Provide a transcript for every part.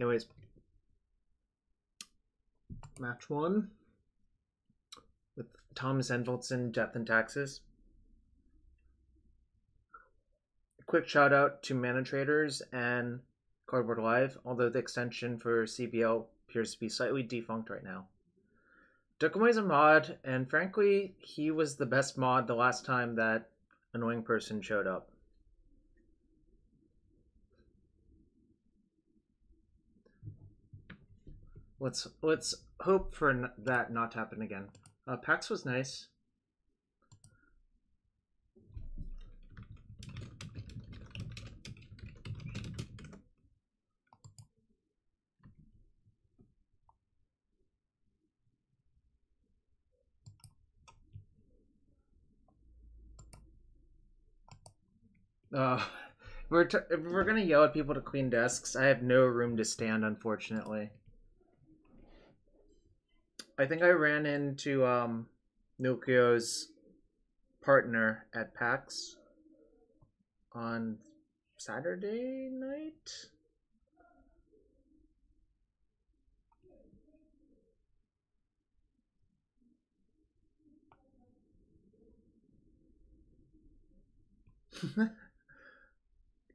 Anyways, match 1 with Thomas Envelson, Death and Taxes. A quick shout out to Mana Traders and Cardboard Live, although the extension for CBL appears to be slightly defunct right now. Dokumo is a mod, and frankly, he was the best mod the last time that annoying person showed up. Let's hope for that not to happen again. PAX was nice. If we're gonna yell at people to clean desks, I have no room to stand, unfortunately. I think I ran into Nucleo's partner at PAX on Saturday night.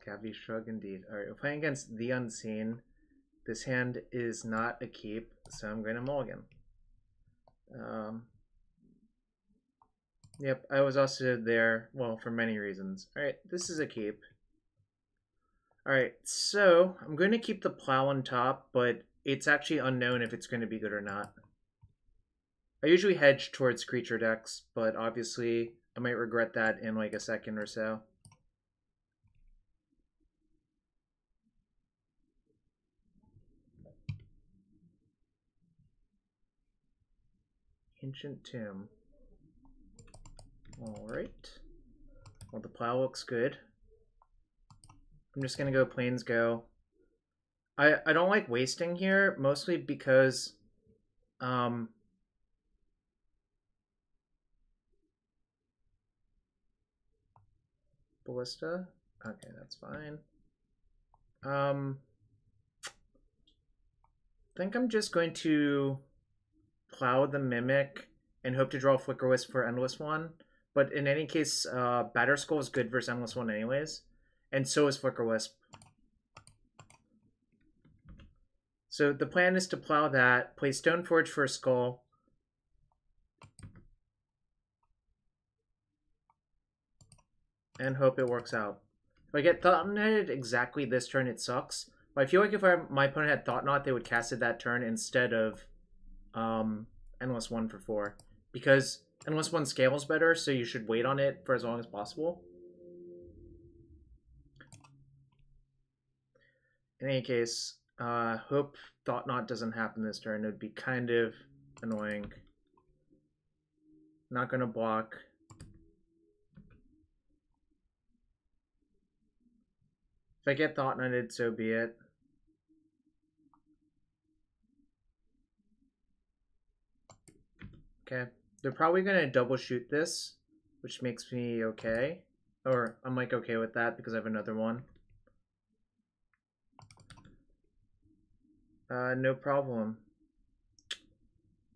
Gabby shrug indeed. Alright, we're playing against the Unseen. This hand is not a keep, so I'm going to mulligan. Yep, I was also there, well, for many reasons. Alright, this is a keep. Alright, so I'm going to keep the plow on top, but it's actually unknown if it's going to be good or not. I usually hedge towards creature decks, but obviously I might regret that in like a second or so. Ancient Tomb. Alright. Well, the plow looks good. I'm just gonna go Plains Go. I don't like wasting here, mostly because Ballista? Okay, that's fine. I think I'm just going to plow the Mimic and hope to draw Flickerwisp for Endless One. But in any case, Batterskull is good versus Endless One anyways. And so is Flickerwisp. So the plan is to plow that, play Stoneforge for a Skull. And hope it works out. If I get Thought-Knotted exactly this turn, it sucks. But I feel like if my opponent had Thought-Knot, they would cast it that turn instead of Endless One for 4. Because Endless One scales better, so you should wait on it for as long as possible. In any case, hope Thought-Knot doesn't happen this turn. It would be kind of annoying. Not going to block. If I get Thought-Knotted, so be it. Okay. They're probably going to double shoot this, which makes me okay. Or I'm like okay with that because I have another one. No problem.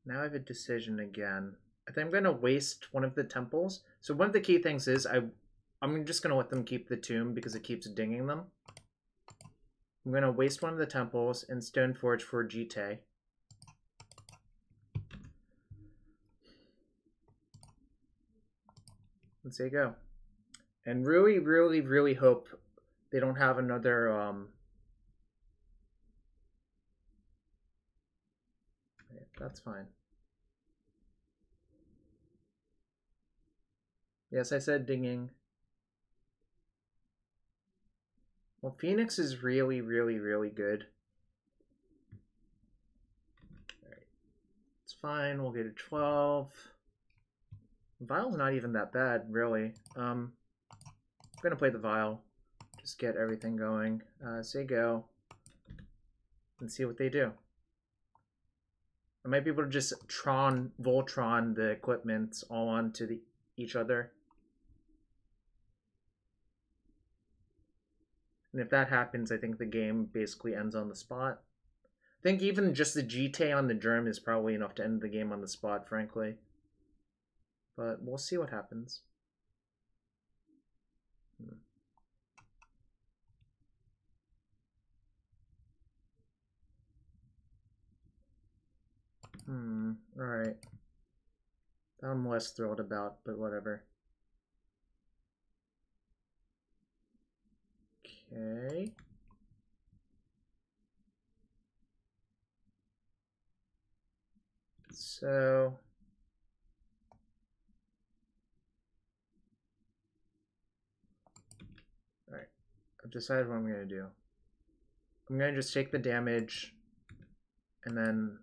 Now I have a decision again. I think I'm going to waste one of the temples. So one of the key things is I'm just going to let them keep the tomb because it keeps dinging them. I'm going to waste one of the temples and Stoneforge for Jitte. Let's say go. And really, really, really hope they don't have another... That's fine. Yes, I said dinging. Well, Phoenix is really, really, really good. Alright. It's fine. We'll get a 12. Vial's not even that bad, really. I'm going to play the Vial. Just get everything going. Say go. And see what they do. I might be able to just Voltron the equipment all onto each other. And if that happens, I think the game basically ends on the spot. think even just the Jitte on the germ is probably enough to end the game on the spot, frankly. But we'll see what happens. Alright. That I'm less thrilled about, but whatever. Okay. So... Alright. I've decided what I'm going to do. I'm going to just take the damage, and then...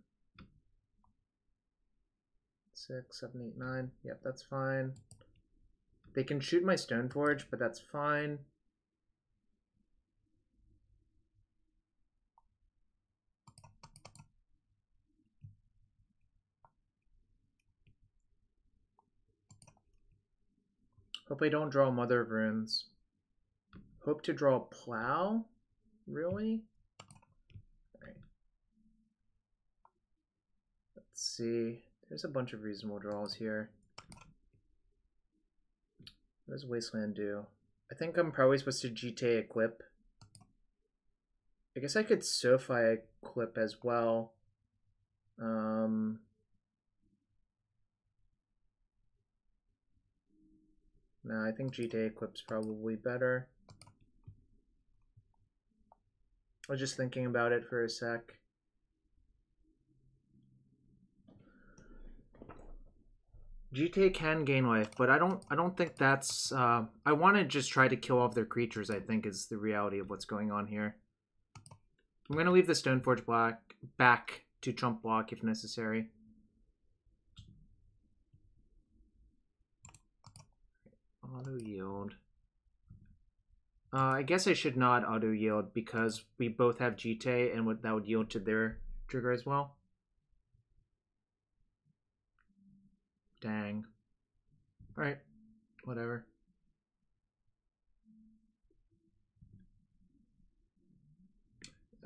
6, 7, 8, 9. Yep, that's fine. They can shoot my Stoneforge, but that's fine. Hope I don't draw Mother of Runes. Hope to draw Plow? Really? Alright. Let's see. There's a bunch of reasonable draws here. What does Wasteland do? I think I'm probably supposed to Jitte equip. I guess I could Sophie equip as well. No, I think Jitte equip's probably better. I was just thinking about it for a sec. Jitte can gain life, but I don't think that's I want to just try to kill off their creatures, I think is the reality of what's going on here. I'm going to leave the Stoneforge back to chump block if necessary. Auto yield. I guess I should not auto yield because we both have Jitte and that would yield to their trigger as well. Dang. Alright. Whatever.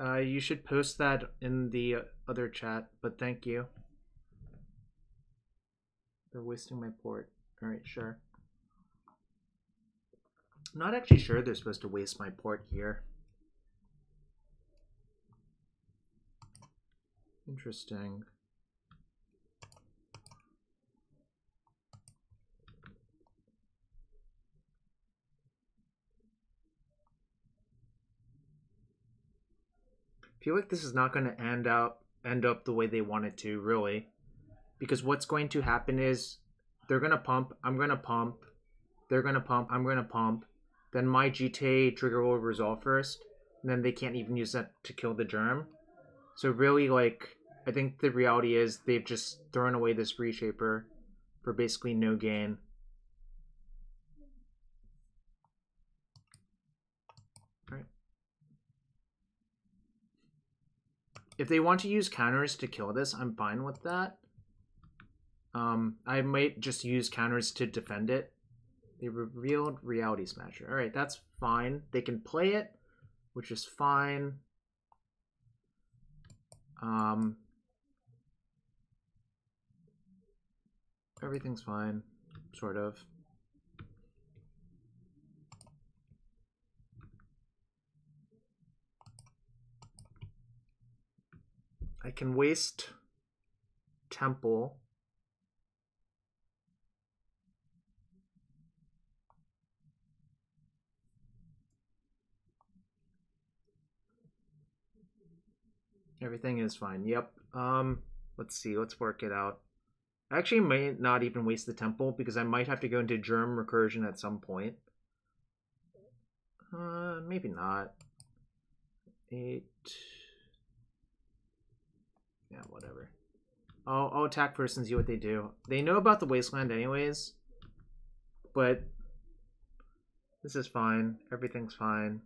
You should post that in the other chat, but thank you. They're wasting my port. Alright, sure. I'm not actually sure they're supposed to waste my port here. Interesting. I feel like this is not going to end up the way they want it to, really. Because what's going to happen is they're going to pump, I'm going to pump, they're going to pump, I'm going to pump. Then my Jitte trigger will resolve first, and then they can't even use that to kill the germ. So really, like, I think the reality is they've just thrown away this Reshaper for basically no gain. Alright. If they want to use counters to kill this, I'm fine with that. I might just use counters to defend it. They revealed Reality Smasher. Alright, that's fine. They can play it, which is fine. Everything's fine, sort of. I can waste Temple. Everything is fine. Yep. Let's see. Let's work it out. I actually may not even waste the temple because I might have to go into germ recursion at some point. Maybe not. 8. Yeah, whatever. I'll attack first and see what they do. They know about the Wasteland anyways, but this is fine. Everything's fine.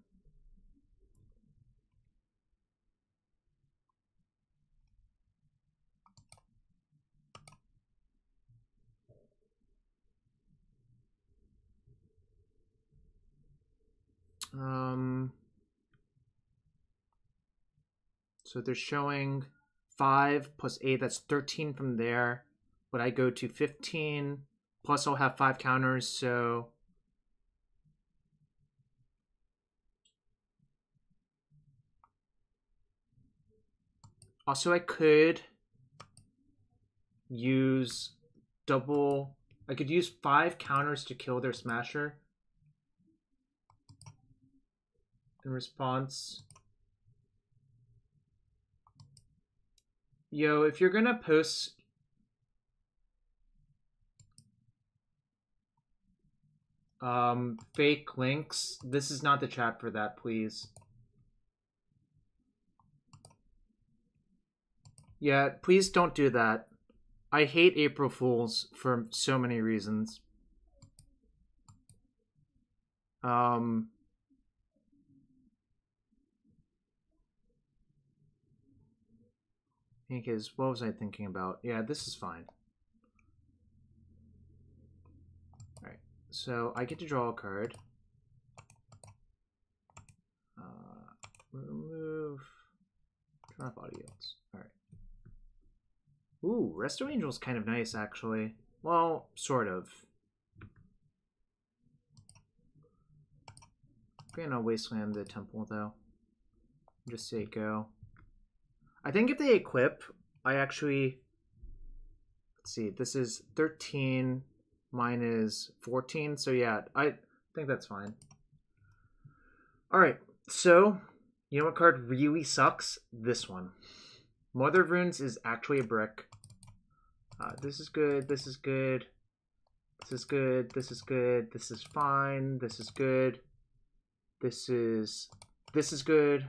So they're showing 5 plus 8, that's 13 from there. But I go to 15, plus I'll have 5 counters, so... Also, I could use double... I could use 5 counters to kill their Smasher. In response... Yo, if you're gonna post... fake links, this is not the chat for that, please. Yeah, please don't do that. I hate April Fools for so many reasons. Because what was I thinking about? Yeah, this is fine. Alright, so I get to draw a card. Remove. Turn off audios. Alright. Ooh, Resto Angel's kind of nice, actually. Well, sort of. I'm gonna Wasteland the temple, though. Just say go. I think if they equip, I actually... Let's see, this is 13, mine is 14, so yeah, I think that's fine. Alright, so, you know what card really sucks? This one. Mother of Runes is actually a brick. This is good, this is good, this is good, this is good, this is fine, this is good, this is good.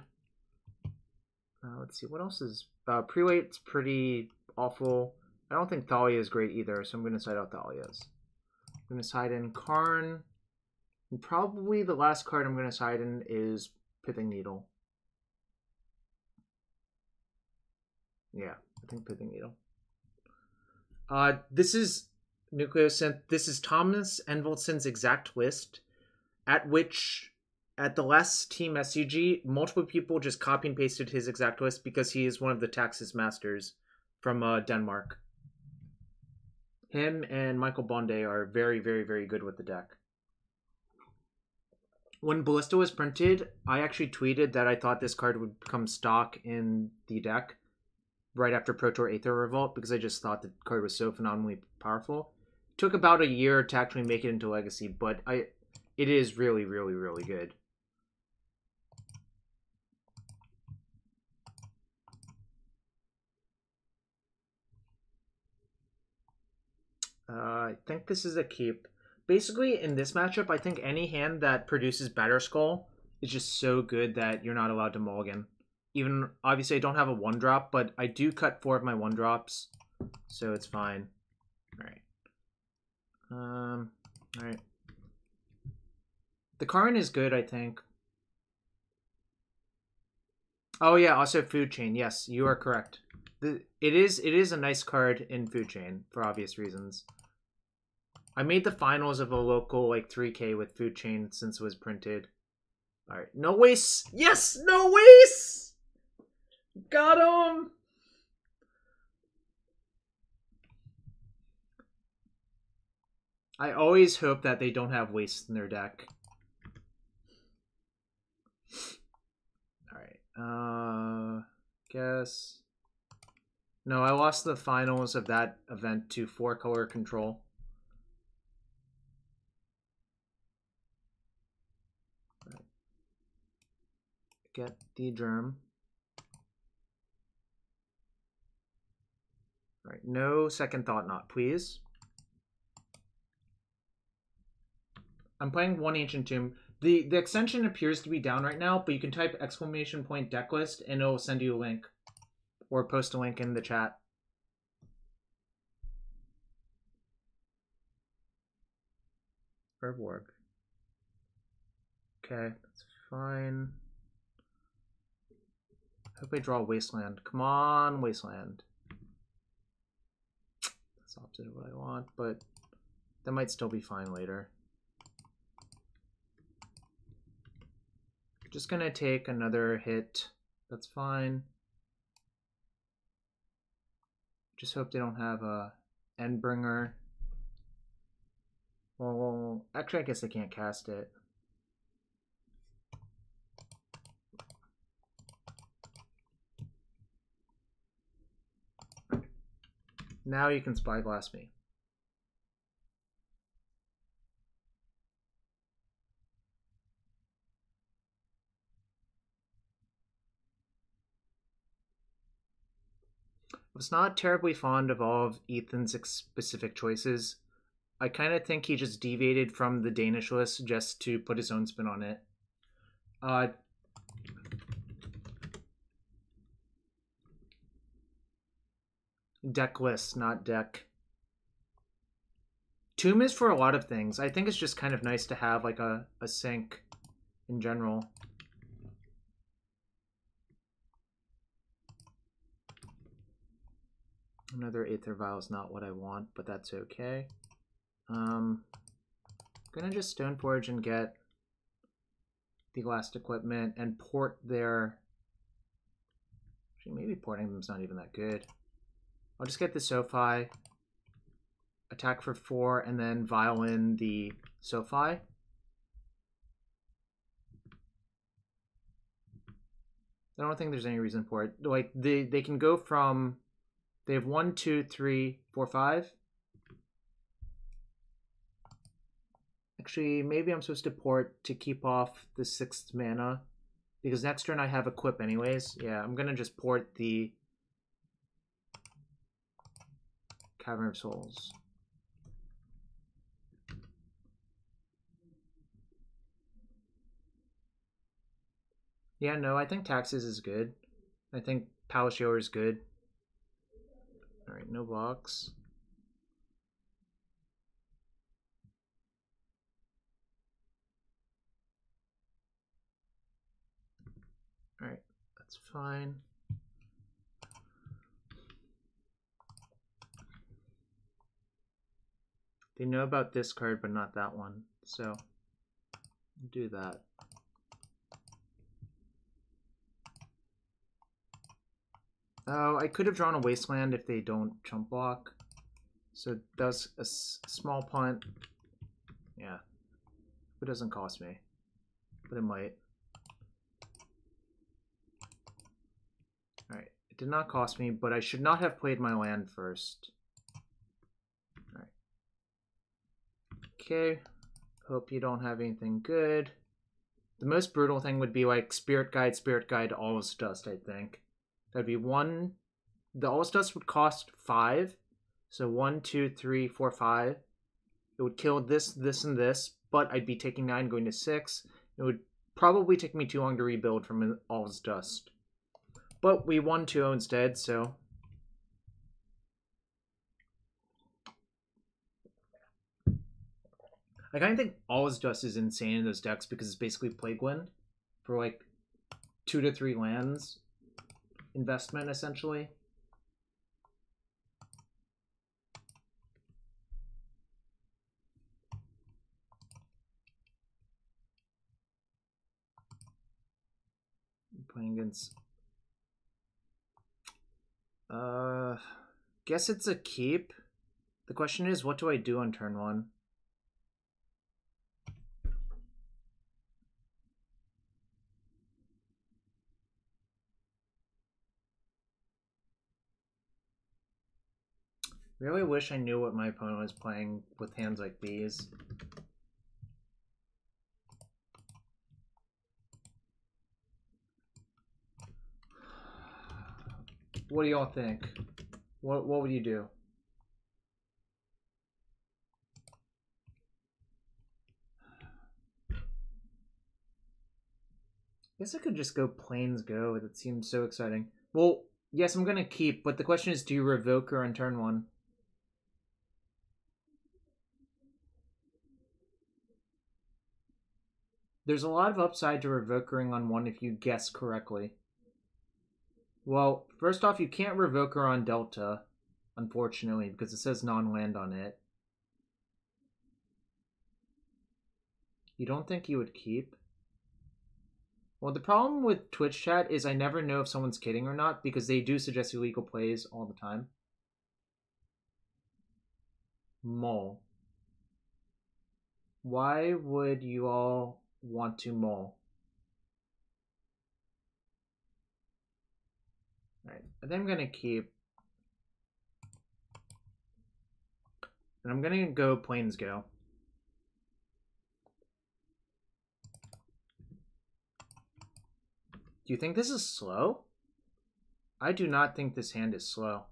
Let's see, what else is... Prelate's pretty awful. I don't think Thalia is great either, so I'm going to side out Thalia's. I'm going to side in Karn. And probably the last card I'm going to side in is Pithing Needle. Yeah, I think Pithing Needle. This is Nucleosynth. This is Thomas Envoldson's exact list, at which... At the last Team SCG, multiple people just copy and pasted his exact list because he is one of the Taxis Masters from Denmark. Him and Michael Bonde are very, very, very good with the deck. When Ballista was printed, I actually tweeted that I thought this card would become stock in the deck right after Pro Tour Aether Revolt because I just thought the card was so phenomenally powerful. It took about a year to actually make it into Legacy, but it is really, really, really good. I think this is a keep. Basically, in this matchup, I think any hand that produces Batterskull is just so good that you're not allowed to mulligan. Even, obviously, I don't have a 1-drop, but I do cut 4 of my 1-drops, so it's fine. Alright. Alright. The Karn is good, I think. Oh yeah, also Food Chain. Yes, you are correct. It is a nice card in Food Chain, for obvious reasons. I made the finals of a local, like, 3K with Food Chain since it was printed. Alright, no waste! Yes! No waste! Got him! I always hope that they don't have waste in their deck. Alright, guess... No, I lost the finals of that event to 4-color control. Right. Get the germ. Right, no second thought not, please. I'm playing 1 Ancient Tomb. The extension appears to be down right now, but you can type !decklist and it'll send you a link. Or post a link in the chat. Herb-Warg. Okay, that's fine. Hope I draw Wasteland. Come on, Wasteland. That's opposite of what I want, but that might still be fine later. Just gonna take another hit. That's fine. Just hope they don't have a Endbringer. Well, actually, I guess they can't cast it. Now you can Spyglass me. I was not terribly fond of all of Ethan's specific choices. I kind of think he just deviated from the Danish list just to put his own spin on it. Deck list, not deck. Tomb is for a lot of things. I think it's just kind of nice to have like a sink in general. Another Aether Vial is not what I want, but that's okay. Gonna just Stoneforge and get the last equipment and port their... Actually, maybe porting them's not even that good. I'll just get the SoFi, attack for 4, and then Vial in the SoFi. I don't think there's any reason for it. Like, they can go from... They have 1, 2, 3, 4, 5. Actually, maybe I'm supposed to port to keep off the 6th mana. Because next turn I have Equip anyways. Yeah, I'm going to just port the Cavern of Souls. Yeah, no, I think Taxes is good. I think Palace Shower is good. Alright, no blocks. Alright, that's fine. They know about this card, but not that one. So, do that. Oh, I could have drawn a Wasteland if they don't chump block. So that's a small punt. Yeah. It doesn't cost me. But it might. Alright. It did not cost me, but I should not have played my land first. Alright. Okay. Hope you don't have anything good. The most brutal thing would be like Spirit Guide, All's Dust, I think. That'd be 1. The All's Dust would cost 5. So 1, 2, 3, 4, 5. It would kill this, this, and this. But I'd be taking 9, going to 6. It would probably take me too long to rebuild from All's Dust. But we won 2-0 instead, so... I kind of think All's Dust is insane in those decks because it's basically Plague Wind for like 2 to 3 lands. Investment, essentially. I'm playing against... Guess it's a keep. The question is, what do I do on turn 1? Really wish I knew what my opponent was playing with hands like these. What do y'all think? What would you do? I guess I could just go Plains Go. That seems so exciting. Well, yes, I'm gonna keep, but the question is, do you Revoker on turn 1? There's a lot of upside to Revokering on 1 if you guess correctly. Well, first off, you can't Revoker on Delta, unfortunately, because it says non-land on it. You don't think you would keep? Well, the problem with Twitch chat is I never know if someone's kidding or not, because they do suggest illegal plays all the time. Mull. Why would you all want to mull? Alright, I think I'm gonna keep. And I'm gonna go Plains Go. Do you think this is slow? I do not think this hand is slow.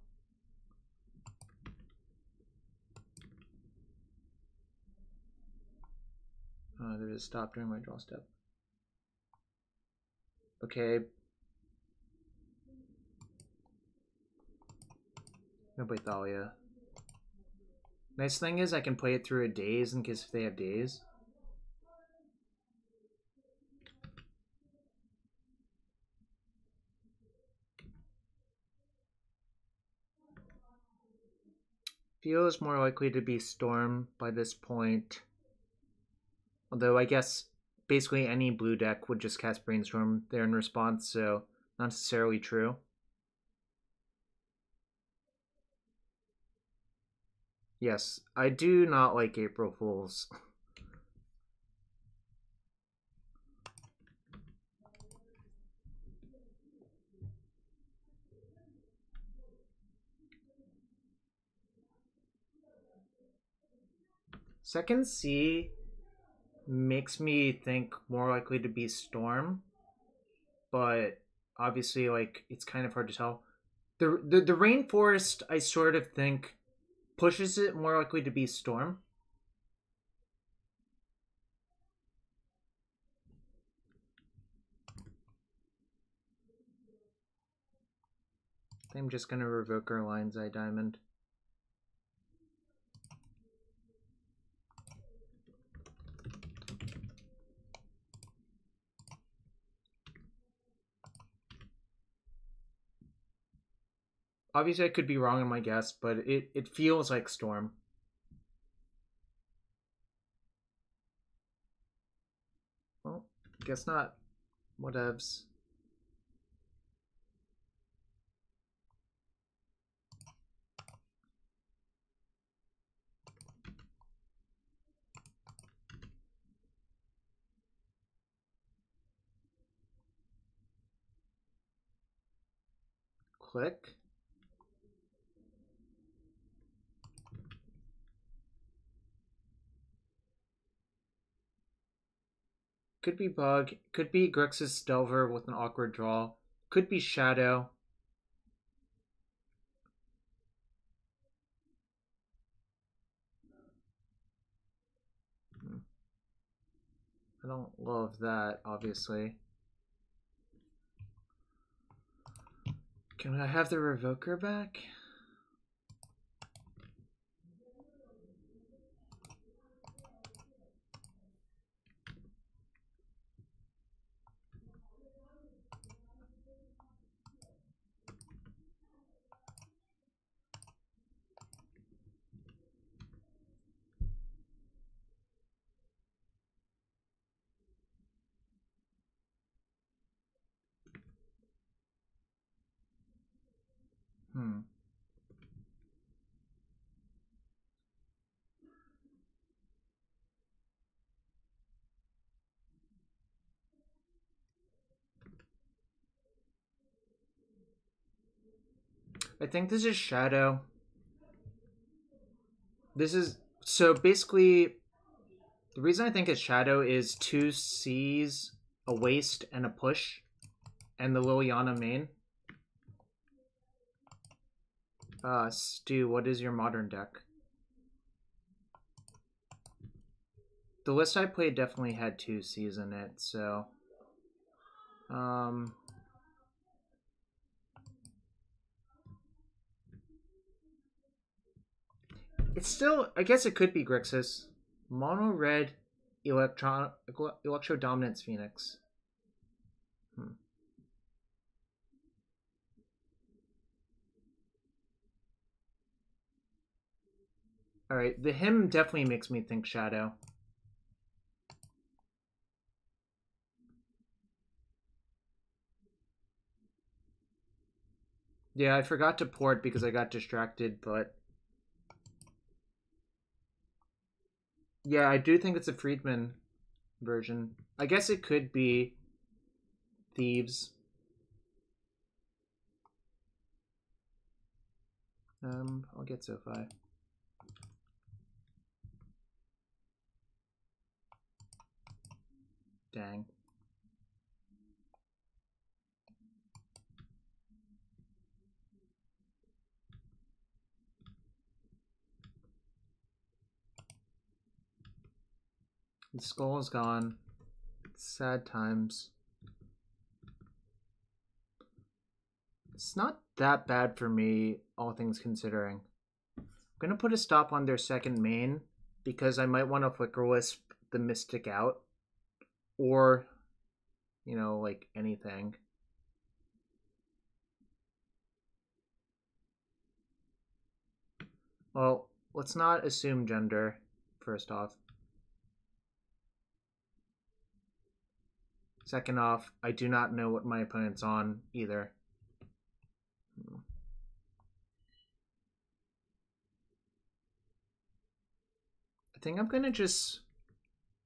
Oh, there is stop during my draw step. Okay. I'm gonna play Thalia. Nice thing is I can play it through a daze in case if they have daze. Feels more likely to be Storm by this point. Although I guess basically any blue deck would just cast Brainstorm there in response, so not necessarily true. Yes, I do not like April Fools. Second C makes me think more likely to be Storm, but obviously, like, it's kind of hard to tell. The Rainforest, I sort of think, pushes it more likely to be Storm. I'm just gonna Revoker Lion's Eye Diamond. Obviously, I could be wrong in my guess, but it feels like Storm. Well, guess not. Whatevs. Click. Could be Bug. Could be Grixis Delver with an awkward draw. Could be Shadow. I don't love that, obviously. Can I have the Revoker back? I think this is Shadow. This is... So basically, the reason I think it's Shadow is 2 C's, a Waste, and a Push, and the Liliana main. Stu, what is your modern deck? The list I played definitely had 2 C's in it, so... It's still... I guess it could be Grixis. Mono Red, Electro Dominance Phoenix. Alright, the hymn definitely makes me think Shadow. Yeah, I forgot to port because I got distracted, but... Yeah, I do think it's a Freedman version. I guess it could be Thieves. I'll get SoFi. Dang. The skull is gone. Sad times. It's not that bad for me, all things considering. I'm gonna put a stop on their second main because I might want to Flickerwisp the Mystic out. Or, you know, like anything. Well, let's not assume gender, first off. Second off, I do not know what my opponent's on either. I think I'm gonna just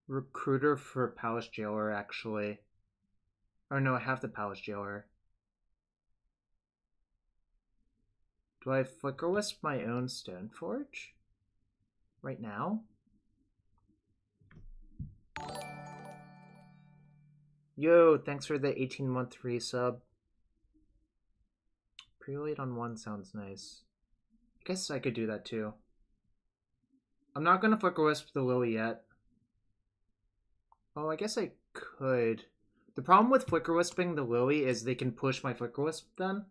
Recruiter for Palace Jailer, actually. Or no, I have the Palace Jailer. Do I Flickerwisp my own Stoneforge? Right now? Yo, thanks for the 18-month resub. Prelate on 1 sounds nice. I guess I could do that too. I'm not gonna Flickerwisp the Lily yet. Oh, I guess I could. The problem with Flickerwisping the Lily is they can push my Flickerwisp then.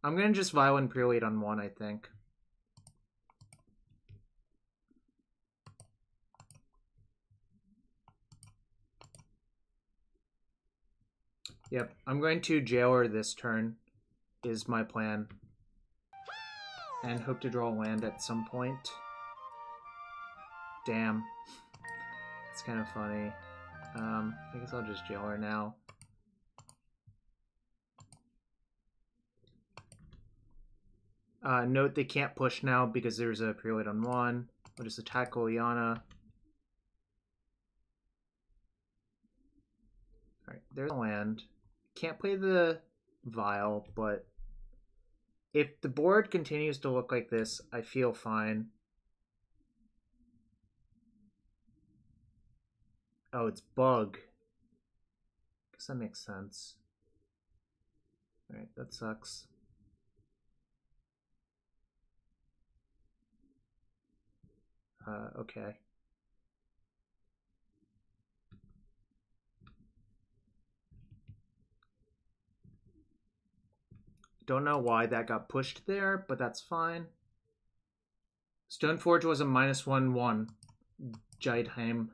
I'm gonna just Violent Prelate on 1, I think. Yep, I'm going to Jailer this turn, is my plan. And hope to draw a land at some point. Damn. It's kind of funny. I guess I'll just Jailer now. Note they can't push now because there's a Prelate on 1. I'll just attack Liliana. Alright, there's a land. Can't play the Vial, but if the board continues to look like this, I feel fine. Oh, it's Bug. Guess that makes sense. Alright, that sucks. Okay. Don't know why that got pushed there, but that's fine. Stoneforge was a -1/1. Jidheim.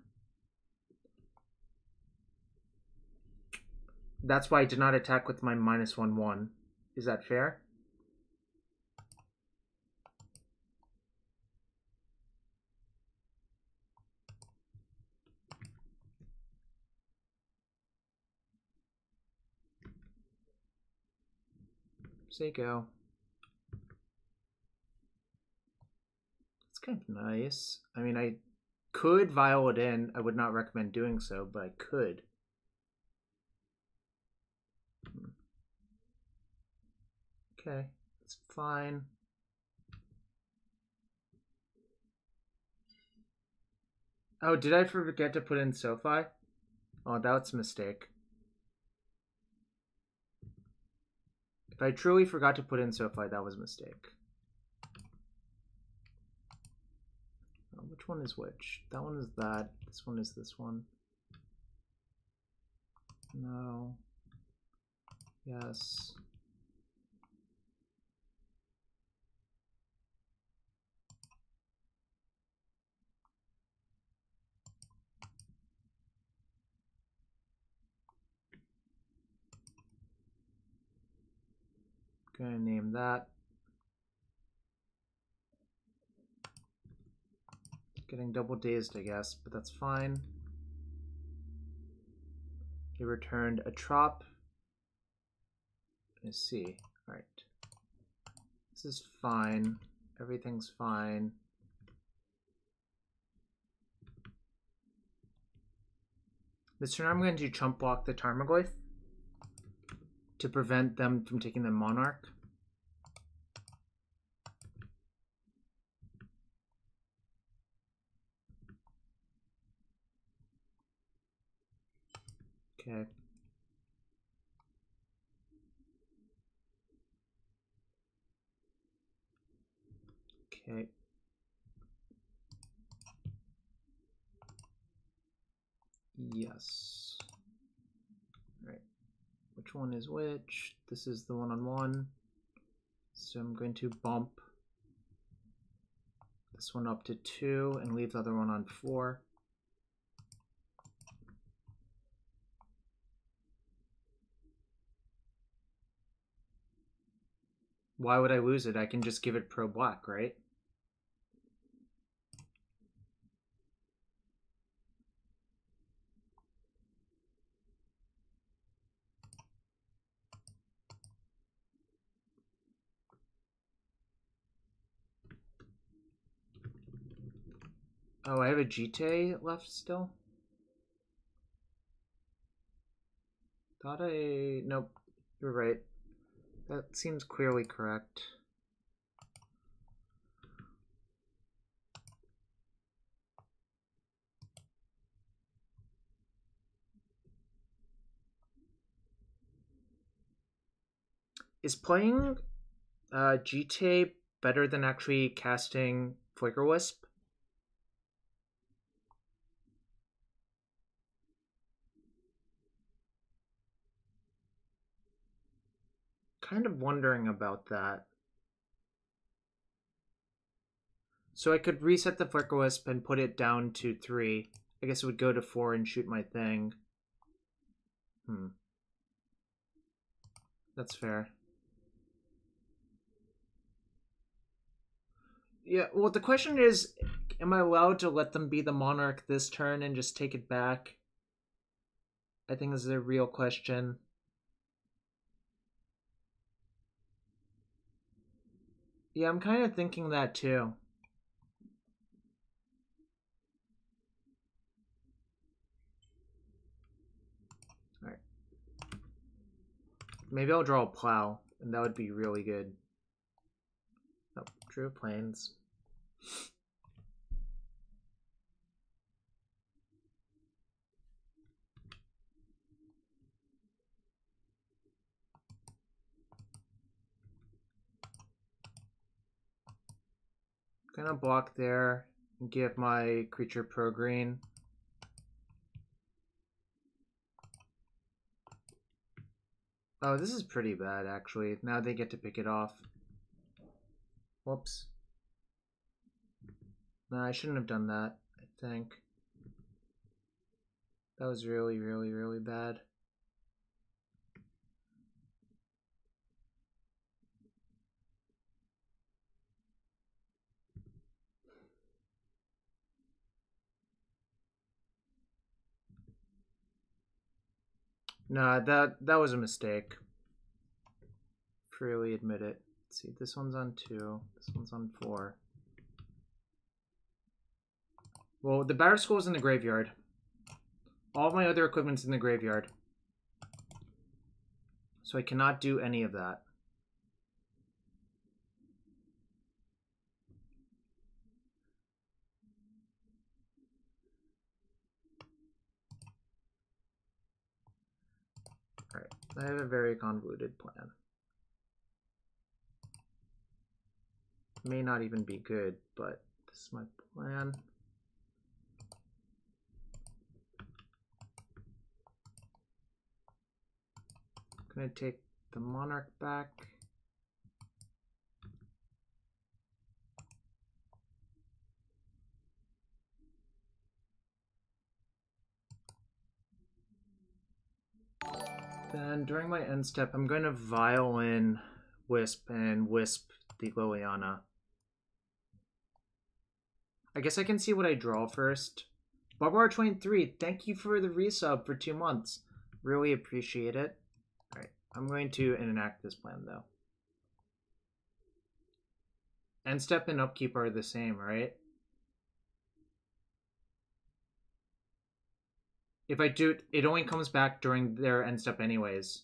That's why I did not attack with my -1/1. Is that fair? Say go. It's kind of nice. I mean, I could Vial it in. I would not recommend doing so, but I could. Okay, it's fine. Oh, did I forget to put in SoFi? Oh, that's a mistake. If I truly forgot to put in SoFi, that was a mistake. Oh, which one is which? That one is that. This one is this one. No. Yes. Gonna name that. Getting double dazed, I guess, but that's fine. He returned a trop. Let's see. Alright. This is fine. Everything's fine. This turn I'm going to chump block the Tarmogoyf to prevent them from taking the Monarch. Okay. Okay. Yes. All right. Which one is which? This is the one-on-one. So I'm going to bump this one up to 2 and leave the other one on 4. Why would I lose it? I can just give it pro black, right? Oh, I have a Jitte left still? Thought I... Nope. You're right. That seems clearly correct. Is playing Jitte better than actually casting Flickerwisp? Kind of wondering about that. So I could reset the Flickerwisp and put it down to 3. I guess it would go to 4 and shoot my thing. That's fair. Yeah, well, the question is, am I allowed to let them be the Monarch this turn and just take it back? I think this is a real question. Yeah, I'm kind of thinking that too. Alright. Maybe I'll draw a Plow, and that would be really good. Oh, Drew Plains. Gonna block there and give my creature pro green. Oh, this is pretty bad actually. Now they get to pick it off. Whoops. No, I shouldn't have done that, I think. That was really, really, really bad. Nah, that was a mistake. Freely admit it. Let's see, this one's on 2, this one's on 4. Well, the Batterskull is in the graveyard. All of my other equipment's in the graveyard. So I cannot do any of that. Alright, I have a very convoluted plan. May not even be good, but this is my plan. I'm gonna take the Monarch back. Then during my end step, I'm going to Vial in Wisp and Wisp the Liliana. I guess I can see what I draw first. Barbara23, thank you for the resub for 2 months. Really appreciate it. Alright, I'm going to enact this plan though. End step and upkeep are the same, right? If I do, it only comes back during their end step anyways.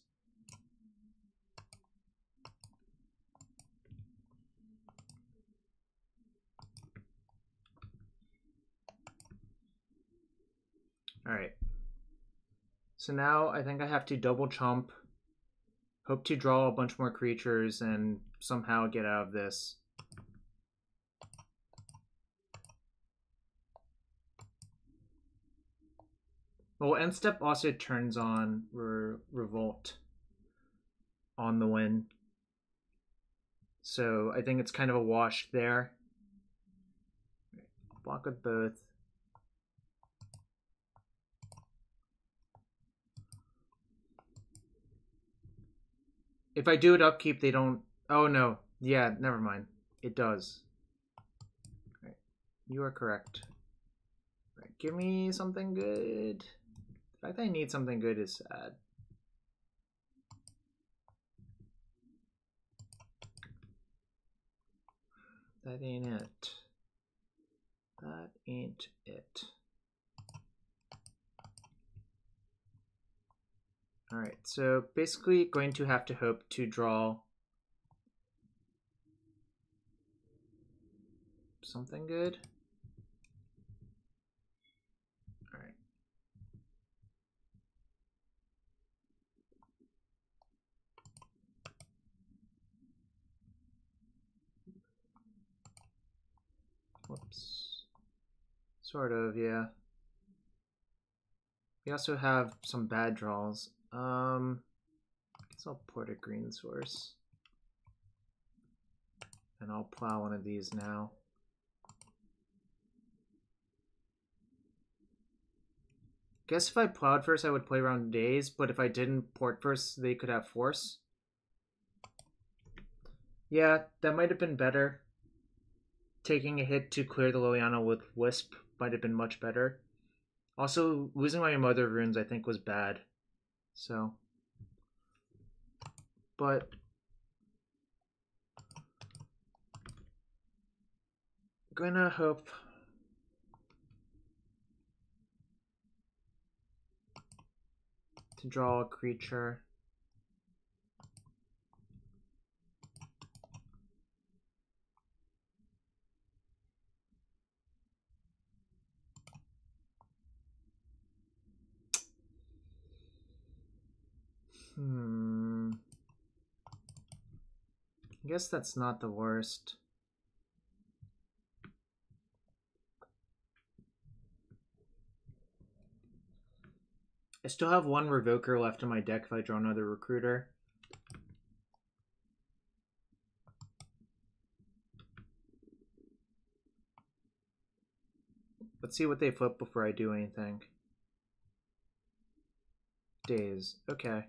Alright. So now I think I have to double chump, hope to draw a bunch more creatures, and somehow get out of this. Well, end step also turns on Revolt on the win. So I think it's kind of a wash there. Block with both. If I do it upkeep, they don't... Oh, no. Yeah, never mind. It does. Right. You are correct. Right. Give me something good. The fact that I need something good is sad. That ain't it. That ain't it. Alright, so basically going to have to hope to draw something good. Alright. Whoops. Sort of, yeah. We also have some bad draws. I guess I'll port a green source. And I'll plow one of these now. Guess if I plowed first, I would play around days, but if I didn't port first, they could have force. Yeah, that might have been better. Taking a hit to clear the Liliana with Wisp might have been much better. Also, losing my Mother Runes I think was bad. So, but gonna hope to draw a creature. I guess that's not the worst. I still have one Revoker left in my deck if I draw another Recruiter. Let's see what they flip before I do anything. Daze. Okay.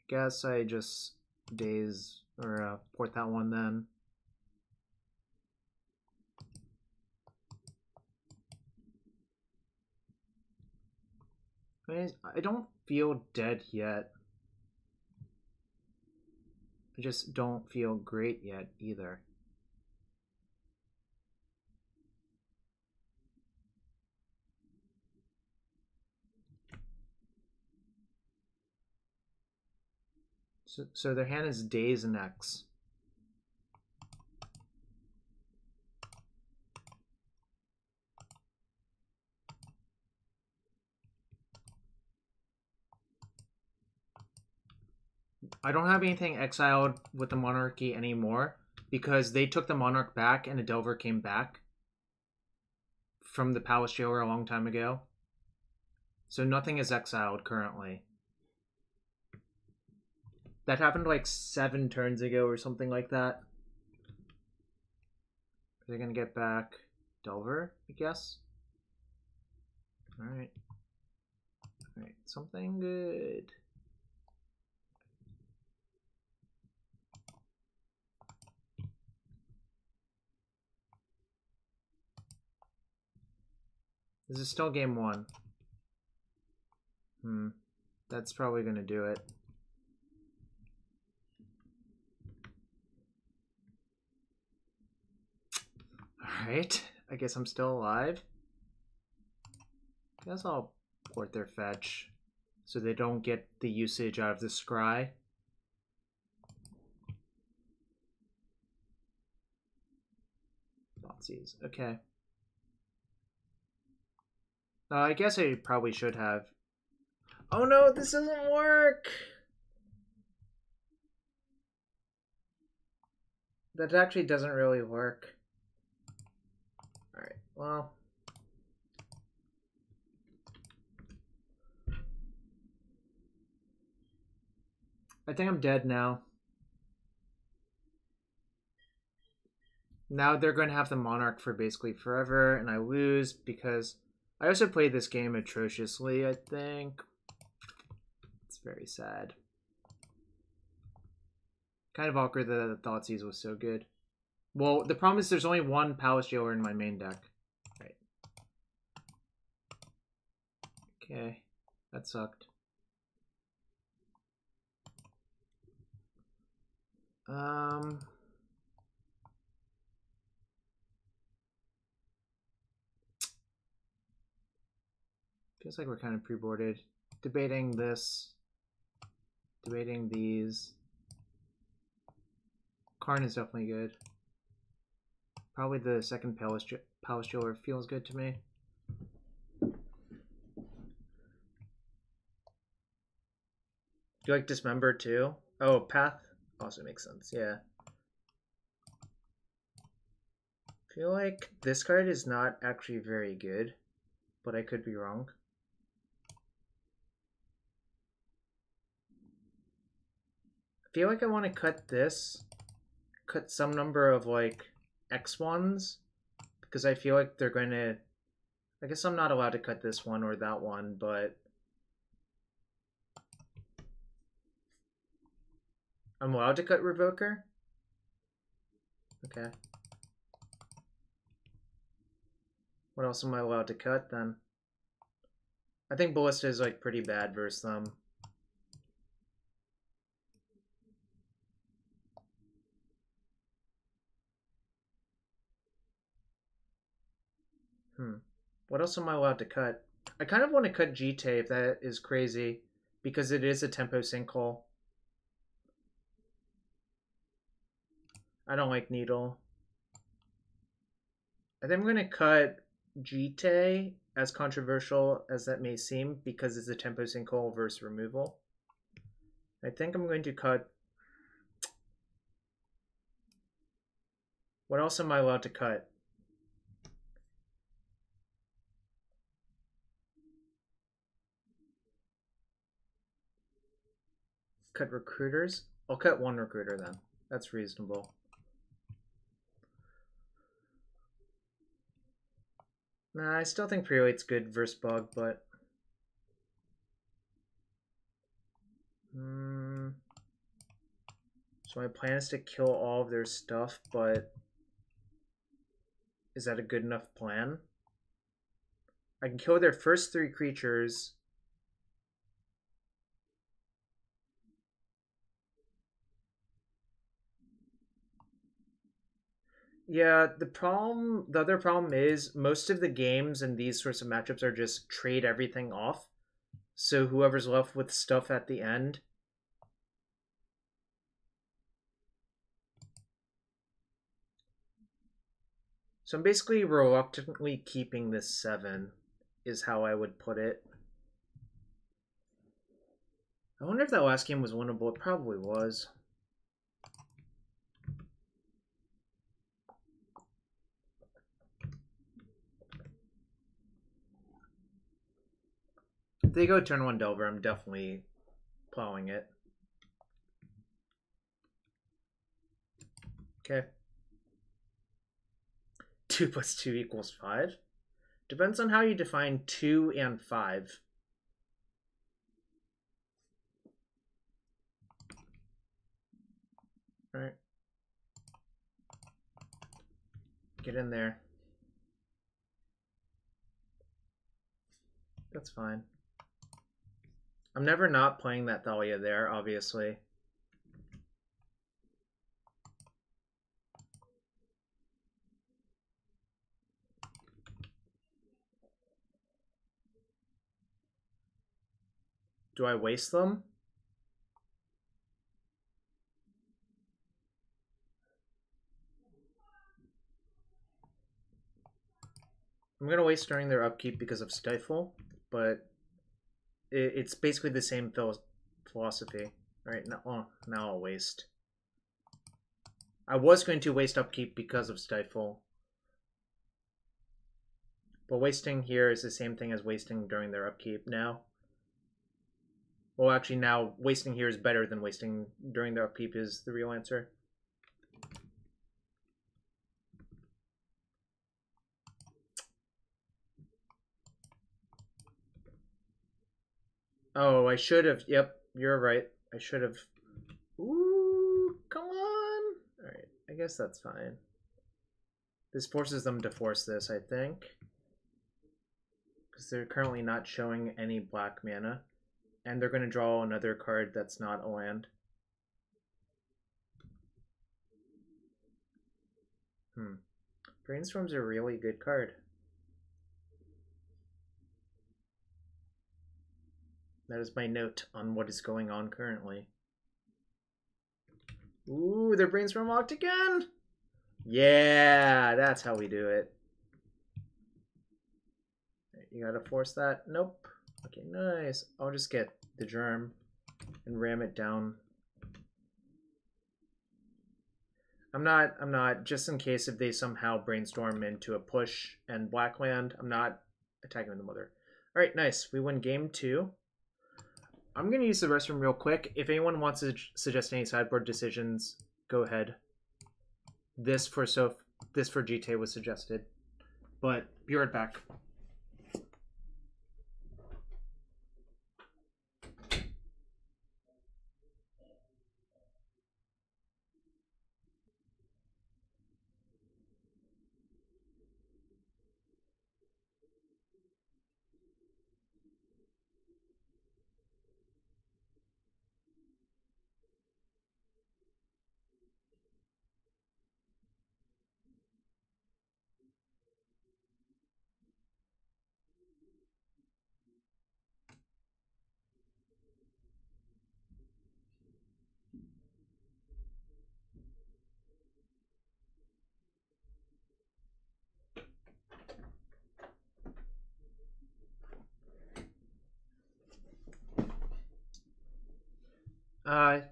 Guess I just daze or port that one then. I don't feel dead yet. I just don't feel great yet either. So their hand is Daze and X. I don't have anything exiled with the Monarchy anymore because they took the Monarch back and a Delver came back from the Palace Jailer a long time ago. So nothing is exiled currently. That happened like 7 turns ago or something like that. They're gonna get back Delver, I guess. Alright. Alright, something good. This is still game 1. That's probably gonna do it. Alright, I guess I'm still alive. Guess I'll support their fetch, so they don't get the usage out of the scry. Thoughtseize. Okay. I guess I probably should have. Oh no, this doesn't work! That actually doesn't really work. Alright, well. I think I'm dead now. Now they're going to have the Monarch for basically forever, and I lose because I also played this game atrociously, I think. It's very sad. Kind of awkward that the Thoughtseize was so good. Well, the problem is there's only one Palace Jailer in my main deck. Right. Okay. That sucked. Feels like we're kind of pre-boarded. Debating this. Debating these. Karn is definitely good. Probably the second Palace Jailer feels good to me. Do you like Dismember too? Oh, Path also makes sense, yeah. I feel like this card is not actually very good, but I could be wrong. I feel like I want to cut this, cut some number of like X ones, because I feel like they're going to, I guess I'm not allowed to cut this one or that one, but I'm allowed to cut Revoker? Okay. What else am I allowed to cut then? I think Ballista is like pretty bad versus them. What else am I allowed to cut? I kind of want to cut Jitte if that is crazy, because it is a tempo sinkhole. I don't like Needle. I think I'm going to cut Jitte, as controversial as that may seem, because it's a tempo sinkhole versus removal. I think I'm going to cut... What else am I allowed to cut? Cut recruiters? I'll cut one recruiter then. That's reasonable. Nah, I still think Prelate's good versus Bug, but... So my plan is to kill all of their stuff, but... Is that a good enough plan? I can kill their first 3 creatures. Yeah, the other problem is most of the games in these sorts of matchups are just trade everything off. So whoever's left with stuff at the end. So I'm basically reluctantly keeping this 7, is how I would put it. I wonder if that last game was winnable. It probably was. If they go turn 1 Delver, I'm definitely plowing it. Okay. 2 plus 2 equals 5. Depends on how you define 2 and 5. Alright. Get in there. That's fine. I'm never not playing that Thalia there, obviously. Do I waste them? I'm going to waste during their upkeep because of Stifle, but it's basically the same philosophy. Alright, now I'll waste. I was going to waste upkeep because of Stifle. But wasting here is the same thing as wasting during their upkeep now. Well, actually now wasting here is better than wasting during their upkeep is the real answer. Oh, I should have. Yep, you're right. I should have. Ooh, come on. Alright, I guess that's fine. This forces them to force this, I think. Because they're currently not showing any black mana. And they're going to draw another card that's not a land. Brainstorm's a really good card. That is my note on what is going on currently. Ooh, their Brainstorm locked again! Yeah, that's how we do it. You gotta force that. Nope. Okay, nice. I'll just get the germ and ram it down. I'm not, just in case if they somehow brainstorm into a push and black land, I'm not attacking with the mother. Alright, nice. We win game 2. I'm gonna use the restroom real quick. If anyone wants to suggest any sideboard decisions, go ahead. This for Jitte was suggested. But be right back.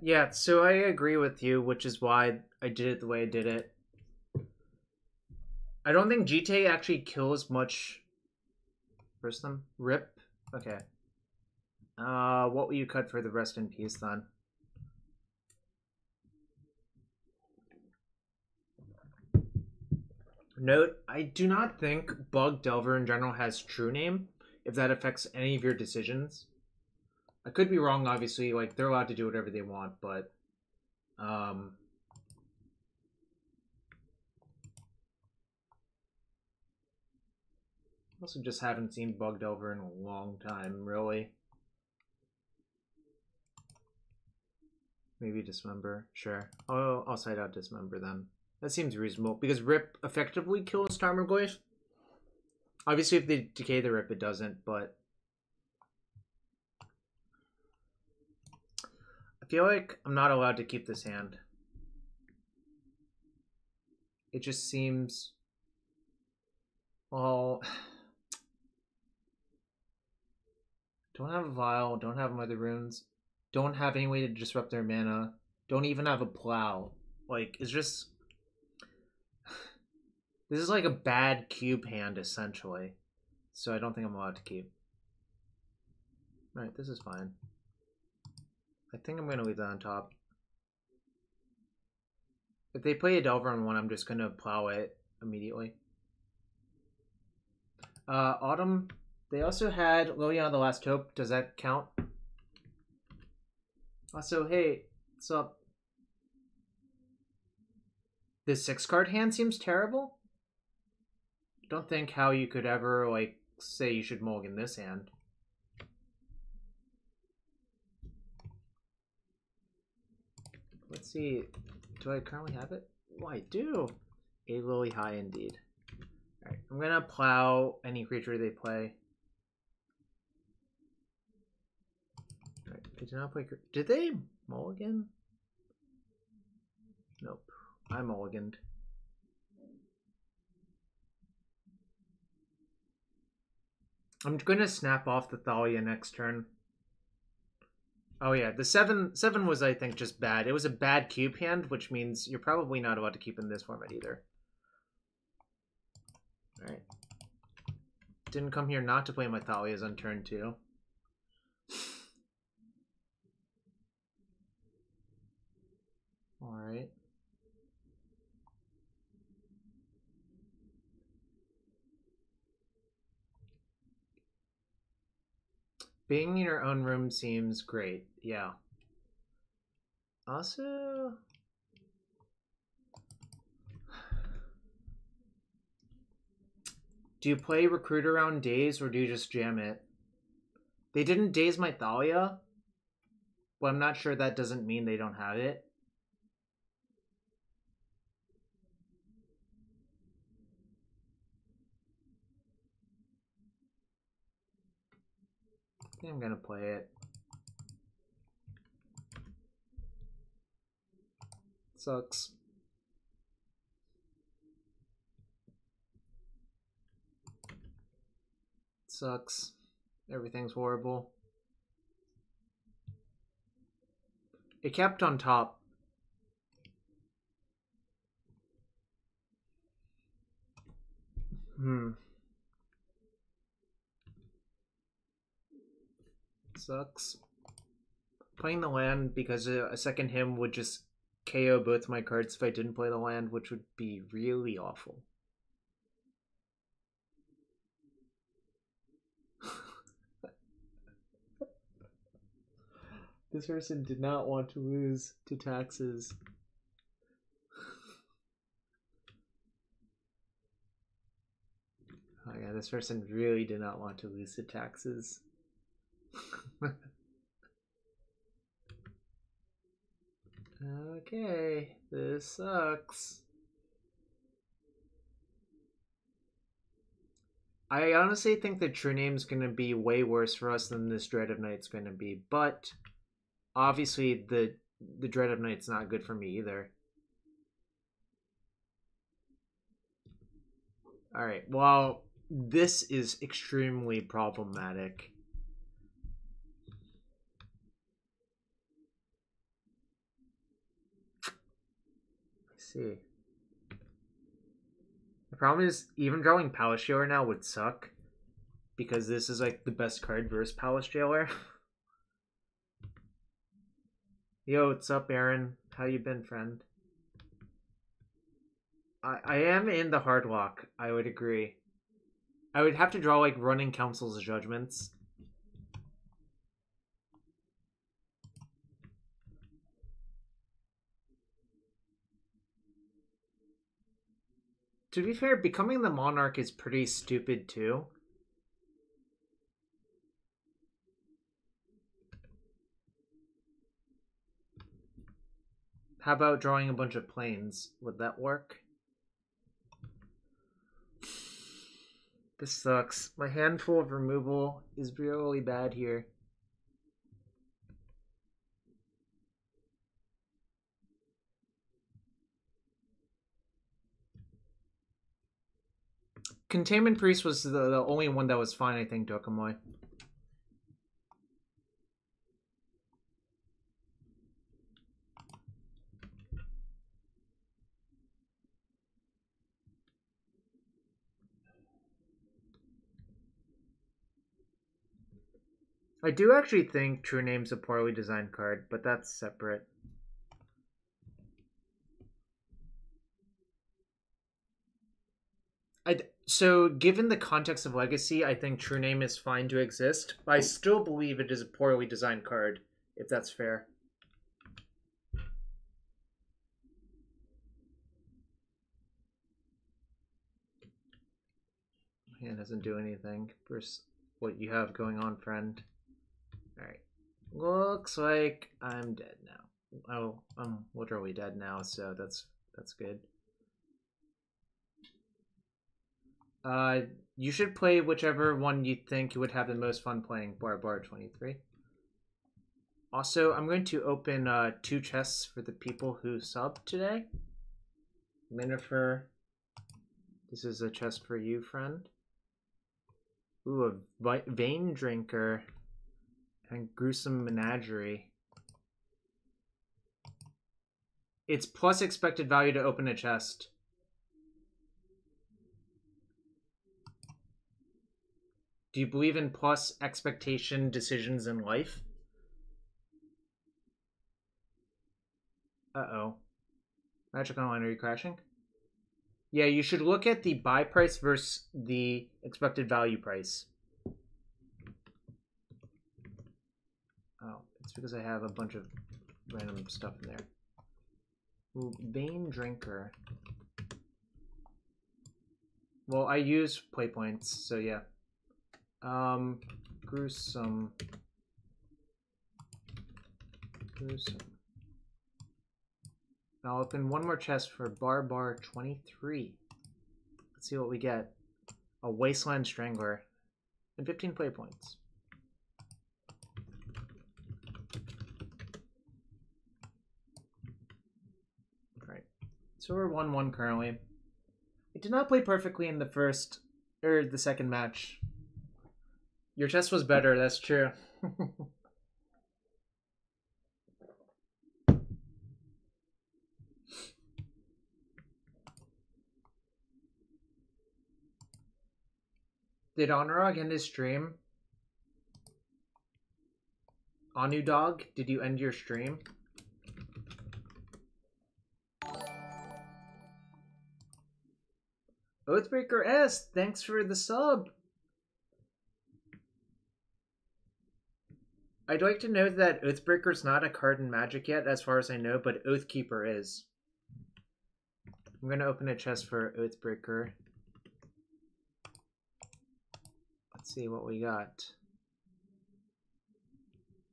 Yeah, so I agree with you, which is why I did it the way I did it. I don't think Jitte actually kills much. First them? Rip? Okay. What will you cut for the rest in peace then? Note, I do not think Bug Delver in general has true name, if that affects any of your decisions. I could be wrong, obviously, like, they're allowed to do whatever they want, but, also just haven't seen Bug Delver in a long time, really. Maybe Dismember, sure. I'll side out Dismember then. That seems reasonable, because Rip effectively kills Tarmogoyf. Obviously, if they decay the Rip, it doesn't, but I feel like I'm not allowed to keep this hand. It just seems... Well... Don't have a Vial, don't have Mother Runes, don't have any way to disrupt their mana, don't even have a Plow. Like, it's just... This is like a bad cube hand, essentially. So I don't think I'm allowed to keep. Alright, this is fine. I think I'm going to leave that on top. If they play a Delver on one, I'm just going to Plow it immediately. Autumn, they also had Liliana the Last Hope. Does that count? Also, hey, what's up? This 6-card hand seems terrible. Don't think how you could ever, like, say you should mulligan this hand. Let's see. Do I currently have it? Oh, I do. A Lily high indeed. Alright, I'm gonna Plow any creature they play. They did not play... Did they mulligan? Nope. I mulliganed. I'm gonna snap off the Thalia next turn. Oh yeah, the 7 was, I think, just bad. It was a bad cube hand, which means you're probably not allowed to keep in this format either. Alright. Didn't come here not to play my Thalias on turn 2. Alright. Being in your own room seems great, yeah. Also... Do you play Recruit around Daze, or do you just jam it? They didn't Daze my Thalia, but I'm not sure that doesn't mean they don't have it. I think I'm gonna play it. Sucks. Sucks. Everything's horrible. It kept on top. Sucks. Playing the land because a second him would just KO both my cards if I didn't play the land, which would be really awful. This person did not want to lose to taxes. Oh yeah, this person really did not want to lose to taxes. Okay, this sucks. I honestly think the True Name's gonna be way worse for us than this Dread of Night's gonna be, but obviously the Dread of Night's not good for me either. Alright, well, this is extremely problematic. Let's see. The problem is, even drawing Palace Jailer now would suck, because this is like the best card versus Palace Jailer. Yo, what's up, Aaron? How you been, friend? I am in the hard lock, I would agree. I would have to draw like Running Council's Judgments. To be fair, becoming the Monarch is pretty stupid too. How about drawing a bunch of planes? Would that work? This sucks. My handful of removal is really bad here. Containment Priest was the only one that was fine, I think, Dokumoy. I do actually think True Name's a poorly designed card, but that's separate. So, given the context of Legacy, I think True Name is fine to exist, but I still believe it is a poorly designed card, if that's fair. My hand doesn't do anything versus what you have going on, friend. Alright. Looks like I'm dead now. Oh, I'm literally dead now, so that's good. You should play whichever one you think you would have the most fun playing. Bar 23. Also, I'm going to open 2 chests for the people who subbed today. Minifer, this is a chest for you, friend. Ooh, a Vein Drinker and Gruesome Menagerie. It's plus expected value to open a chest. Do you believe in plus expectation decisions in life? Uh-oh. Magic Online, are you crashing? Yeah, you should look at the buy price versus the expected value price. Oh, it's because I have a bunch of random stuff in there. Ooh, Vein Drinker. Well, I use play points, so yeah. Gruesome. I'll open one more chest for Bar 23. Let's see what we get. A Wasteland Strangler. And 15 play points. Alright. So we're 1-1 currently. I did not play perfectly in the second match. Your chest was better, that's true. Did Honorog end his stream? Anu Dog, did you end your stream? Oathbreaker S, thanks for the sub. I'd like to note that Oathbreaker's not a card in Magic yet, as far as I know, but Oathkeeper is. I'm going to open a chest for Oathbreaker. Let's see what we got.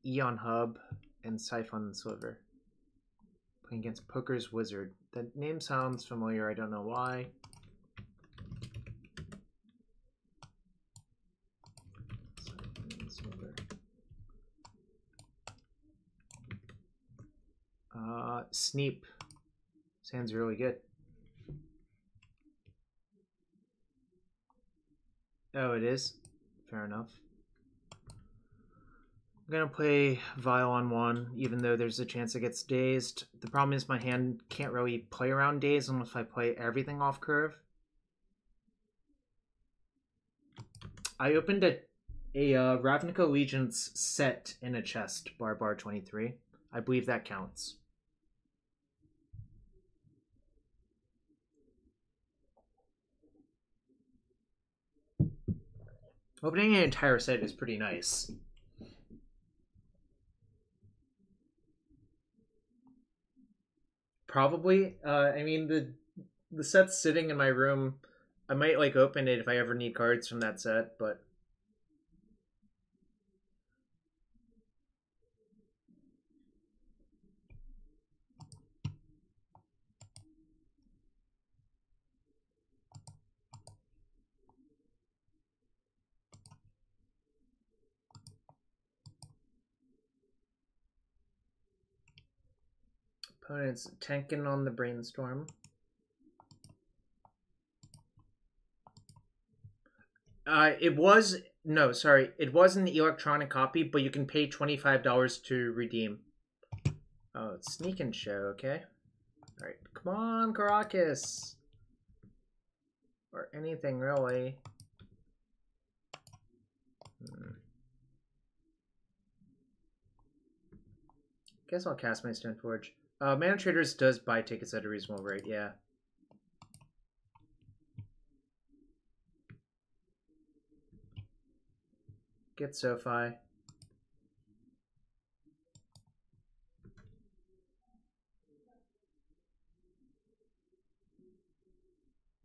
Eon Hub and Siphon Sliver. Playing against Poker's Wizard. That name sounds familiar, I don't know why. Siphon Sliver. Sneep. Sounds really good. Oh, it is? Fair enough. I'm gonna play Vial on 1, even though there's a chance it gets dazed. The problem is my hand can't really play around daze unless I play everything off curve. I opened a Ravnica Allegiance set in a chest, Bar 23. I believe that counts. Opening an entire set is pretty nice. Probably. I mean, the set's sitting in my room. I might like open it if I ever need cards from that set, but opponent's tanking on the Brainstorm. It was an electronic copy, but you can pay $25 to redeem. Oh, it's Sneak and Show, okay. Alright, come on, Karakas. Or anything, really. Guess I'll cast my Stoneforge. Mana Traders does buy tickets at a reasonable rate, yeah. Get SoFi.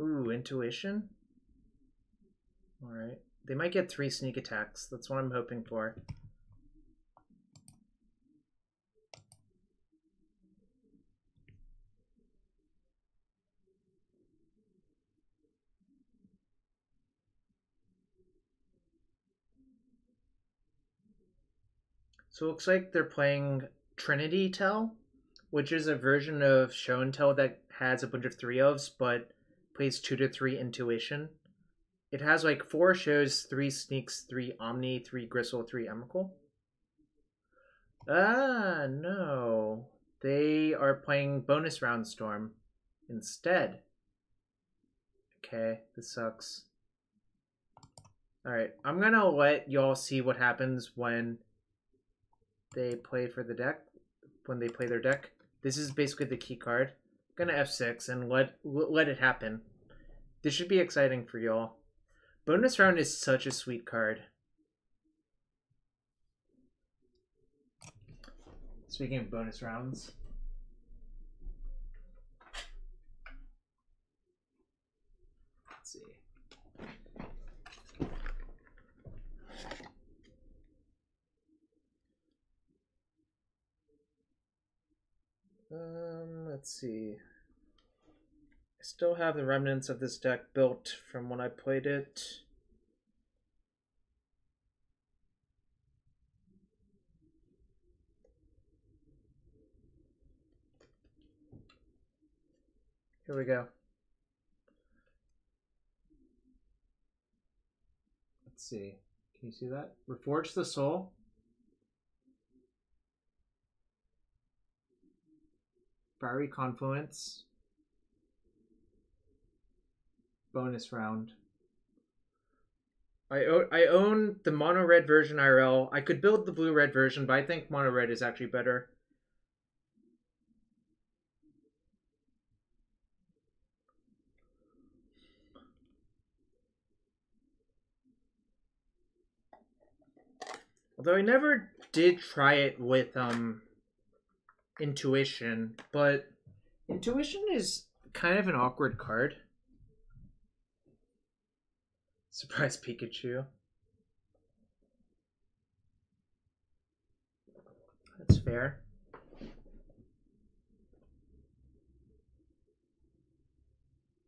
Ooh, Intuition? Alright. They might get 3 sneak attacks. That's what I'm hoping for. So it looks like they're playing Trinity Tell, which is a version of Show and Tell that has a bunch of 3-ofs, but plays 2 to 3 Intuition. It has like 4 shows, 3 sneaks, 3 Omni, 3 Gristle, 3 Emrakul. Ah, no. They are playing Bonus Round Storm instead. Okay, this sucks. Alright, I'm gonna let y'all see what happens when they play for the deck. When they play their deck. This is basically the key card. I'm gonna F6 and let it happen. This should be exciting for y'all. Bonus Round is such a sweet card. Speaking of bonus rounds. Let's see. Let's see. I still have the remnants of this deck built from when I played it. Here we go. Let's see. Can you see that? Reforge the Soul. Fiery Confluence. Bonus round. I own the mono red version IRL. I could build the blue red version, but I think mono red is actually better. Although I never did try it with Intuition, but Intuition is kind of an awkward card. Surprise Pikachu. That's fair.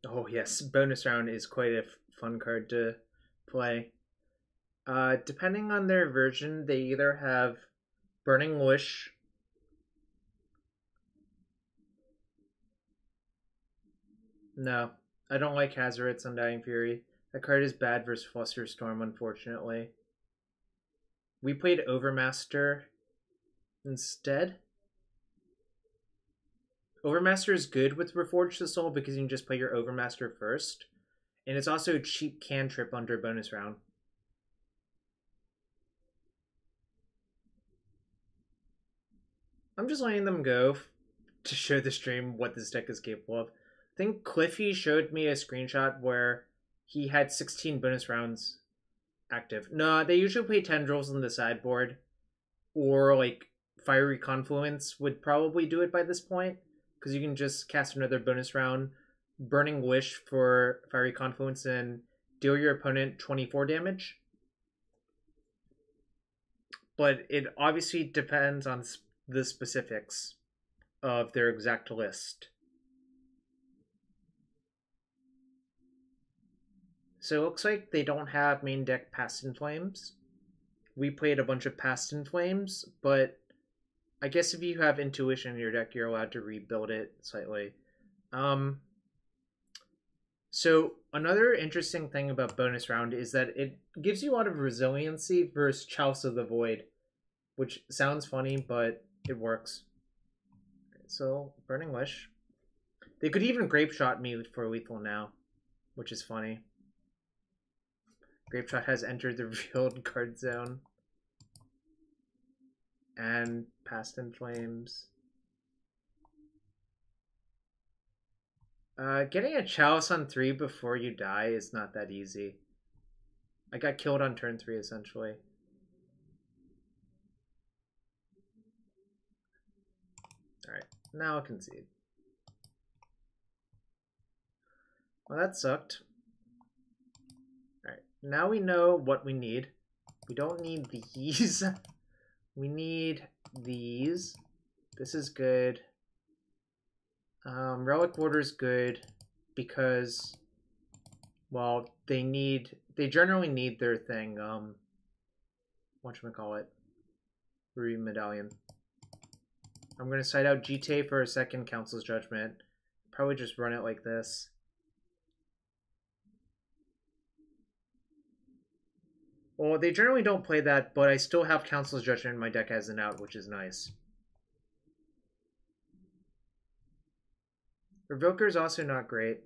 Oh yes, bonus round is quite a fun card to play. Depending on their version, they either have Burning Wish, no, I don't like Hazoret's Undying Fury. That card is bad versus Flusterstorm, unfortunately. We played Overmaster instead. Overmaster is good with Reforge the Soul because you can just play your Overmaster first. And it's also a cheap cantrip under bonus round. I'm just letting them go to show the stream what this deck is capable of. I think Cliffy showed me a screenshot where he had 16 bonus rounds active. No, they usually play Tendrils on the sideboard. Or like Fiery Confluence would probably do it by this point. Because you can just cast another bonus round. Burning Wish for Fiery Confluence and deal your opponent 24 damage. But it obviously depends on the specifics of their exact list. So it looks like they don't have main deck Past in Flames. We played a bunch of Past in Flames, but I guess if you have Intuition in your deck, you're allowed to rebuild it slightly. So another interesting thing about bonus round is that it gives you a lot of resiliency versus Chalice of the Void, which sounds funny, but it works. So, Burning Wish. They could even Grape Shot me for lethal now, which is funny. Grape Shot has entered the revealed card zone. And Past in Flames. Getting a Chalice on 3 before you die is not that easy. I got killed on turn 3, essentially. Alright, now I'll concede. Well, that sucked. Alright, now we know what we need. We don't need these. We need these. This is good. Relic-Warder is good because, well, they generally need their thing, whatchamacallit. Ruby Medallion. I'm going to side out Jitte for a second Council's Judgment. Probably just run it like this. Well, they generally don't play that, but I still have Council's Judgment in my deck as an out, which is nice. Revoker is also not great.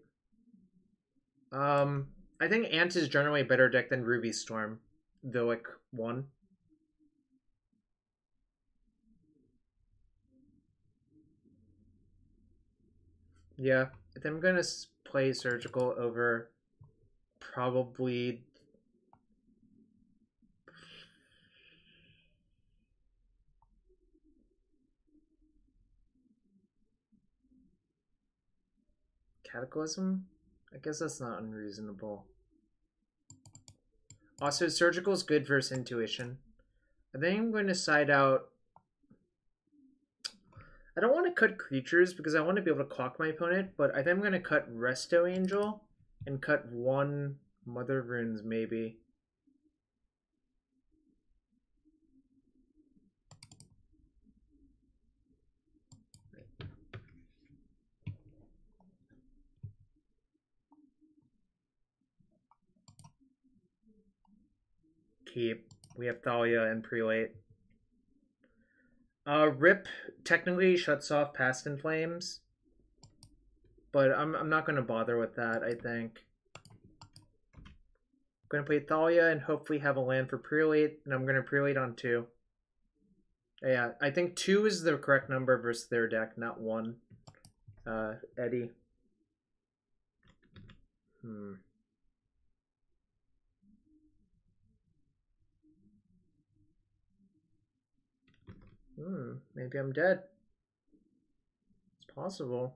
I think Ant is generally a better deck than Ruby Storm. Villic 1. Yeah, I think I'm going to play Surgical over probably... Cataclysm? I guess that's not unreasonable. Also, Surgical is good versus Intuition. I think I'm going to side out... I don't want to cut creatures because I want to be able to clock my opponent, but I think I'm going to cut Resto Angel and cut 1 Mother Runes, maybe. Keep. We have Thalia and Prelate. Rip technically shuts off Past in Flames, but I'm not going to bother with that, I think. I'm going to play Thalia and hopefully have a land for Prelate, and I'm going to Prelate on 2. Yeah, I think 2 is the correct number versus their deck, not 1. Eddie. Maybe I'm dead. It's possible.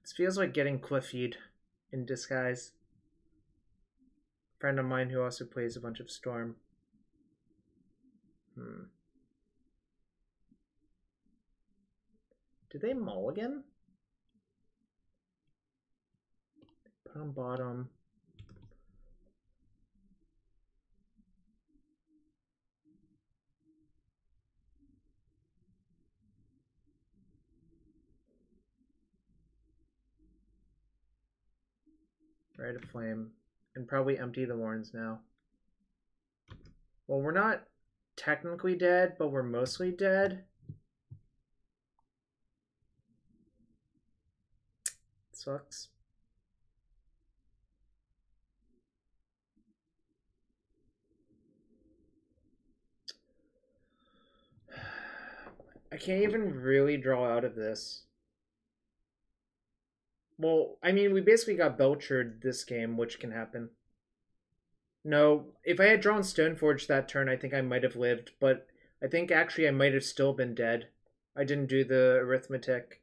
This feels like getting Cliffied in disguise. A friend of mine who also plays a bunch of Storm. Did they mulligan? Put on bottom. Right a flame. And probably empty the warrens now. Well, we're not technically dead, but we're mostly dead. Sucks. I can't even really draw out of this. Well, I mean, we basically got Belchered this game, which can happen. No, if I had drawn Stoneforge that turn, I think I might have lived, but I think actually I might have still been dead. I didn't do the arithmetic.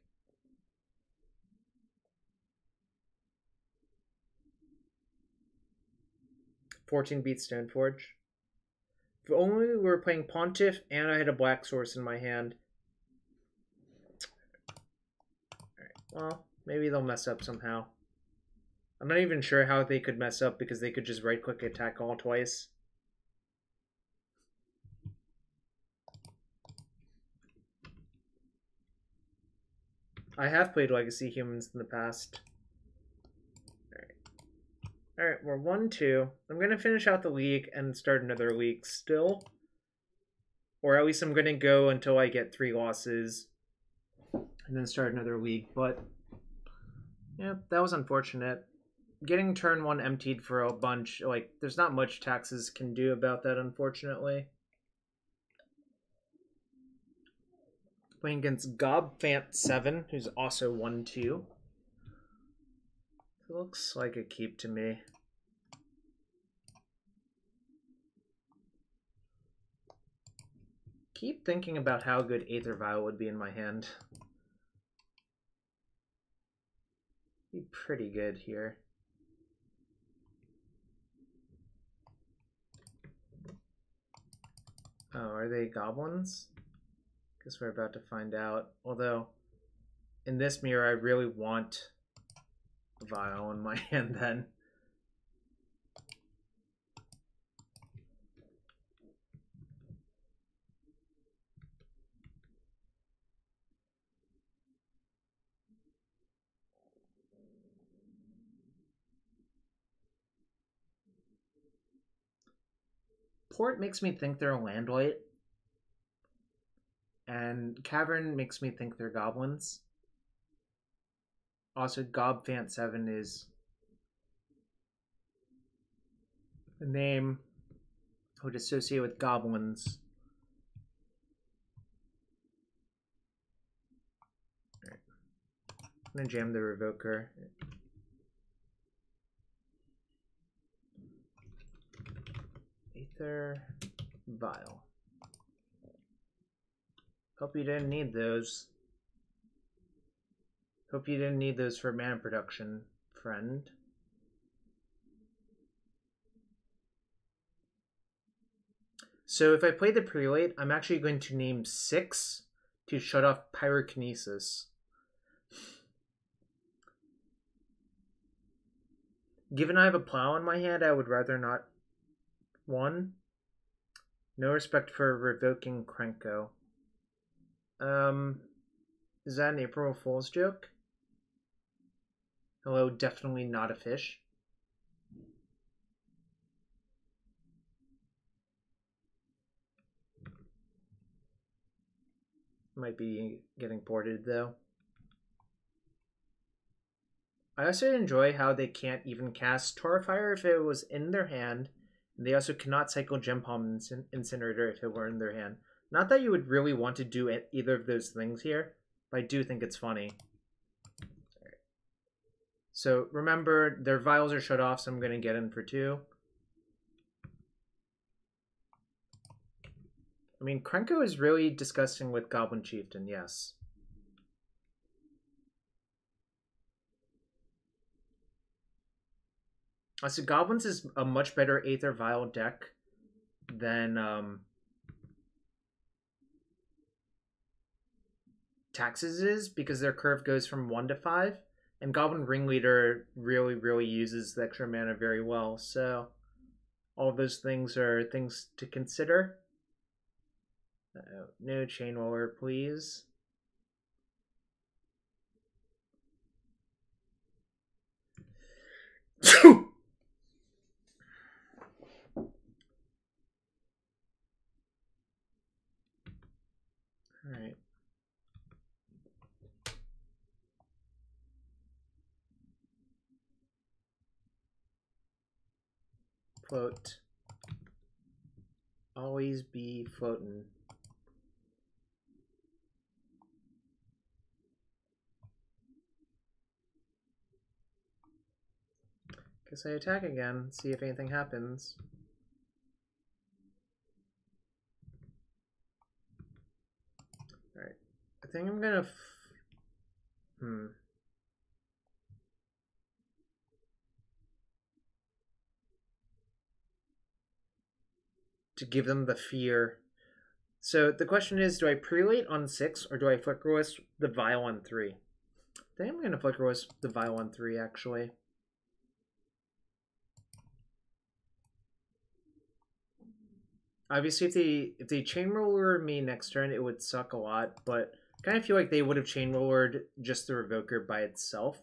$14 beats Stoneforge. If only we were playing Pontiff and I had a black source in my hand. Alright, well, maybe they'll mess up somehow. I'm not even sure how they could mess up because they could just right-click attack all twice. I have played Legacy Humans in the past. Alright, we're 1-2. I'm going to finish out the league and start another league still. Or at least I'm going to go until I get 3 losses and then start another league. But, yeah, that was unfortunate. Getting turn 1 emptied for a bunch, like, there's not much taxes can do about that, unfortunately. Playing against Gobfant7, who's also 1-2. Looks like a keep to me. Keep thinking about how good Aether Vial would be in my hand. Be pretty good here. Oh, are they goblins? Guess we're about to find out. Although, in this mirror, I really want a vial in my hand then. Port makes me think they're a landlight. And Cavern makes me think they're goblins. Also, Gobfant 7 is a name I would associate with goblins. Right. I'm going to jam the Revoker. Aether Vial. Hope you didn't need those. Hope you didn't need those for mana production, friend. So if I play the Prelate, I'm actually going to name 6 to shut off Pyrokinesis. Given I have a plow in my hand, I would rather not. 1. No respect for revoking Krenko. Is that an April Fool's joke? Hello, definitely not a fish. Might be getting ported though. I also enjoy how they can't even cast Torafire if it was in their hand, and they also cannot cycle Gem Palm Incinerator if it were in their hand. Not that you would really want to do either of those things here, but I do think it's funny. So remember, their vials are shut off, so I'm going to get in for 2. I mean, Krenko is really disgusting with Goblin Chieftain, yes. So Goblins is a much better Aether Vial deck than Taxes is, because their curve goes from 1 to 5. And Goblin Ringleader really uses the extra mana very well. So all of those things are things to consider. No Chain Roller, please. Alright. Float. Always be floating. Guess I attack again, see if anything happens. Alright. I think I'm gonna... to give them the fear. So the question is, do I Prelate on 6 or do I Flickerwisp the Vial on 3? I think I'm going to Flickerwisp the Vial on 3, actually. Obviously, if they Chain Roller me next turn, it would suck a lot, but I kind of feel like they would have Chain Rollered just the Revoker by itself.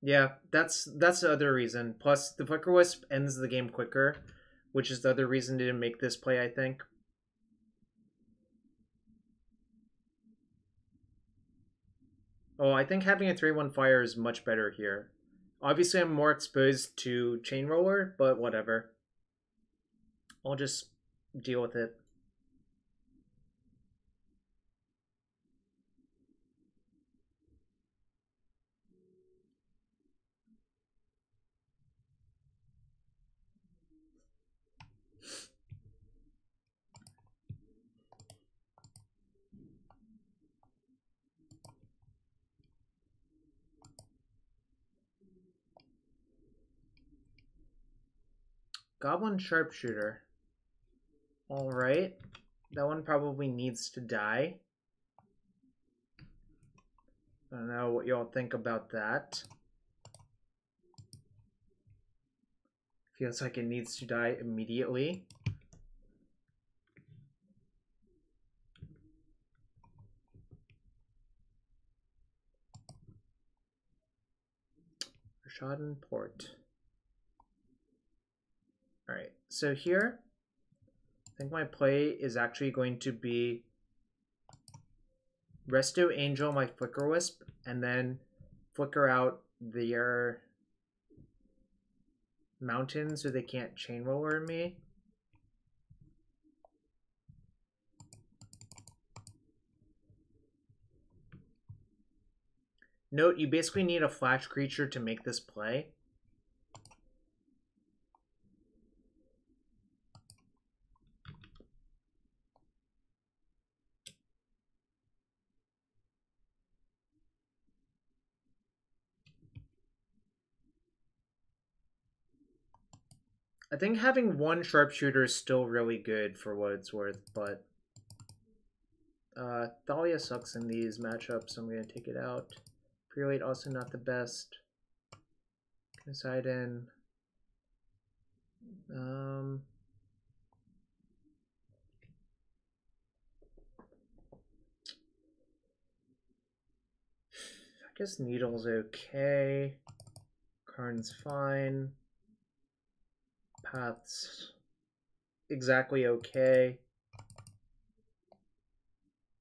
Yeah, that's the other reason. Plus, the Flickerwisp ends the game quicker, which is the other reason to make this play, I think. Oh, I think having a 3/1 fire is much better here. Obviously, I'm more exposed to Chain Roller, but whatever. I'll just deal with it. Goblin Sharpshooter. Alright. That one probably needs to die. I don't know what y'all think about that. Feels like it needs to die immediately. Rishadan Port. Alright, so here, I think my play is actually going to be Resto Angel my Flickerwisp, and then flicker out their mountain so they can't chain roller me. Note, you basically need a flash creature to make this play. I think having one sharpshooter is still really good for what it's worth, but Thalia sucks in these matchups, so I'm going to take it out. Prelate also not the best. Gonna side in. I guess Needle's okay. Karn's fine. Path's exactly okay.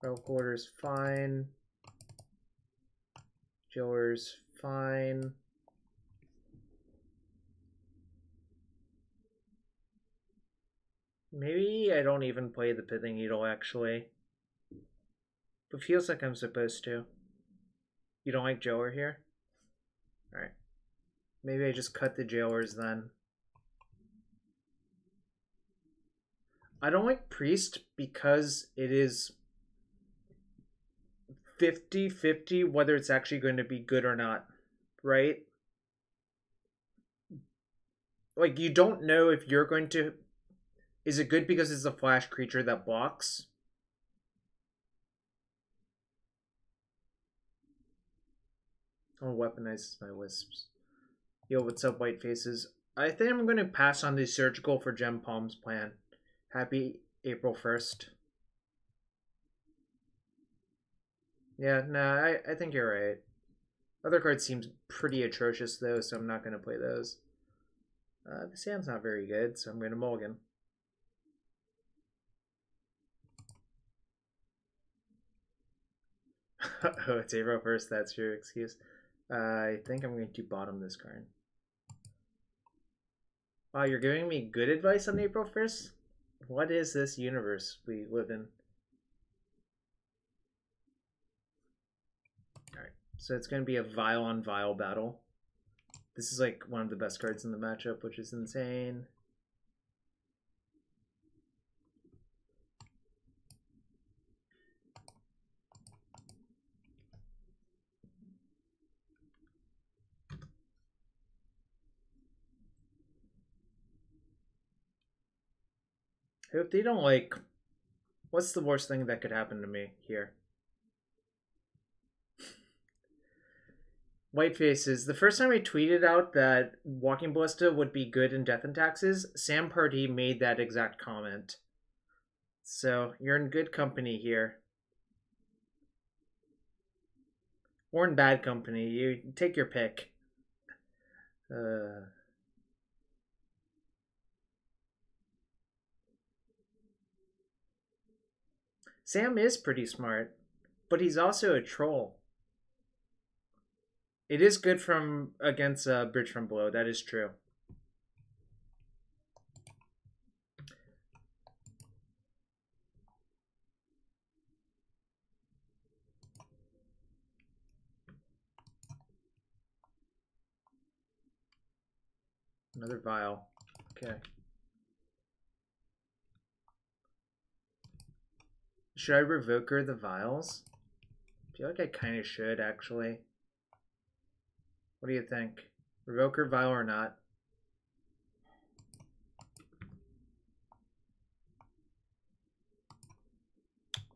Relic-Warder's fine. Joer's fine. Maybe I don't even play the Pithing Needle, actually. But feels like I'm supposed to. You don't like Joer here? Alright. Maybe I just cut the Jailers then. I don't like Priest because it is 50-50 whether it's actually going to be good or not, right? Like, you don't know if you're going to... Is it good because it's a flash creature that blocks? Oh, weaponizes my wisps. Yo, what's up, white faces? I think I'm going to pass on the surgical for Gem Palm's plan. Happy April 1st. Yeah, nah, I think you're right. Other cards seem pretty atrocious, though, so I'm not going to play those. The Sam's not very good, so I'm going to mulligan. Oh, it's April 1st, that's your excuse. I think I'm going to bottom this card. Wow, you're giving me good advice on April 1st? What is this universe we live in? Alright, so it's going to be a Vial on Vial battle. This is like one of the best cards in the matchup, which is insane. I hope they don't like... What's the worst thing that could happen to me here? White faces. The first time I tweeted out that Walking Ballista would be good in Death and Taxes, Sam Purdy made that exact comment. So, you're in good company here. Or in bad company. You take your pick. Sam is pretty smart, but he's also a troll. It is good from against Bridge from Below, that is true. Another vial. Okay. Should I Revoker the vials? I feel like I kind of should, actually. What do you think? Revoker vial or not?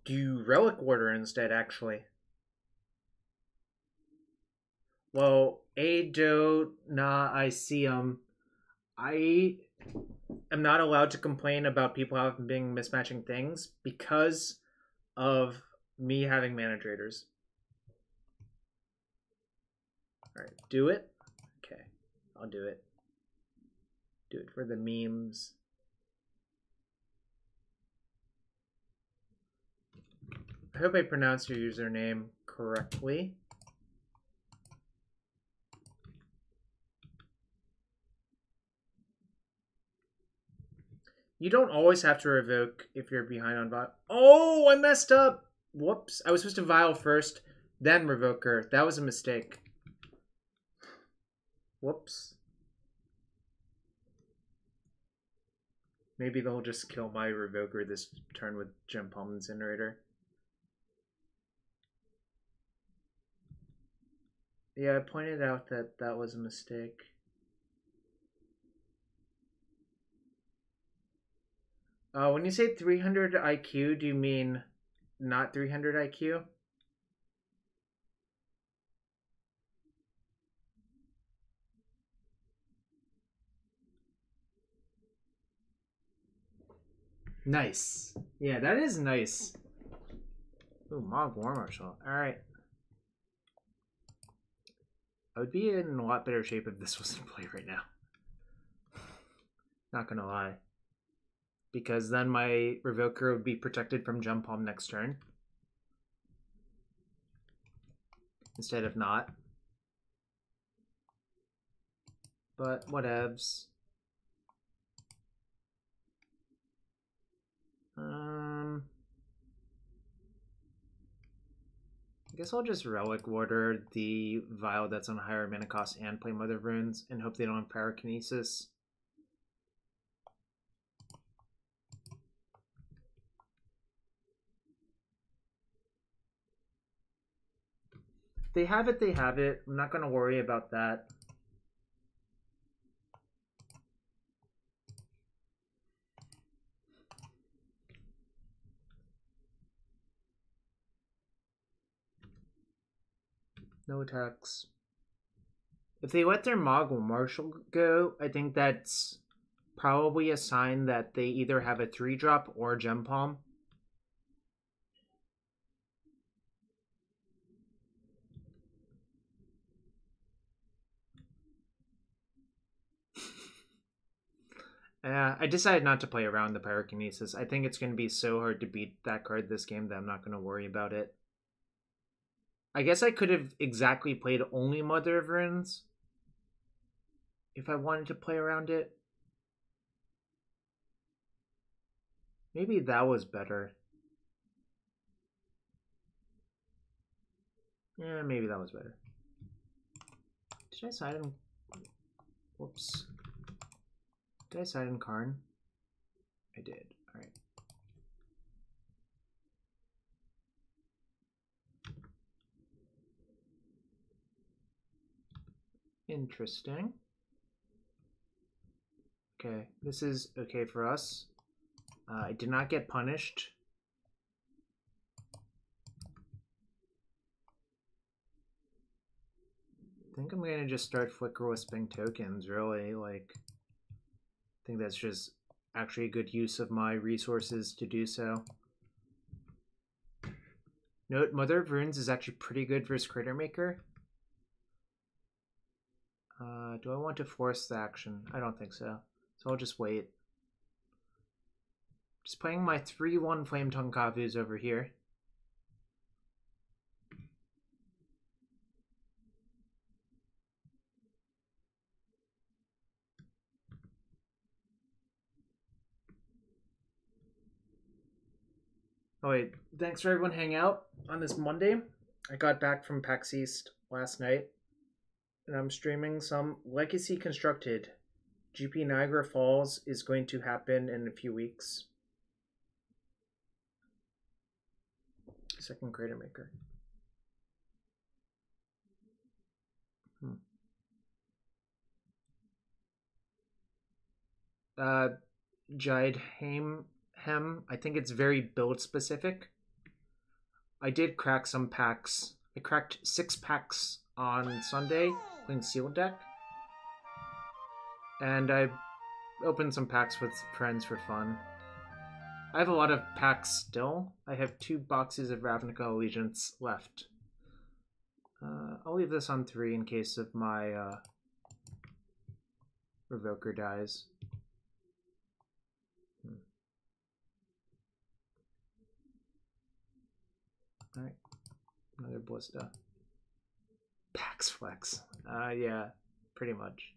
do Relic-Warder instead, actually. Well, Ado na I see I am not allowed to complain about people having been mismatching things because of me having mana traders. Alright, do it. Okay, I'll do it. Do it for the memes. I hope I pronounced your username correctly. You don't always have to revoke if you're behind on Vial. Oh, I messed up! Whoops. I was supposed to Vial first, then Revoker. That was a mistake. Whoops. Maybe they'll just kill my Revoker this turn with Gem Palm Incinerator. Yeah, I pointed out that that was a mistake. When you say 300 IQ, do you mean not 300 IQ? Nice. Yeah, that is nice. Ooh, Mog War Marshal. Alright. I would be in a lot better shape if this was in play right now. Not gonna lie. Because then my Revoker would be protected from Gem Palm next turn. Instead of not. But whatevs. I guess I'll just Relic-Warder the Vial that's on higher mana cost and play Mother of Runes and hope they don't have Pyrokinesis. If they have it, they have it. I'm not going to worry about that. No attacks. If they let their Mogul Marshal go, I think that's probably a sign that they either have a 3-drop or a Gem Palm. I decided not to play around the Pyrokinesis. I think it's going to be so hard to beat that card this game that I'm not going to worry about it. I guess I could have exactly played only Mother of Runes if I wanted to play around it. Maybe that was better. Yeah, maybe that was better. Did I side in... Whoops. Did I side in Karn? I did. Alright. Interesting. Okay, this is okay for us. I did not get punished. I think I'm going to just start Flickerwisping tokens, really. Like, I think that's just actually a good use of my resources to do so. Note, Mother of Runes is actually pretty good versus Critter Maker. Do I want to force the action? I don't think so. So I'll just wait. Just playing my 3/1 Flame Tongue Kavus over here. Oh wait, thanks for everyone hanging out on this Monday. I got back from PAX East last night, and I'm streaming some Legacy Constructed. GP Niagara Falls is going to happen in a few weeks. Second Crater Maker. Jide Hem. I think it's very build specific. I did crack some packs. I cracked 6 packs on Sunday, playing sealed deck. And I opened some packs with friends for fun. I have a lot of packs still. I have 2 boxes of Ravnica Allegiance left. I'll leave this on 3 in case of my Revoker dies. Alright, another Ballista. Pax Flex. Yeah, pretty much.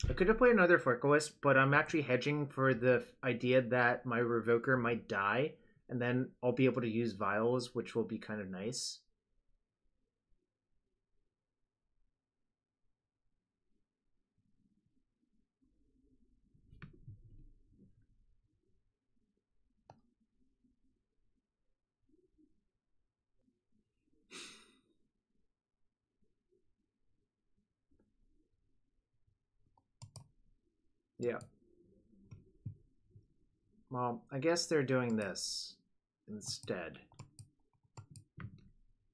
I could have played another Flickerwisp, but I'm actually hedging for the idea that my Revoker might die, and then I'll be able to use Vials, which will be kind of nice. Yeah. Well, I guess they're doing this instead.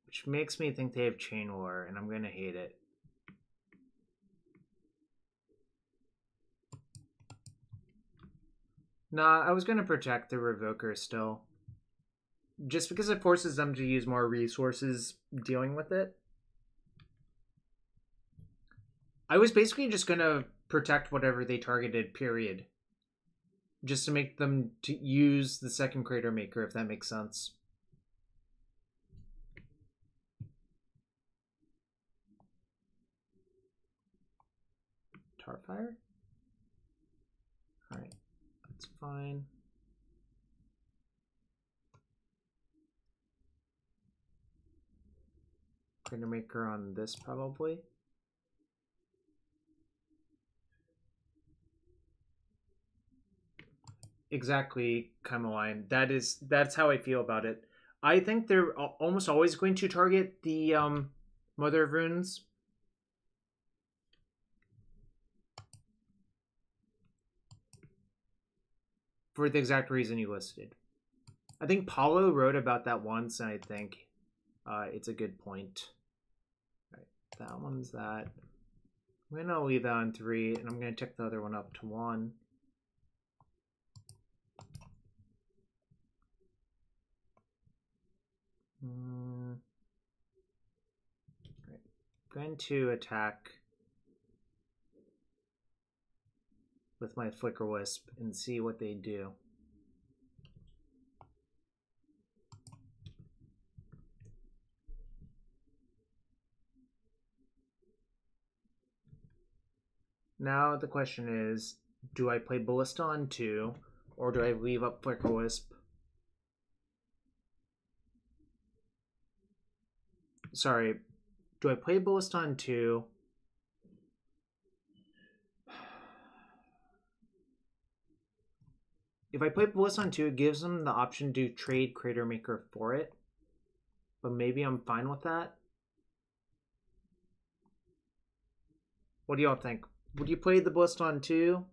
Which makes me think they have Chain War, and I'm gonna hate it. Nah, I was gonna protect the Revoker still. Just because it forces them to use more resources dealing with it. I was basically just gonna protect whatever they targeted, period. Just to make them to use the second Crater Maker, if that makes sense. Tarfire? Alright, that's fine. Crater Maker on this, probably. Exactly, Kaimaline. That's how I feel about it. I think they're almost always going to target the Mother of Runes. For the exact reason you listed. I think Paulo wrote about that once, and I think it's a good point. All right, that one's that. I'm going to leave that on 3, and I'm going to tick the other one up to 1. Right. I'm going to attack with my Flickerwisp and see what they do. Now the question is, do I play Ballista on 2, or do I leave up Flickerwisp? Sorry, do I play Ballista on 2? If I play Ballista on 2, it gives them the option to trade Crater Maker for it. But maybe I'm fine with that. What do y'all think? Would you play the Ballista on 2?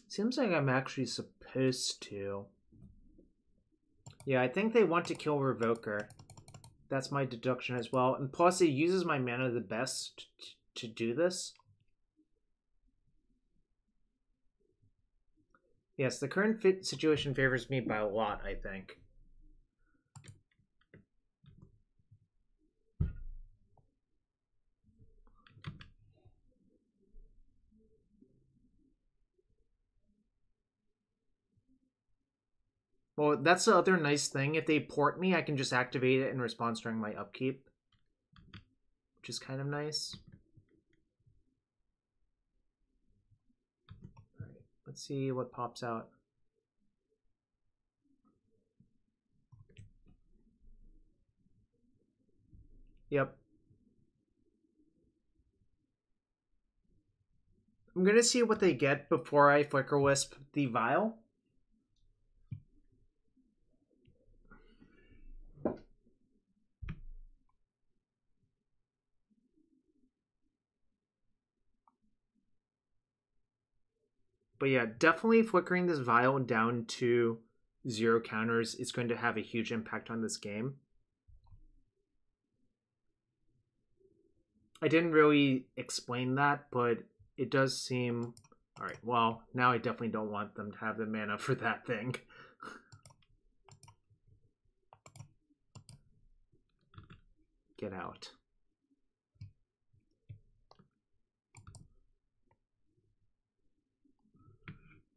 Seems like I'm actually supposed to. Yeah, I think they want to kill Revoker. That's my deduction as well. And plus, it uses my mana the best to do this. Yes, the current situation favors me by a lot, I think. Well, that's the other nice thing. If they port me, I can just activate it in response during my upkeep. Which is kind of nice. Alright, let's see what pops out. Yep. I'm going to see what they get before I Flickerwisp the Vial. But yeah, definitely flickering this vial down to 0 counters is going to have a huge impact on this game. I didn't really explain that, but it does seem... Alright, well, now I definitely don't want them to have the mana for that thing. Get out.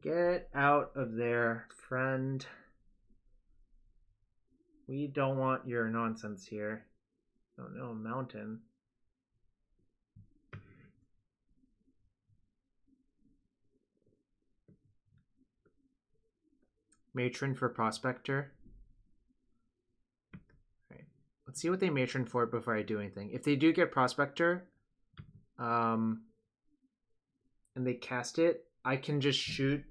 Get out of there, friend. We don't want your nonsense here. Oh no, mountain. Matron for Prospector. Alright. Let's see what they matron for before I do anything. If they do get Prospector, and they cast it, I can just shoot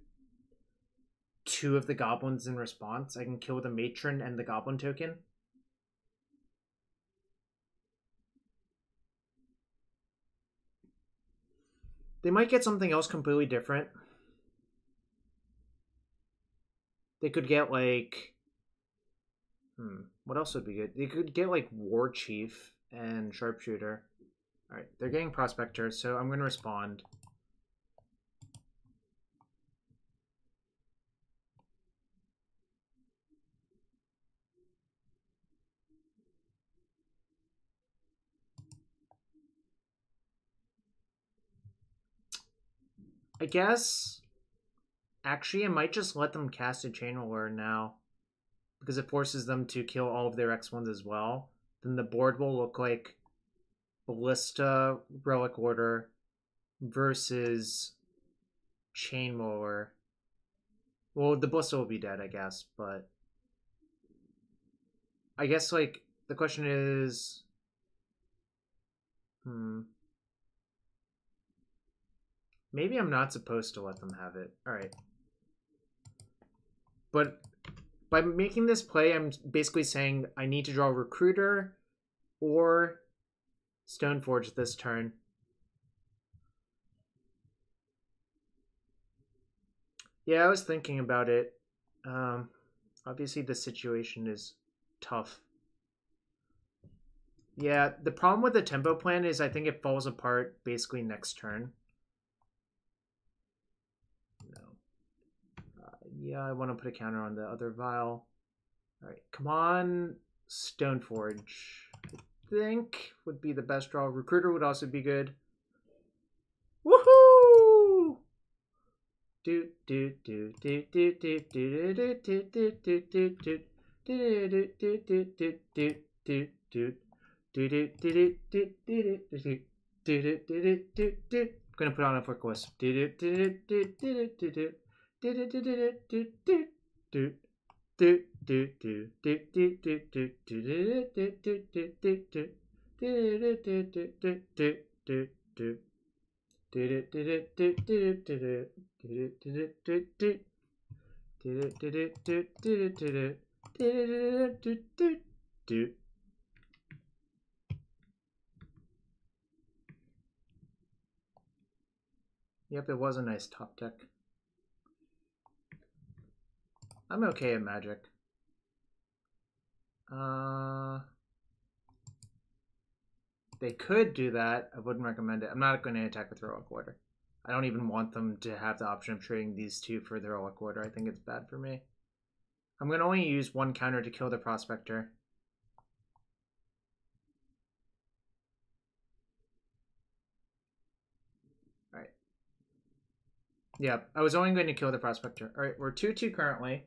2 of the goblins in response. I can kill the matron and the goblin token. They might get something else completely different. They could get like... what else would be good? They could get like War Chief and Sharpshooter. Alright, they're getting Prospector, so I'm going to respond. I guess... Actually, I might just let them cast a Chain Roller now, because it forces them to kill all of their X1s as well. Then the board will look like Ballista, Relic-Warder versus Chain Roller. Well, the Ballista will be dead, I guess, but... I guess, like, the question is... Maybe I'm not supposed to let them have it. Alright. But by making this play, I'm basically saying I need to draw Recruiter or Stoneforge this turn. Yeah, I was thinking about it. Obviously, the situation is tough. Yeah, the problem with the tempo plan is I think it falls apart basically next turn. Yeah, I want to put a counter on the other vial. Alright, come on, Stoneforge. I think would be the best draw. Recruiter would also be good. Woohoo! Do do do do do do do do do do do do do do do do do do do do. I'm gonna put on a Flickerwisp. Yep, it was a nice top deck. I'm okay at Magic. They could do that. I wouldn't recommend it. I'm not going to attack with Relic-Warder. I don't even want them to have the option of trading these 2 for the Relic-Warder. I think it's bad for me. I'm going to only use 1 counter to kill the Prospector. Alright. Yeah, I was only going to kill the Prospector. Alright, we're 2-2 currently.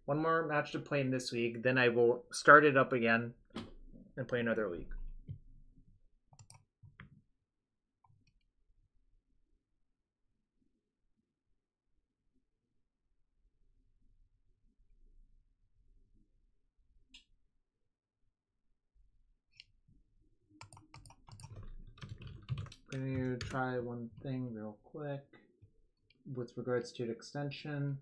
1 more match to play in this league. Then I will start it up again and play another league. I'm going to try one thing real quick with regards to extension.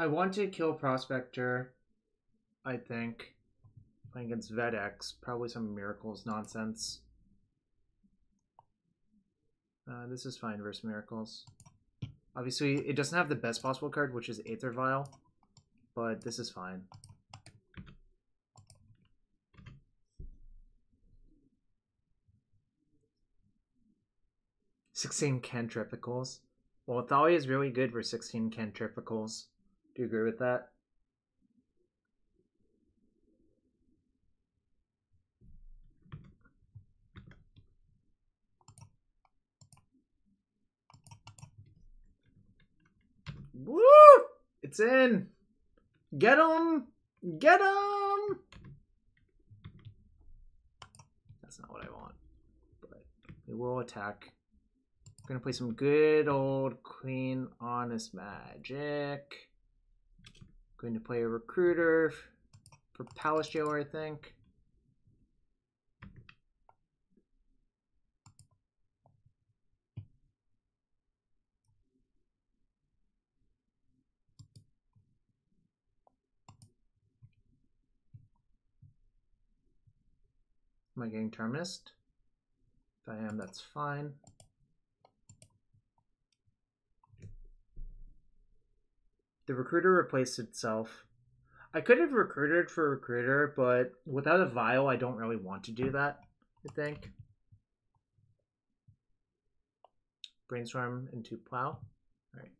I want to kill Prospector, I think. Playing against Vedex. Probably some Miracles nonsense. This is fine versus Miracles. Obviously, it doesn't have the best possible card, which is Aether Vial. But this is fine. "16 Cantripicals." Well, Thalia is really good for 16 Cantripicals. Do you agree with that? Woo! It's in! Get him! Get him! That's not what I want. But we will attack. I'm gonna play some good old clean, honest magic. Going to play a Recruiter for Palace Jailer, I think. Am I getting Terminus? If I am, that's fine. The Recruiter replaced itself. I could have recruited for Recruiter, but without a Vial, I don't really want to do that, I think. Brainstorm into Plow. Alright.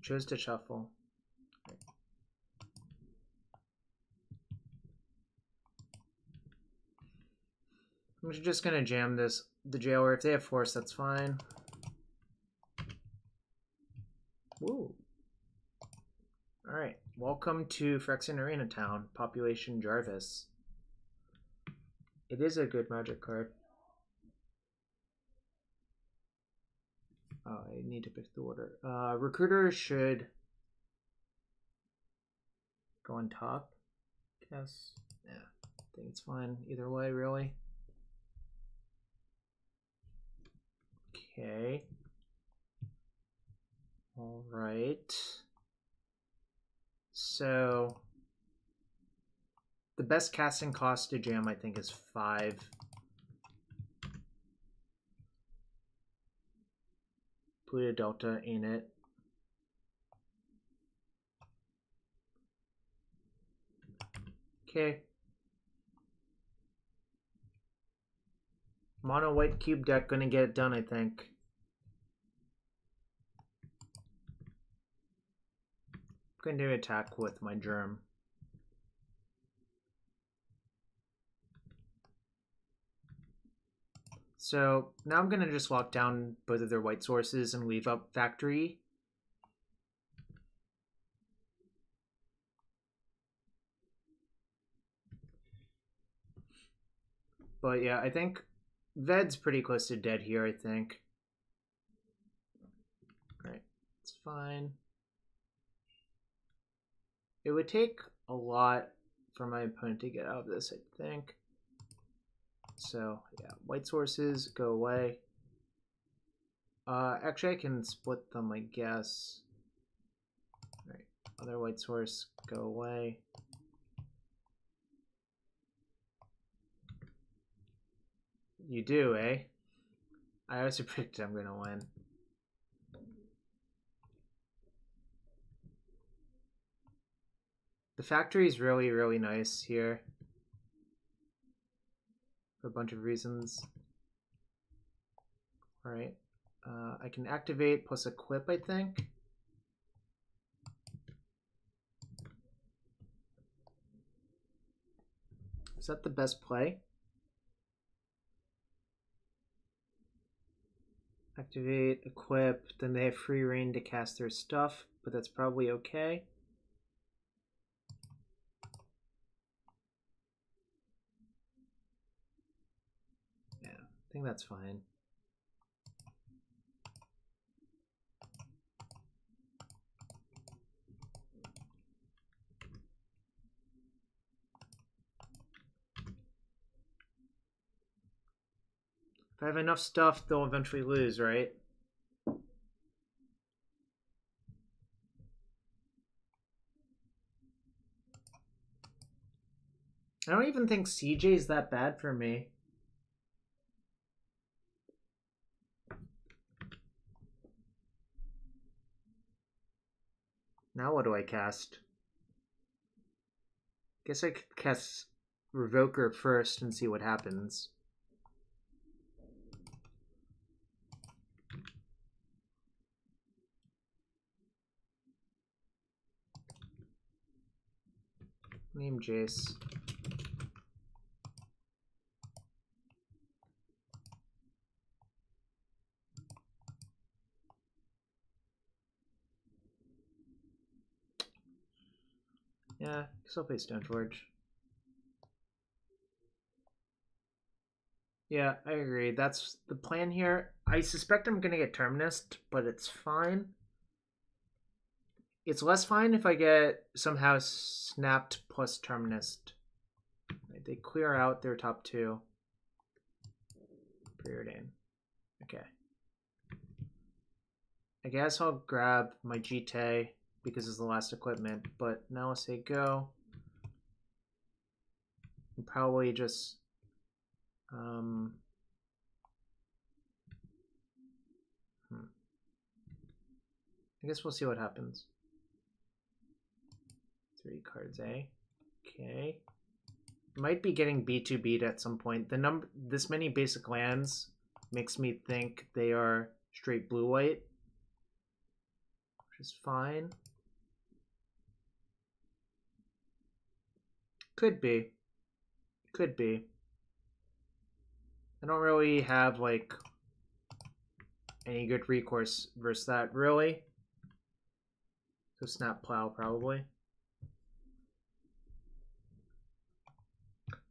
Chose to shuffle. Right. I'm just gonna jam this. The Jailer, if they have Force, that's fine. Woo. Alright. Welcome to Phyrexian Arena Town. Population Jarvis. It is a good magic card. Oh, I need to pick the order. Recruiter should go on top. Guess. Yeah. I think it's fine either way, really. Okay. All right. So the best casting cost to jam, I think, is 5. Put a Delta in it. Okay. Mono white cube deck gonna get it done, I think. I'm going to attack with my germ. So now I'm going to just lock down both of their white sources and leave up factory. But yeah, I think Ved's pretty close to dead here, I think. Alright, it's fine. It would take a lot for my opponent to get out of this, I think. So yeah, white sources go away. Actually, I can split them, I guess. Alright, other white source go away. You do, eh? I also predicted I'm gonna win. The factory is really, really nice here. For a bunch of reasons. Alright. I can activate plus equip, I think. Is that the best play? Activate, equip, then they have free reign to cast their stuff, but that's probably okay. Yeah, I think that's fine. If I have enough stuff, they'll eventually lose, right? I don't even think CJ is that bad for me. Now what do I cast? Guess I could cast Revoker first and see what happens. Name Jace. Yeah, guess I'll play Stoneforge. Yeah, I agree. That's the plan here. I suspect I'm going to get Terminused, but it's fine. It's less fine if I get somehow Snapped plus Terminused. Right, they clear out their top two. Preordain. Okay. I guess I'll grab my Jitte because it's the last equipment, but now I'll say go. And probably just I guess we'll see what happens. 3 cards, eh? Okay. Might be getting B2 beat at some point. This many basic lands makes me think they are straight blue-white, which is fine. Could be. Could be. I don't really have, like, any good recourse versus that, really. So Snap Plow, probably.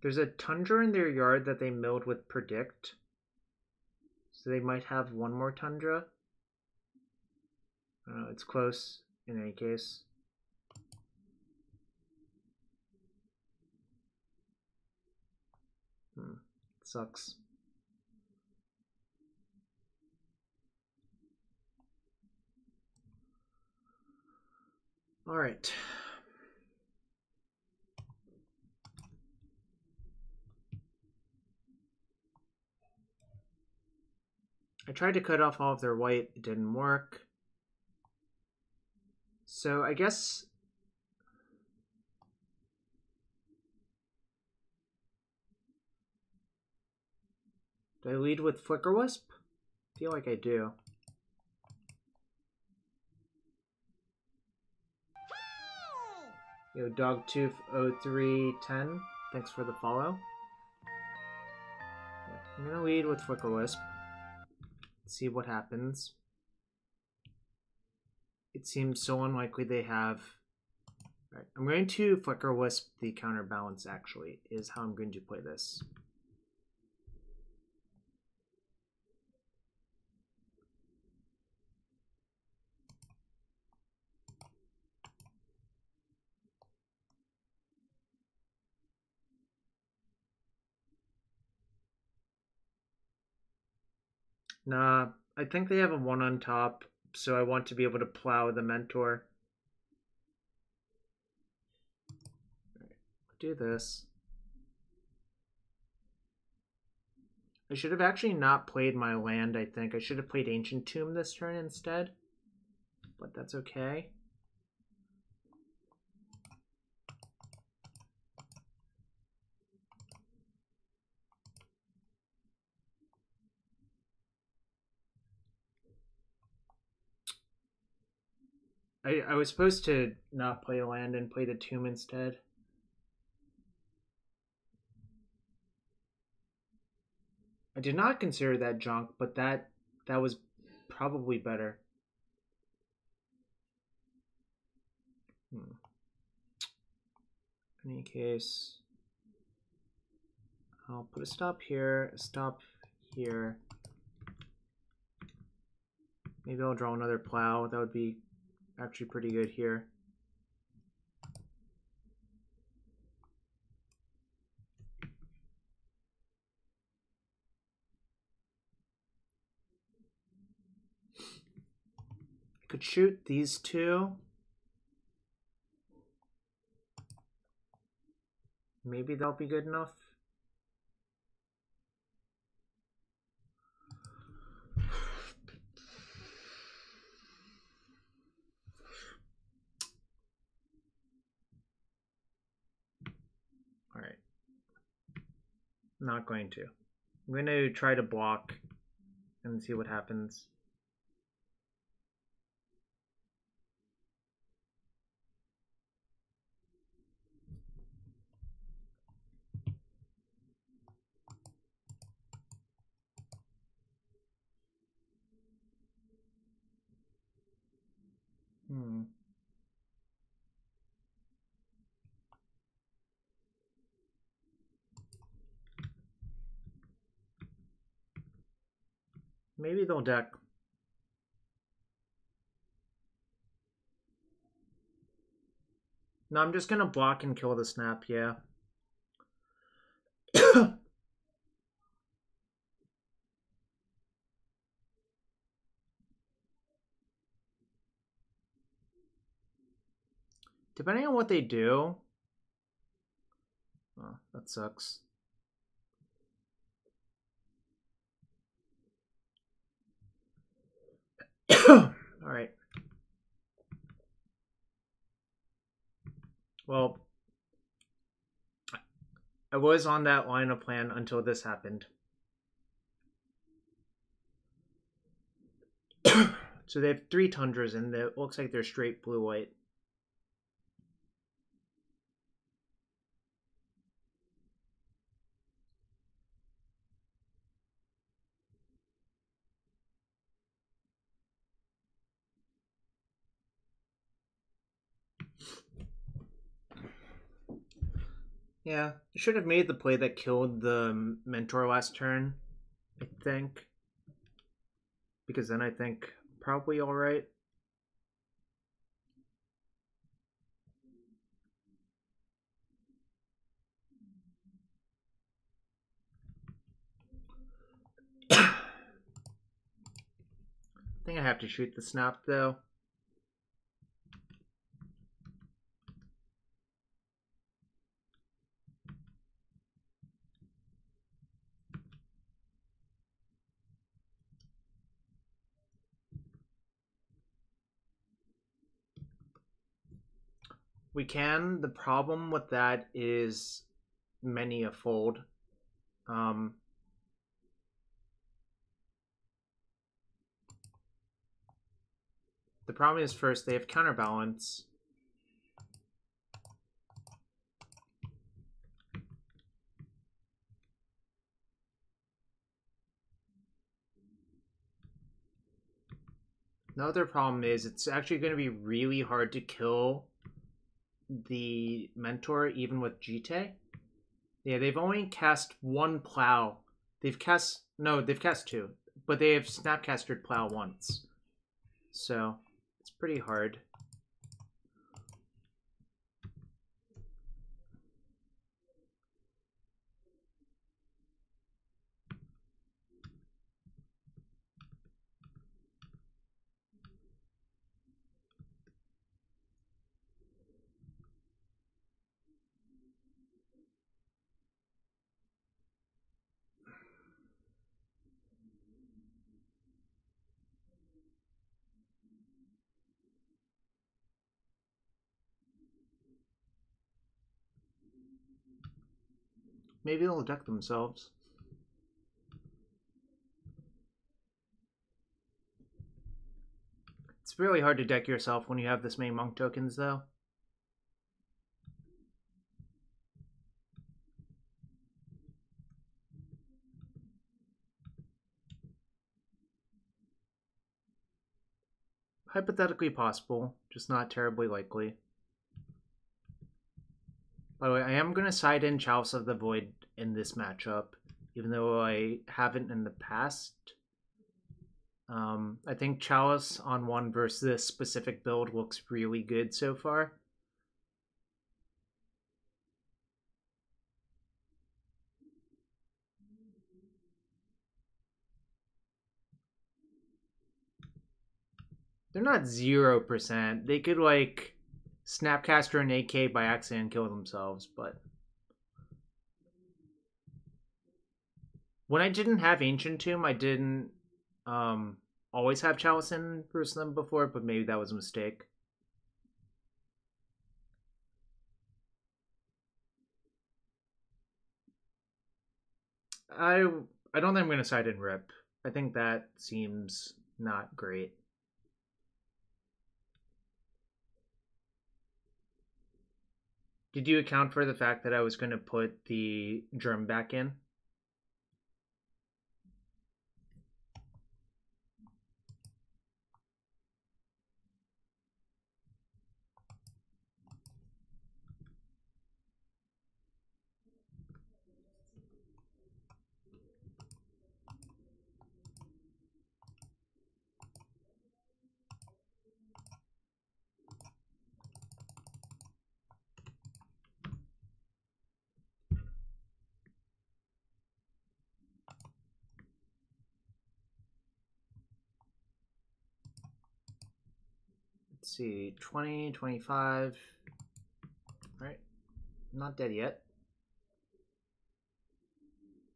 There's a Tundra in their yard that they milled with Predict. So they might have one more Tundra. I don't know, it's close in any case. Sucks. All right. I tried to cut off all of their white. It didn't work. So I guess do I lead with Flickerwisp? I feel like I do. Yo, Dogtooth0310, thanks for the follow. Yeah, I'm gonna lead with Flickerwisp. See what happens. It seems so unlikely they have. All right, I'm going to Flickerwisp the counterbalance, actually, is how I'm going to play this. Nah, I think they have a 1 on top, so I want to be able to plow the Mentor. Right, do this. I should have actually not played my land, I think. I should have played Ancient Tomb this turn instead, but that's okay. I was supposed to not play a land and play the tomb instead. I did not consider that junk, but that was probably better. In any case, I'll put a stop here, a stop here. Maybe I'll draw another plow. That would be actually pretty good here. Could shoot these two. Maybe that'll be good enough. All right. Not going to. I'm going to try to block and see what happens. Maybe they'll deck. No, I'm just gonna block and kill the snap, yeah. Depending on what they do. Oh, that sucks. Alright. Well, I was on that line of plan until this happened. So they have 3 Tundras and it looks like they're straight blue-white. Yeah, you should have made the play that killed the Mentor last turn, I think. Because then I think probably alright. I think I have to shoot the snap though. We can. The problem with that is many a fold. The problem is first they have counterbalance. Another problem is it's actually going to be really hard to kill the Mentor even with Jitte. Yeah, they've only cast 1 Plow. They've cast 2, but they have Snapcastered Plow once. So it's pretty hard. Maybe they'll deck themselves. It's really hard to deck yourself when you have this many monk tokens, though. Hypothetically possible, just not terribly likely. By the way, I am going to side in Chalice of the Void in this matchup, even though I haven't in the past. I think Chalice on 1 versus this specific build looks really good so far. They're not 0%. They could, like, Snapcaster an AK by accident and kill themselves, but... When I didn't have Ancient Tomb, I didn't always have Chalice in versus them before, but maybe that was a mistake. I don't think I'm going to side in Rip. I think that seems not great. Did you account for the fact that I was going to put the Germ back in? Let's see, 20, 25. All right, not dead yet.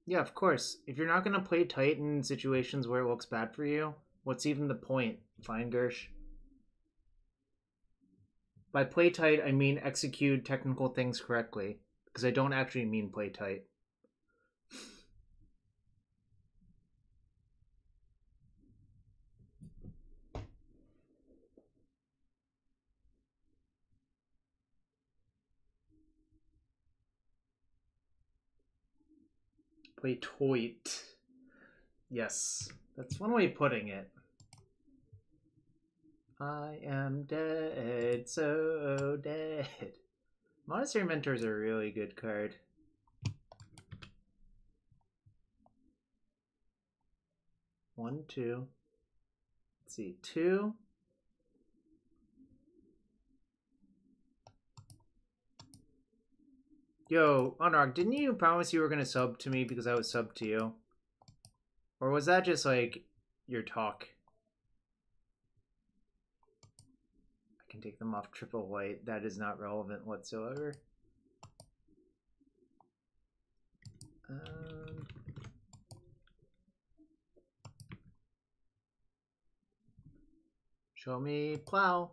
Yeah, of course. If you're not going to play tight in situations where it looks bad for you, what's even the point? Fine, Gersh. By play tight, I mean execute technical things correctly, because I don't actually mean play tight. Play toit. Yes, that's one way of putting it. I am dead, so dead. Monastery Mentor is a really good card. One, two. Let's see, two. Yo, Anurag, didn't you promise you were going to sub to me because I was sub to you? Or was that just, like, your talk? I can take them off triple white. That is not relevant whatsoever. Show me plow.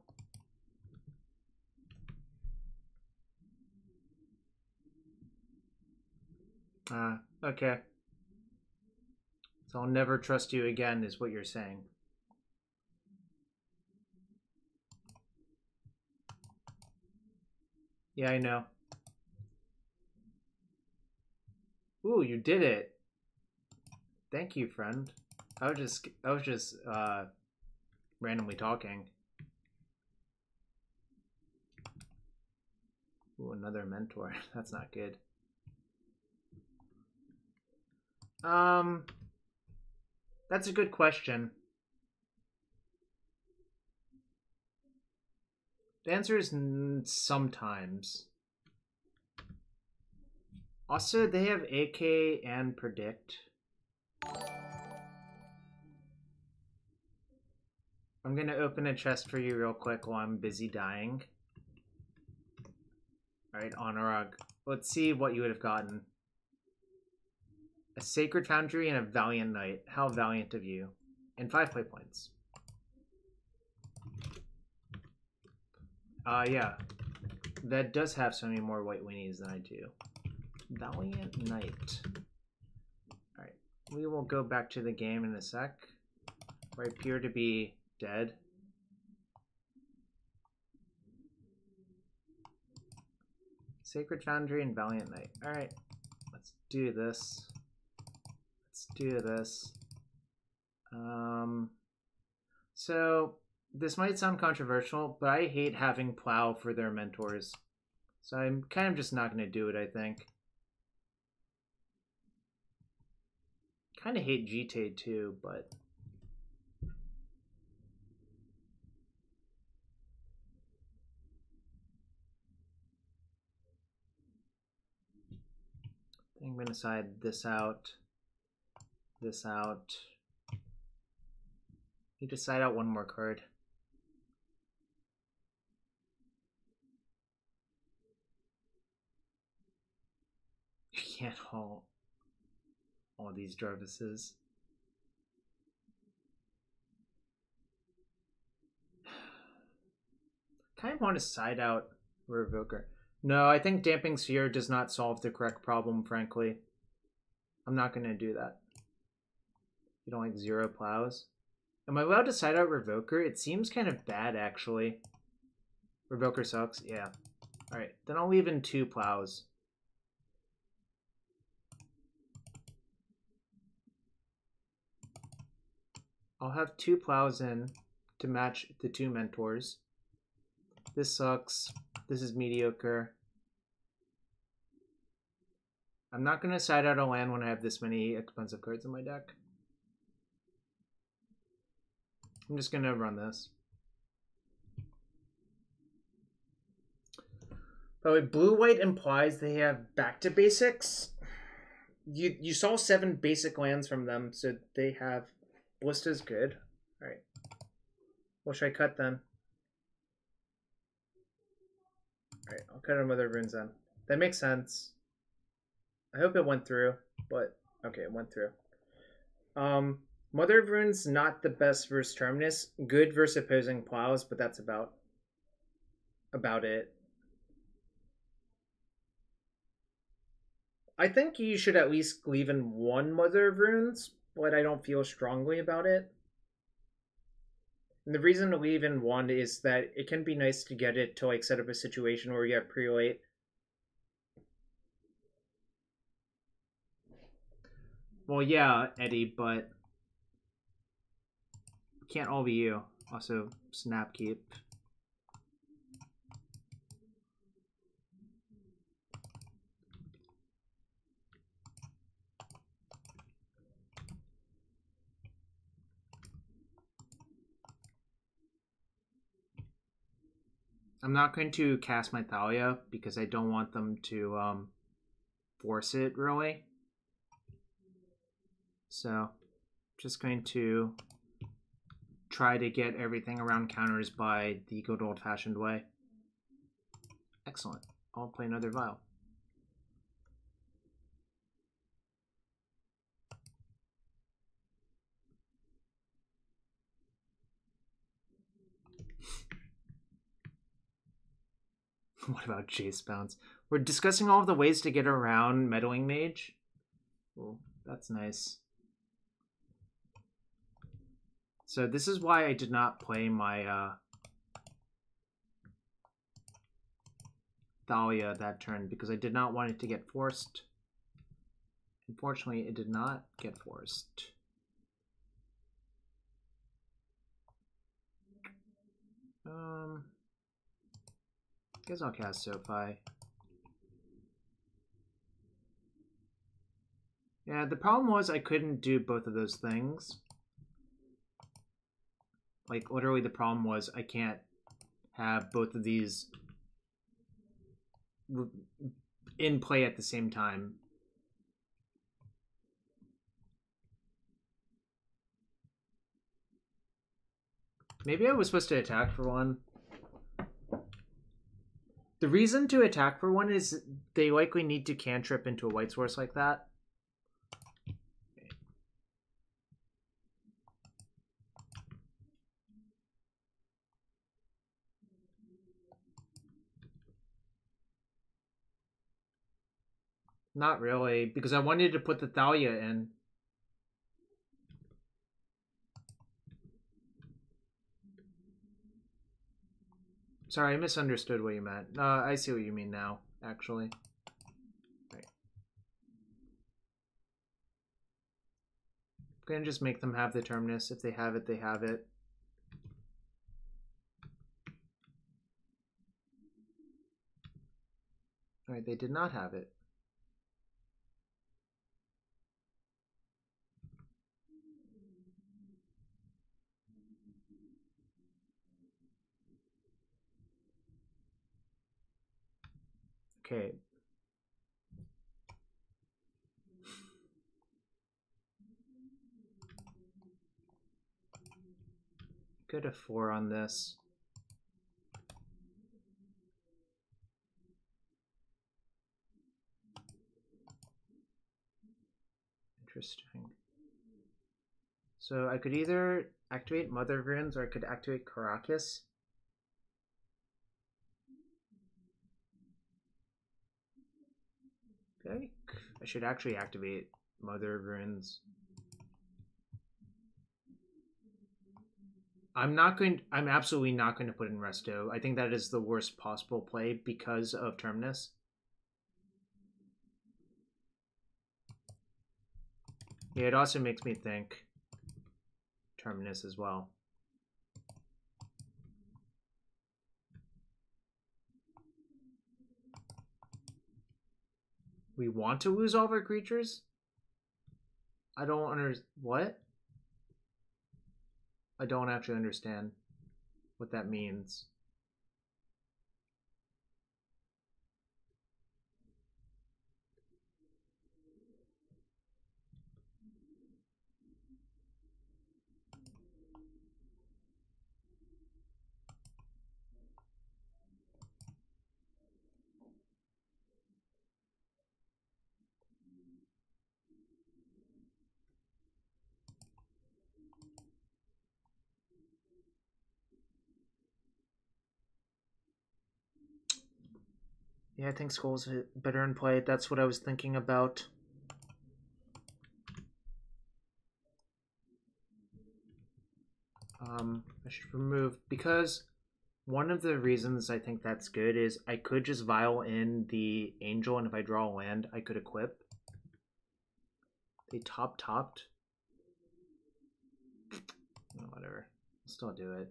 Okay. So I'll never trust you again is what you're saying. Yeah, I know. Ooh, you did it. Thank you, friend. I was just randomly talking. Ooh, another mentor. That's not good. That's a good question. The answer is sometimes. Also, they have AK and Predict. I'm gonna open a chest for you real quick while I'm busy dying. Alright, Honorog. Let's see what you would have gotten. A Sacred Foundry and a Valiant Knight. How valiant of you. And 5 play points. Yeah. That does have so many more white weenies than I do. Valiant Knight. Alright. We will go back to the game in a sec. I appear to be dead. Sacred Foundry and Valiant Knight. Alright. Let's do this. Let's do this. So this might sound controversial, but I hate having Plow for their mentors. So I'm kind of just not going to do it, I think. Kind of hate Jitte too, but... I'm going to side this out. This out. Need to side out one more card. can't haul all these Jarvises. Kind of want to side out Revoker. No, I think Damping Sphere does not solve the correct problem, frankly. I'm not going to do that. You don't like 0 plows? Am I allowed to side out Revoker? It seems kind of bad, actually. Revoker sucks? Yeah. Alright, then I'll leave in 2 plows. I'll have 2 plows in to match the 2 mentors. This sucks. This is mediocre. I'm not going to side out a land when I have this many expensive cards in my deck. I'm just going to run this. By the way, blue-white implies they have back to basics. You saw 7 basic lands from them, so they have... Ballista's good. Alright. What should I cut then? Alright, I'll cut Mother of Runes then. That makes sense. I hope it went through, but okay, it went through. Mother of Runes, not the best versus Terminus. Good versus opposing plows, but that's about it. I think you should at least leave in 1 Mother of Runes, but I don't feel strongly about it. And the reason to leave in 1 is that it can be nice to get it to like set up a situation where you have Prelate. Well, yeah, Eddie, but can't all be you. Also, Snapkeep. I'm not going to cast my Thalia because I don't want them to force it, really. So, just going to try to get everything around counters by the good old-fashioned way. Excellent. I'll play another Vial. What about Jace Bounce? We're discussing all of the ways to get around Meddling Mage. Oh, that's nice. So this is why I did not play my Thalia that turn, because I did not want it to get forced. Unfortunately, it did not get forced. Guess I'll cast SoFi. Yeah, the problem was I couldn't do both of those things. Like, literally the problem was I can't have both of these in play at the same time. Maybe I was supposed to attack for 1. The reason to attack for 1 is they likely need to cantrip into a white source like that. Not really, because I wanted to put the Thalia in. Sorry, I misunderstood what you meant. I see what you mean now, actually. Right. I'm gonna just make them have the Terminus. If they have it, they have it. Alright, they did not have it. Okay. Go to 4 on this. Interesting. So I could either activate Mother of Runes or I could activate Karakas. I think I should actually activate Mother of Runes. I'm absolutely not going to put in Resto. I think that is the worst possible play because of Terminus. Yeah, it also makes me think Terminus as well. We want to lose all of our creatures? I don't understand. What? I don't actually understand what that means. Yeah, I think Skull's better in play. That's what I was thinking about. I should remove, because one of the reasons I think that's good is I could just vial in the Angel, and if I draw a land, I could equip. They topped. Oh, whatever. I'll still do it.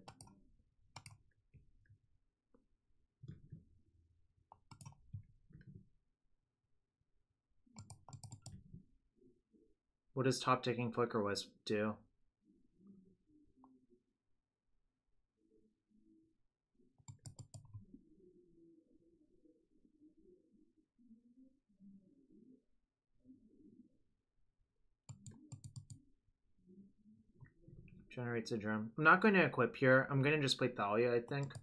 What does top ticking Flickerwisp do? Generates a drum. I'm not going to equip here. I'm going to just play Thalia, I think.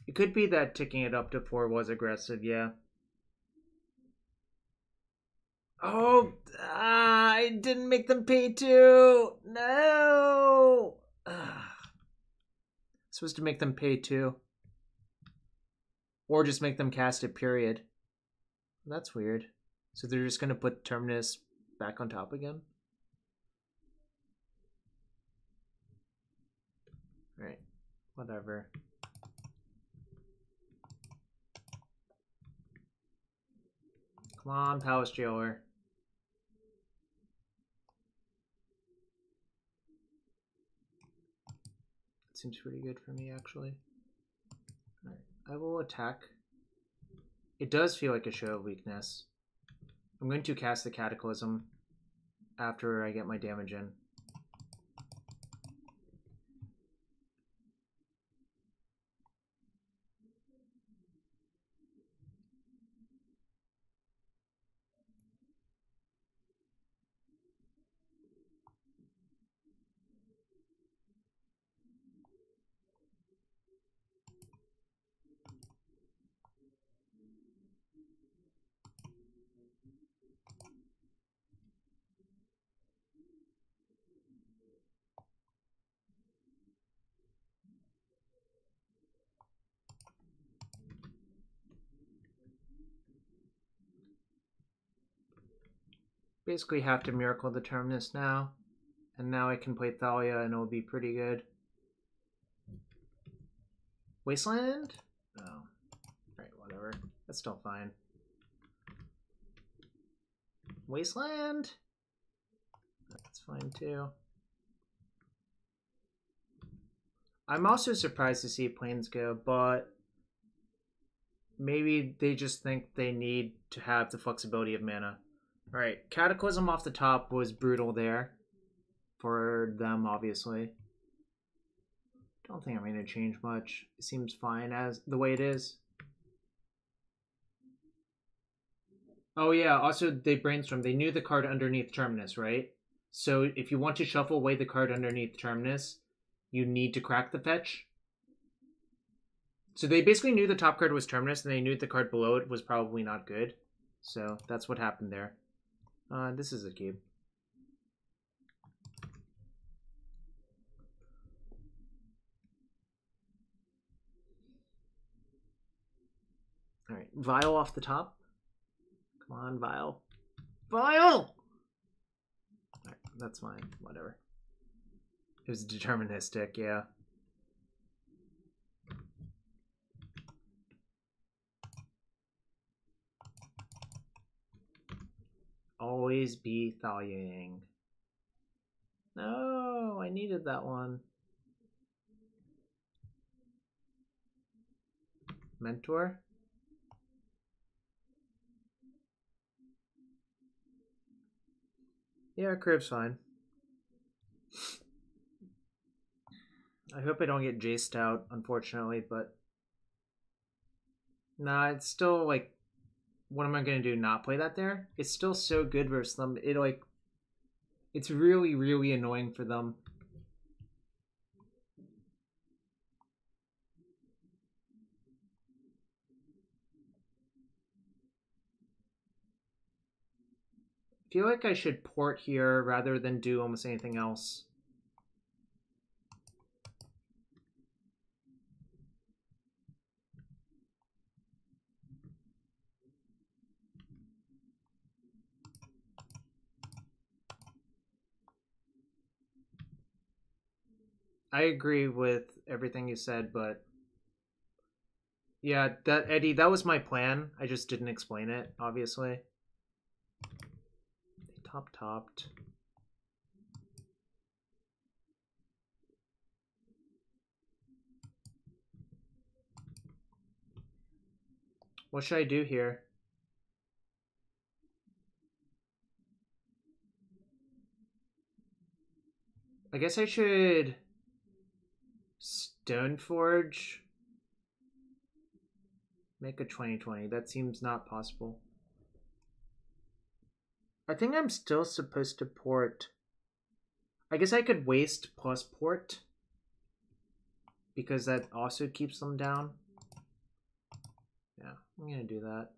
It could be that ticking it up to 4 was aggressive, yeah. Oh, I didn't make them pay 2. No. Supposed to make them pay 2. Or just make them cast it, period. That's weird. So they're just going to put Terminus back on top again? Alright, whatever. Come on, Palace Jailer. Seems pretty good for me, actually. Alright, I will attack. It does feel like a show of weakness. I'm going to cast the Cataclysm after I get my damage in. Basically have to Miracle the Terminus now. And now I can play Thalia and it'll be pretty good. Wasteland? Oh. Right, whatever. That's still fine. Wasteland? That's fine too. I'm also surprised to see Plains go, but maybe they just think they need to have the flexibility of mana. Alright, Cataclysm off the top was brutal there. For them, obviously. Don't think I'm going to change much. It seems fine as the way it is. Oh yeah, also they brainstormed. They knew the card underneath Terminus, right? So if you want to shuffle away the card underneath Terminus, you need to crack the fetch. So they basically knew the top card was Terminus, and they knew the card below it was probably not good. So that's what happened there. This is a cube. Alright, Vial off the top. Come on, Vial. Vial! Alright, that's fine. Whatever. It was deterministic, yeah. Always be Thaliaing. No, I needed that one. Mentor? Yeah, Crib's fine. I hope I don't get Jaced out, unfortunately, but... Nah, it's still, like... What am I going to do? Not play that there? It's still so good versus them. It, like... It's really, really annoying for them. I feel like I should port here rather than do almost anything else. I agree with everything you said, but... Yeah, that Eddie, that was my plan. I just didn't explain it, obviously. They topped. What should I do here? I guess I should... Stoneforge? Make a 2020. That seems not possible. I think I'm still supposed to port... I guess I could waste plus port. Because that also keeps them down. Yeah, I'm gonna do that.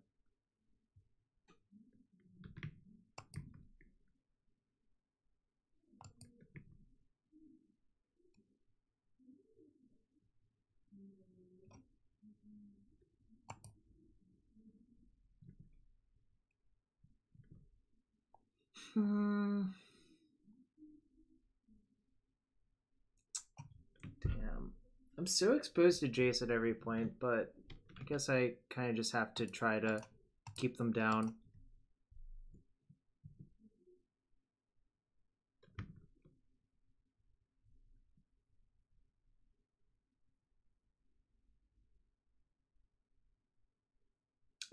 Damn. I'm so exposed to Jace at every point, but I guess I kind of just have to try to keep them down.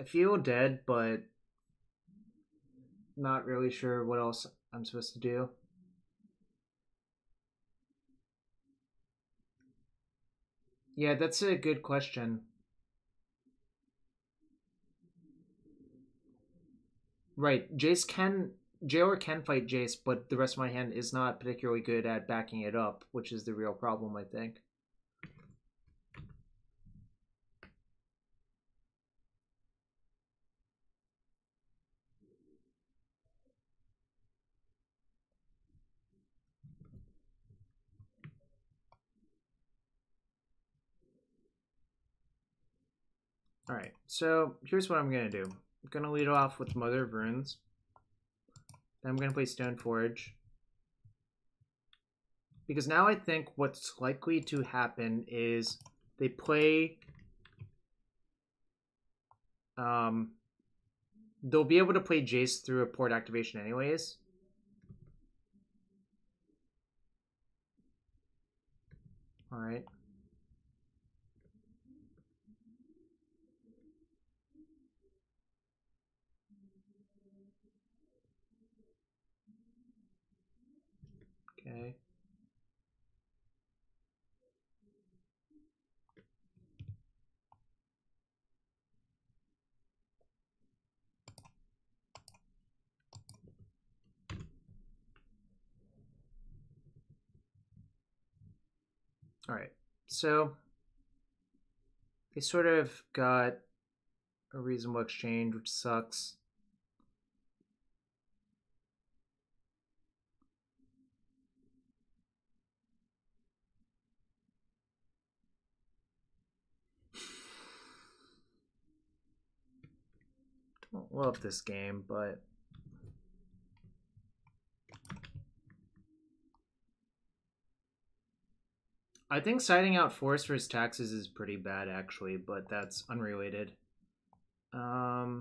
I feel dead, but not really sure what else I'm supposed to do. Yeah, that's a good question. Right, Jailor can fight Jace, but the rest of my hand is not particularly good at backing it up, which is the real problem, I think. Alright, so here's what I'm going to do. I'm going to lead off with Mother of Runes. Then I'm going to play Stoneforge. Because now I think what's likely to happen is they play... they'll be able to play Jace through a port activation anyways. Alright. Okay. Alright, so they sort of got a reasonable exchange, which sucks. Don't love this game, but I think siding out forest versus taxes is pretty bad, actually, but that's unrelated. Yeah,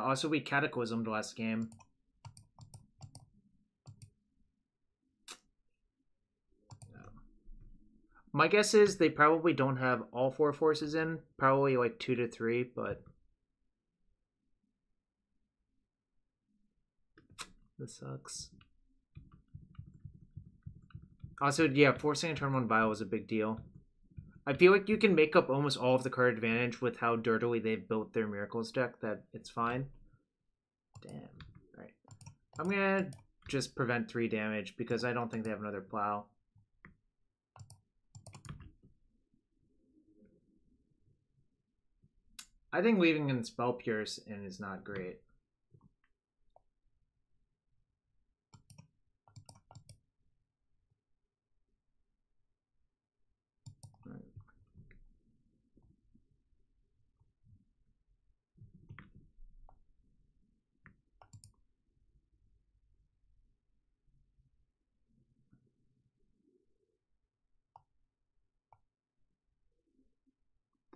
also we Cataclysmed last game. My guess is they probably don't have all 4 forces in, probably like 2 to 3, but this sucks. Also, yeah, forcing a turn 1 Vial was a big deal. I feel like you can make up almost all of the card advantage with how dirtily they've built their Miracles deck, that it's fine. Damn. Alright. I'm gonna just prevent 3 damage because I don't think they have another Plow. I think leaving in Spell Pierce in is not great.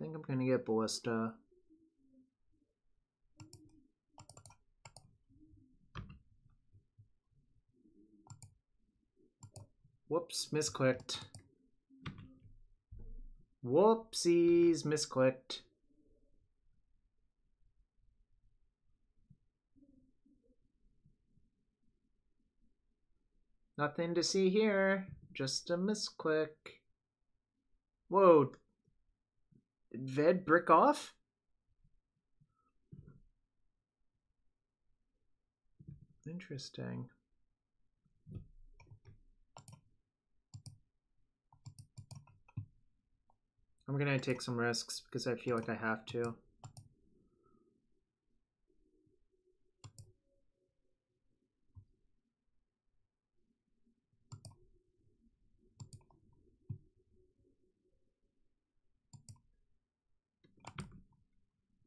I think I'm gonna get Ballista. Whoops, misclicked. Whoopsies, misclicked. Nothing to see here, just a misclick. Whoa. Did Ved brick off? Interesting. I'm gonna take some risks because I feel like I have to.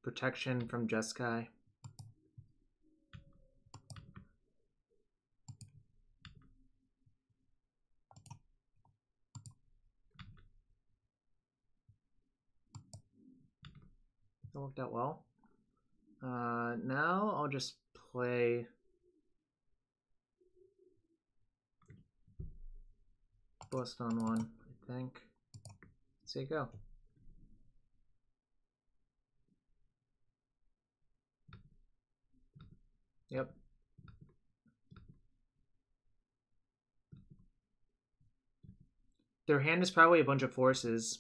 Protection from Jeskai. That worked out well. Now I'll just play Bust on 1, I think. Say go. Yep. Their hand is probably a bunch of forces.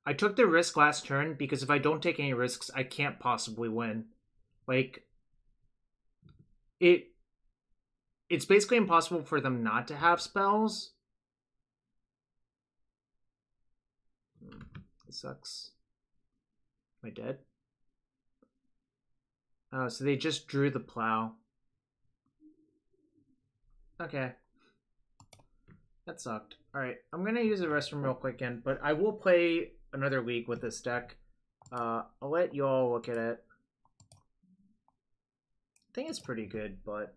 I took the risk last turn because if I don't take any risks, I can't possibly win. Like, it's basically impossible for them not to have spells. It sucks. Am I dead? Oh, so they just drew the Plow. Okay. That sucked. Alright, I'm gonna use the restroom real quick again, but I will play another league with this deck. I'll let you all look at it. I think it's pretty good, but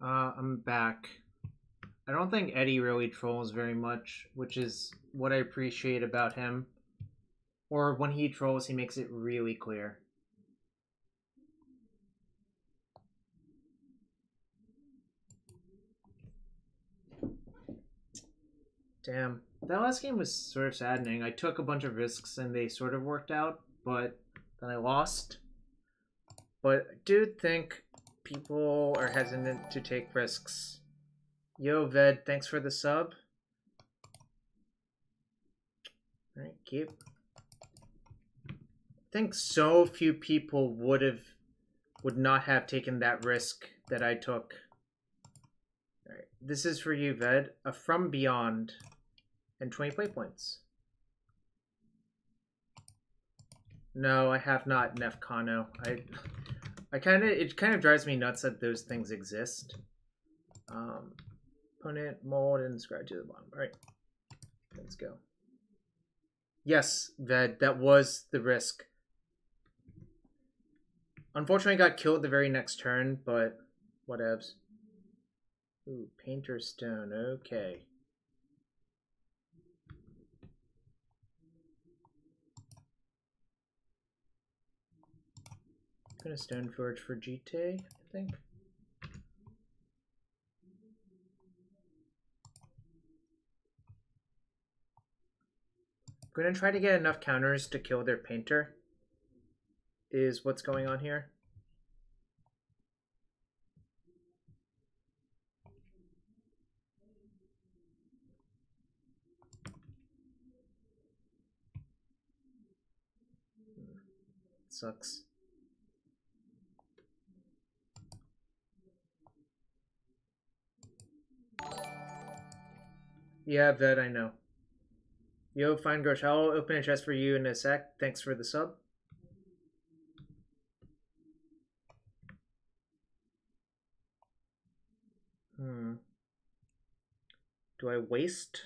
I'm back. I don't think Eddie really trolls very much, which is what I appreciate about him. Or when he trolls, he makes it really clear. Damn. That last game was sort of saddening. I took a bunch of risks and they sort of worked out, but then I lost. But I do think people are hesitant to take risks. Yo, Ved, thanks for the sub. Alright, keep. I think so few people would not have taken that risk that I took. Alright, this is for you, Ved. A From Beyond and 20 play points. No, I have not Nefkano. It kind of drives me nuts that those things exist. Opponent, mold, and scribe to the bottom. Alright. Let's go. Yes, Ved, that was the risk. Unfortunately, I got killed the very next turn, but whatevs. Ooh, Painter Stone, okay. I'm gonna Stoneforge for Jitte, I think. I'm gonna try to get enough counters to kill their painter, is what's going on here. Sucks. Yeah, that I know. Yo, Fine Grosh, I'll open a chest for you in a sec. Thanks for the sub. Do I waste?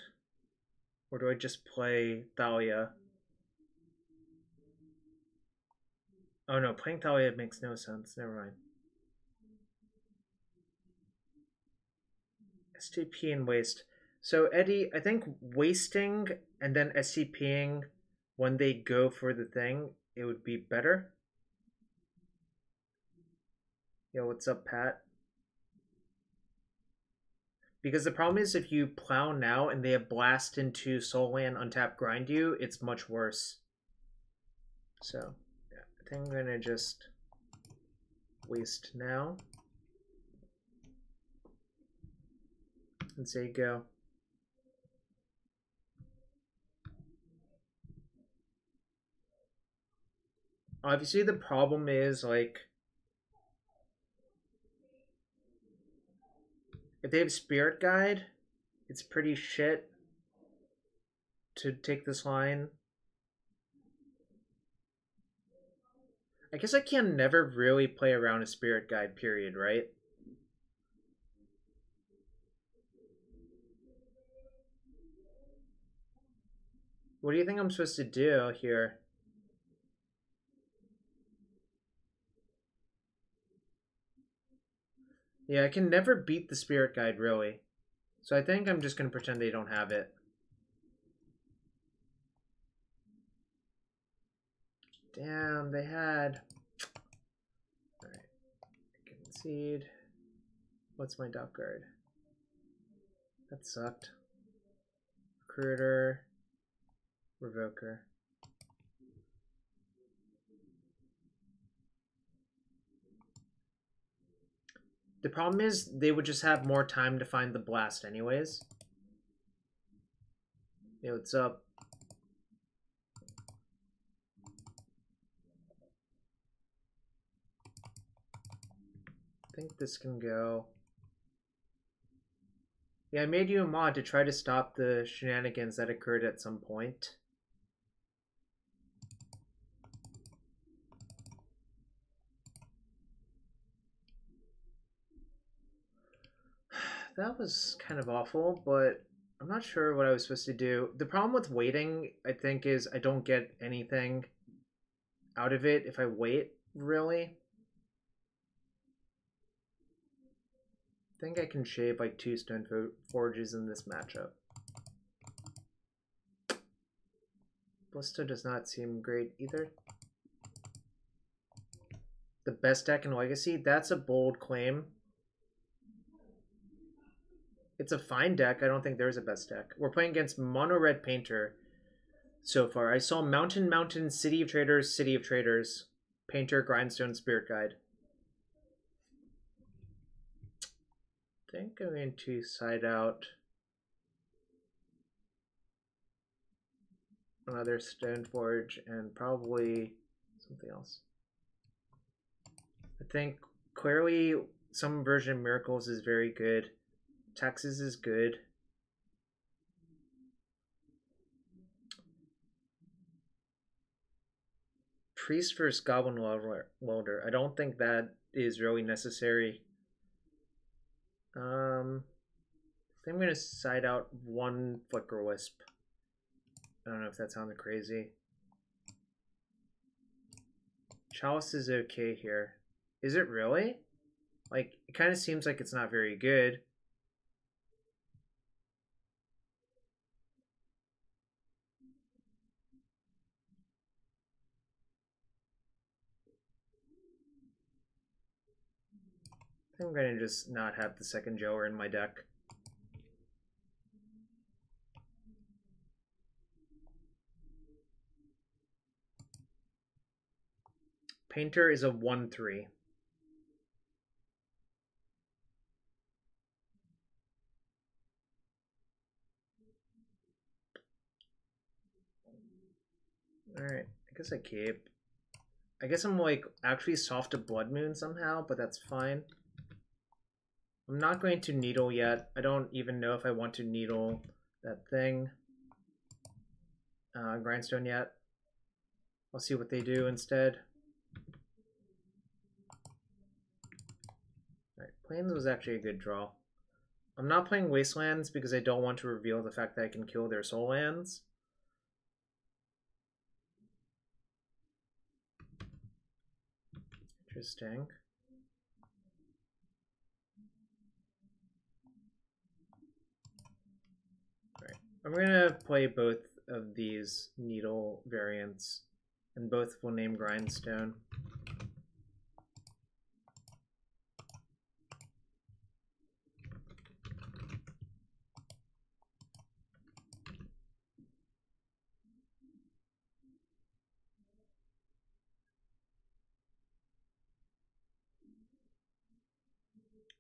Or do I just play Thalia? Oh no, playing Thalia makes no sense. Never mind. STP and waste. So Eddie, I think wasting and then SCPing when they go for the thing, it would be better. Yo, what's up, Pat? Because the problem is if you plow now and they have blast into soul land, untap, grind you, it's much worse. So, yeah, I think I'm gonna just waste now. And say go. Obviously, the problem is, like, if they have Spirit Guide, it's pretty shit to take this line. I guess I can never really play around a Spirit Guide, period, right? What do you think I'm supposed to do here? Yeah, I can never beat the Spirit Guide, really. So I think I'm just going to pretend they don't have it. Damn, they had... Alright. Concede. What's my dock guard? That sucked. Recruiter. Revoker. The problem is they would just have more time to find the blast anyways. Hey, what's up? I think this can go. Yeah, I made you a mod to try to stop the shenanigans that occurred at some point. That was kind of awful, but I'm not sure what I was supposed to do. The problem with waiting, I think, is I don't get anything out of it if I wait, really. I think I can shave like 2 Stoneforges in this matchup. Ballista does not seem great either. The best deck in Legacy? That's a bold claim. It's a fine deck. I don't think there's a best deck. We're playing against Mono Red Painter so far. I saw Mountain, Mountain, City of Traders, City of Traders, Painter, Grindstone, Spirit Guide. I think I'm going to side out another Stoneforge and probably something else. I think clearly some version of Miracles is very good. Taxes is good. Priest versus Goblin Welder. I don't think that is really necessary. I think I'm going to side out 1 Flickerwisp. I don't know if that sounded crazy. Chalice is okay here. Is it really? Like, it kind of seems like it's not very good. I'm going to just not have the second Joer in my deck. Painter is a 1/3. Alright, I guess I keep. I guess I'm like actually soft to Blood Moon somehow, but that's fine. I'm not going to Needle yet. I don't even know if I want to Needle that thing. Grindstone yet. I'll see what they do instead. Alright, Plains was actually a good draw. I'm not playing Wastelands because I don't want to reveal the fact that I can kill their soul lands. Interesting. Alright, I'm gonna play both of these Needle variants, and both will name Grindstone.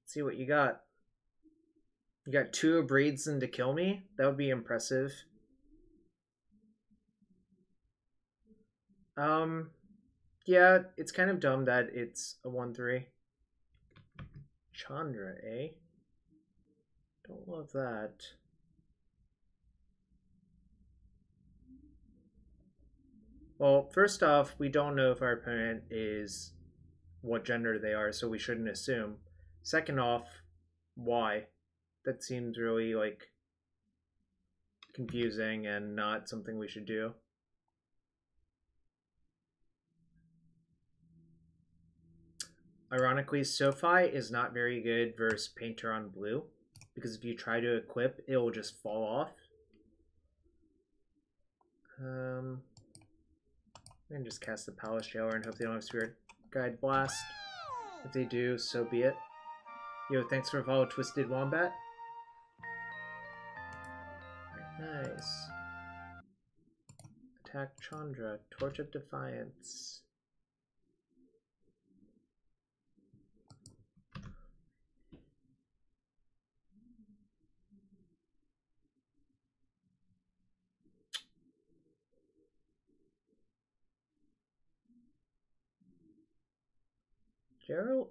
See what you got. You got 2 Abraidson to kill me? That would be impressive. Yeah, it's kind of dumb that it's a 1/3. Chandra, eh? Don't love that. Well, first off, we don't know if our opponent is what gender they are, so we shouldn't assume. Second off, why? That seems really, like, confusing and not something we should do. Ironically, SoFi is not very good versus Painter on blue, because if you try to equip, it will just fall off. I'm gonna just cast the Palace Jailer and hope they don't have Spirit Guide Blast. If they do, so be it. Yo, thanks for follow Twisted Wombat. Nice. Attack Chandra. Torch of Defiance.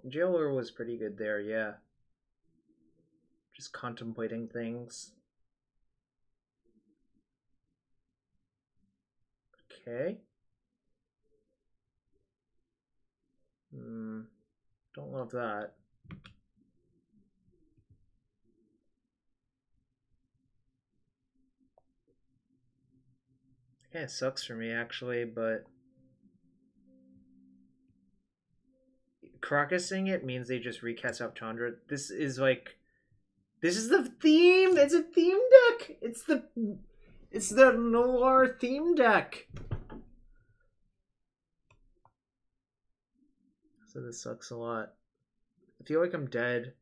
Jailer was pretty good there, yeah. Just contemplating things. Okay. Don't love that. It kind of sucks for me, actually, but Karakasing it means they just recast out Chandra. This is like This is the theme! It's a theme deck! It's the Noir theme deck! So this sucks a lot. I feel like I'm dead.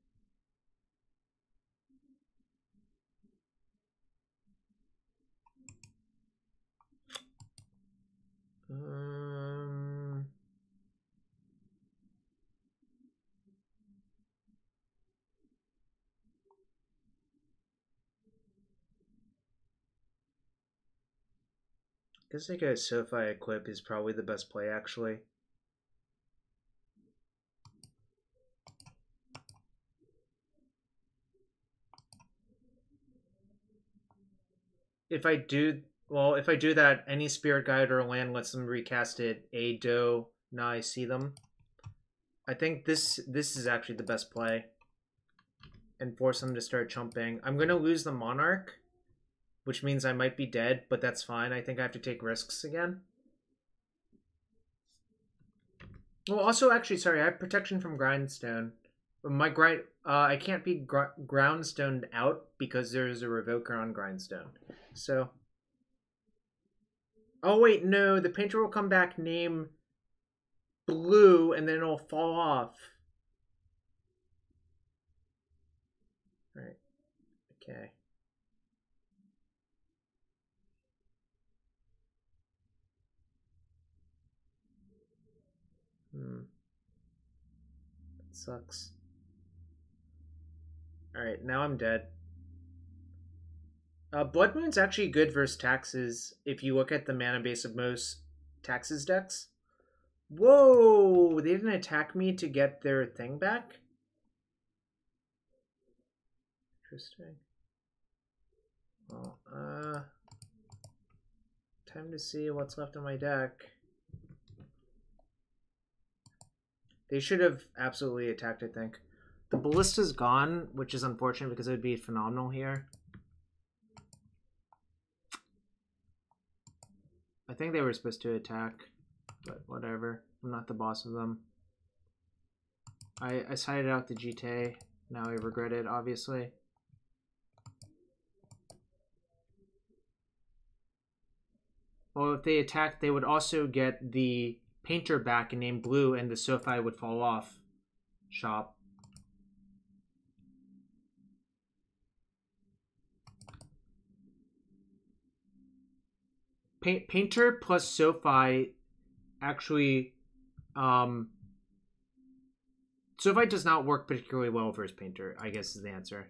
I guess like a SoFi equip is probably the best play, actually. If I do that, any spirit guide or land lets them recast it. A do, now I see them. I think this is actually the best play. And force them to start chumping. I'm gonna lose the Monarch, which means I might be dead, but that's fine. I think I have to take risks again. Well, also, actually, sorry, I have protection from Grindstone. I can't be Groundstoned out because there's a Revoker on Grindstone. So, oh wait, no, the painter will come back name blue and then it'll fall off. Right. Okay. That sucks. Alright, now I'm dead. Blood Moon's actually good versus taxes if you look at the mana base of most taxes decks. Whoa! They didn't attack me to get their thing back? Interesting. Well, time to see what's left on my deck. They should have absolutely attacked, I think. The Ballista's gone, which is unfortunate because it would be phenomenal here. I think they were supposed to attack, but whatever. I'm not the boss of them. I sided out the Jitte. Now I regret it, obviously. Well, if they attacked, they would also get the painter back and name blue, and the SoFi would fall off shop. Painter plus SoFi actually, SoFi does not work particularly well versus Painter, I guess is the answer.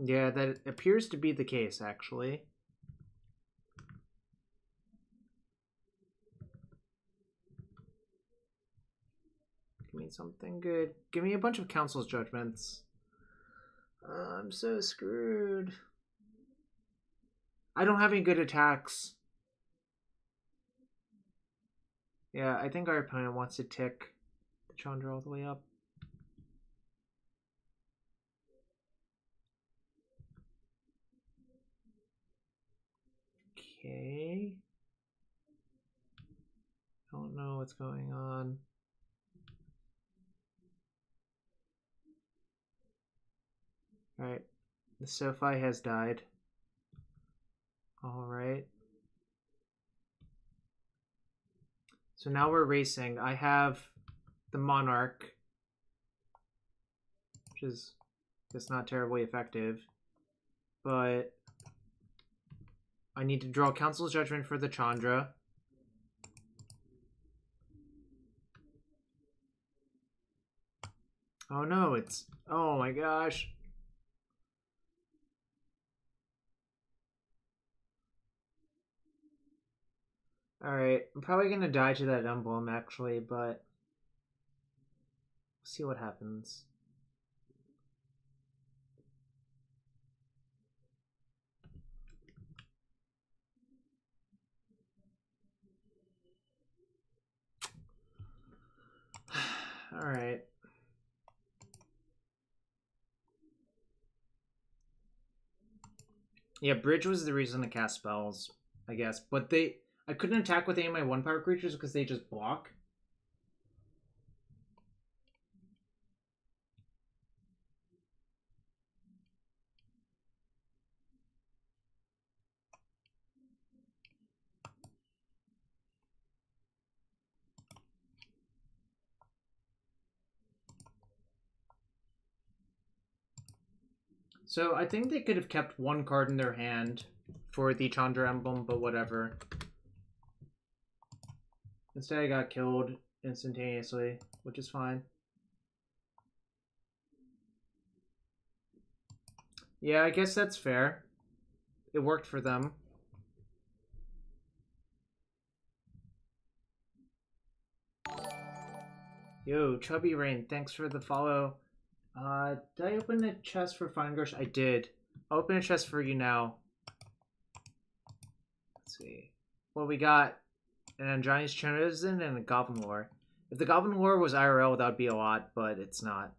Yeah, that appears to be the case, actually. Give me something good. Give me a bunch of Council's Judgments. I'm so screwed. I don't have any good attacks. Yeah, I think our opponent wants to tick the Chandra all the way up. Okay. Don't know what's going on. Alright. The SoFi has died. Alright. So now we're racing. I have the Monarch, which is just not terribly effective. But I need to draw Council's Judgment for the Chandra. Oh no, it's... Oh my gosh. Alright, I'm probably going to die to that emblem, actually, but... We'll see what happens. Alright. Yeah, bridge was the reason to cast spells, I guess. But I couldn't attack with any of my 1-power creatures because they just block. So I think they could have kept 1 card in their hand for the Chandra Emblem, but whatever. Instead I got killed instantaneously, which is fine. Yeah, I guess that's fair. It worked for them. Yo, Chubby Rain, thanks for the follow. Did I open a chest for Feingersh? I did. I'll open a chest for you now. Let's see. Well, we got an Androni's Chosen and a Goblin Lore. If the Goblin Lore was IRL, that would be a lot, but it's not.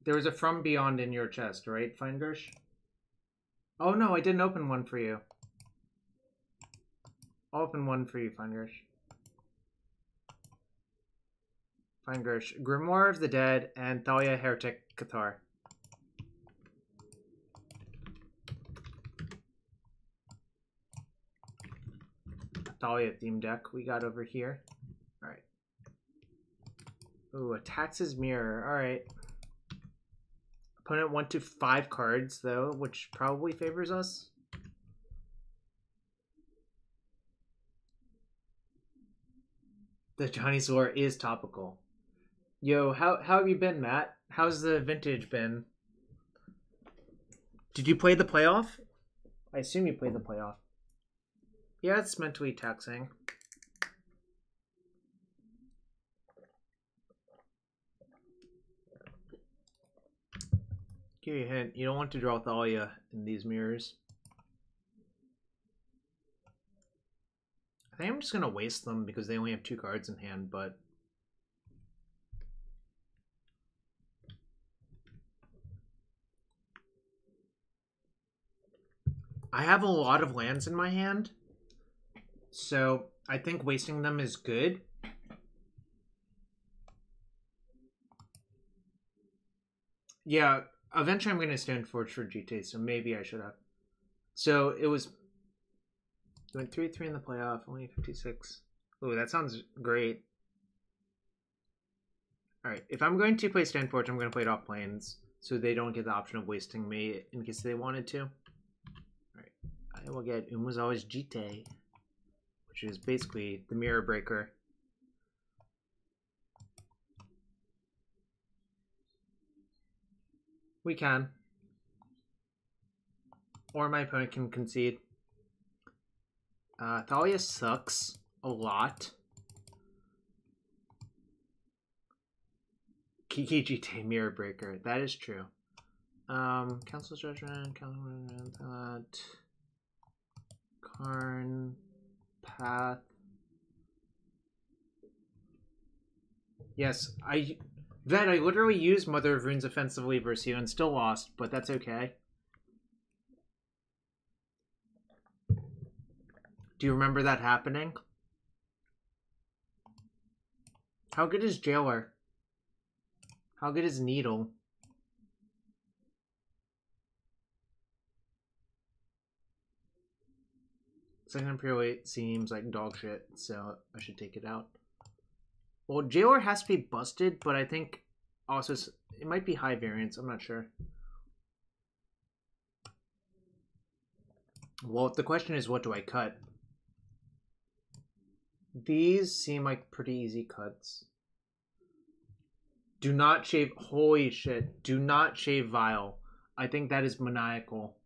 There was a From Beyond in your chest, right, Feingersh? Oh no, I didn't open one for you. I'll open one for you, Feingersh. Feingersh, Grimoire of the Dead, and Thalia Heretic Cathar. Thalia theme deck we got over here. Alright. Ooh, attacks his mirror. Alright. Opponent went to 5 cards, though, which probably favors us. The Chinese lore is topical. Yo, how have you been, Matt? How's the vintage been? Did you play the playoff? I assume you played the playoff. Yeah, it's mentally taxing. Give you a hint. You don't want to draw Thalia in these mirrors. I think I'm just going to waste them because they only have 2 cards in hand, but... I have a lot of lands in my hand, so I think wasting them is good. Yeah, eventually I'm going to Stoneforge for Jitte, so maybe I should have. So it was... Went 3-3 in the playoff, only 56. Oh, that sounds great. Alright, if I'm going to play Stoneforge, I'm going to play it off planes, so they don't get the option of wasting me in case they wanted to. Alright, I will get Umezawa's Jitte, which is basically the Mirror Breaker. We can. Or my opponent can concede. Thalia sucks a lot. Kiki Jitte Mirror Breaker. That is true. Council's Judgment, Karn, Path. Yes, I literally used Mother of Runes offensively versus you and still lost, but that's okay. Do you remember that happening? How good is Jailer? How good is Needle? Sanctum Prelate seems like dog shit, so I should take it out. Well, Jailer has to be busted, but I think also it might be high variance. I'm not sure. Well, the question is, what do I cut? These seem like pretty easy cuts. Do not shave. Holy shit. Do not shave Vial. I think that is maniacal.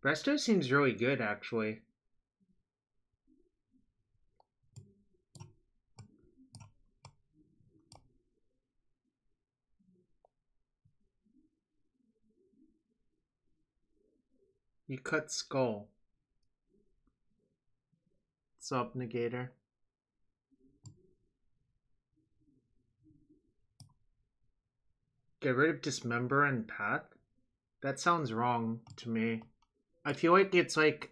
Resto seems really good, actually. You cut Skull. Sub Negator. Get rid of Dismember and Path? That sounds wrong to me. I feel like it's like...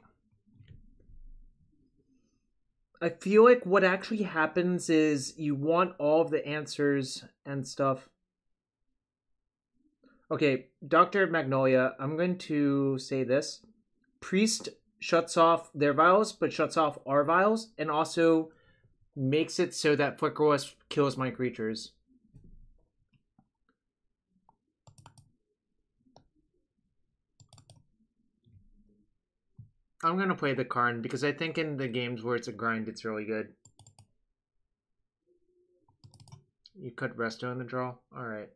I feel like what actually happens is you want all of the answers and stuff. Okay, Dr. Magnolia, I'm going to say this. Priest shuts off their vials, but shuts off our vials, and also makes it so that Flickerwisp kills my creatures. I'm going to play the Karn, because I think in the games where it's a grind, it's really good. You cut Resto in the draw? Alright.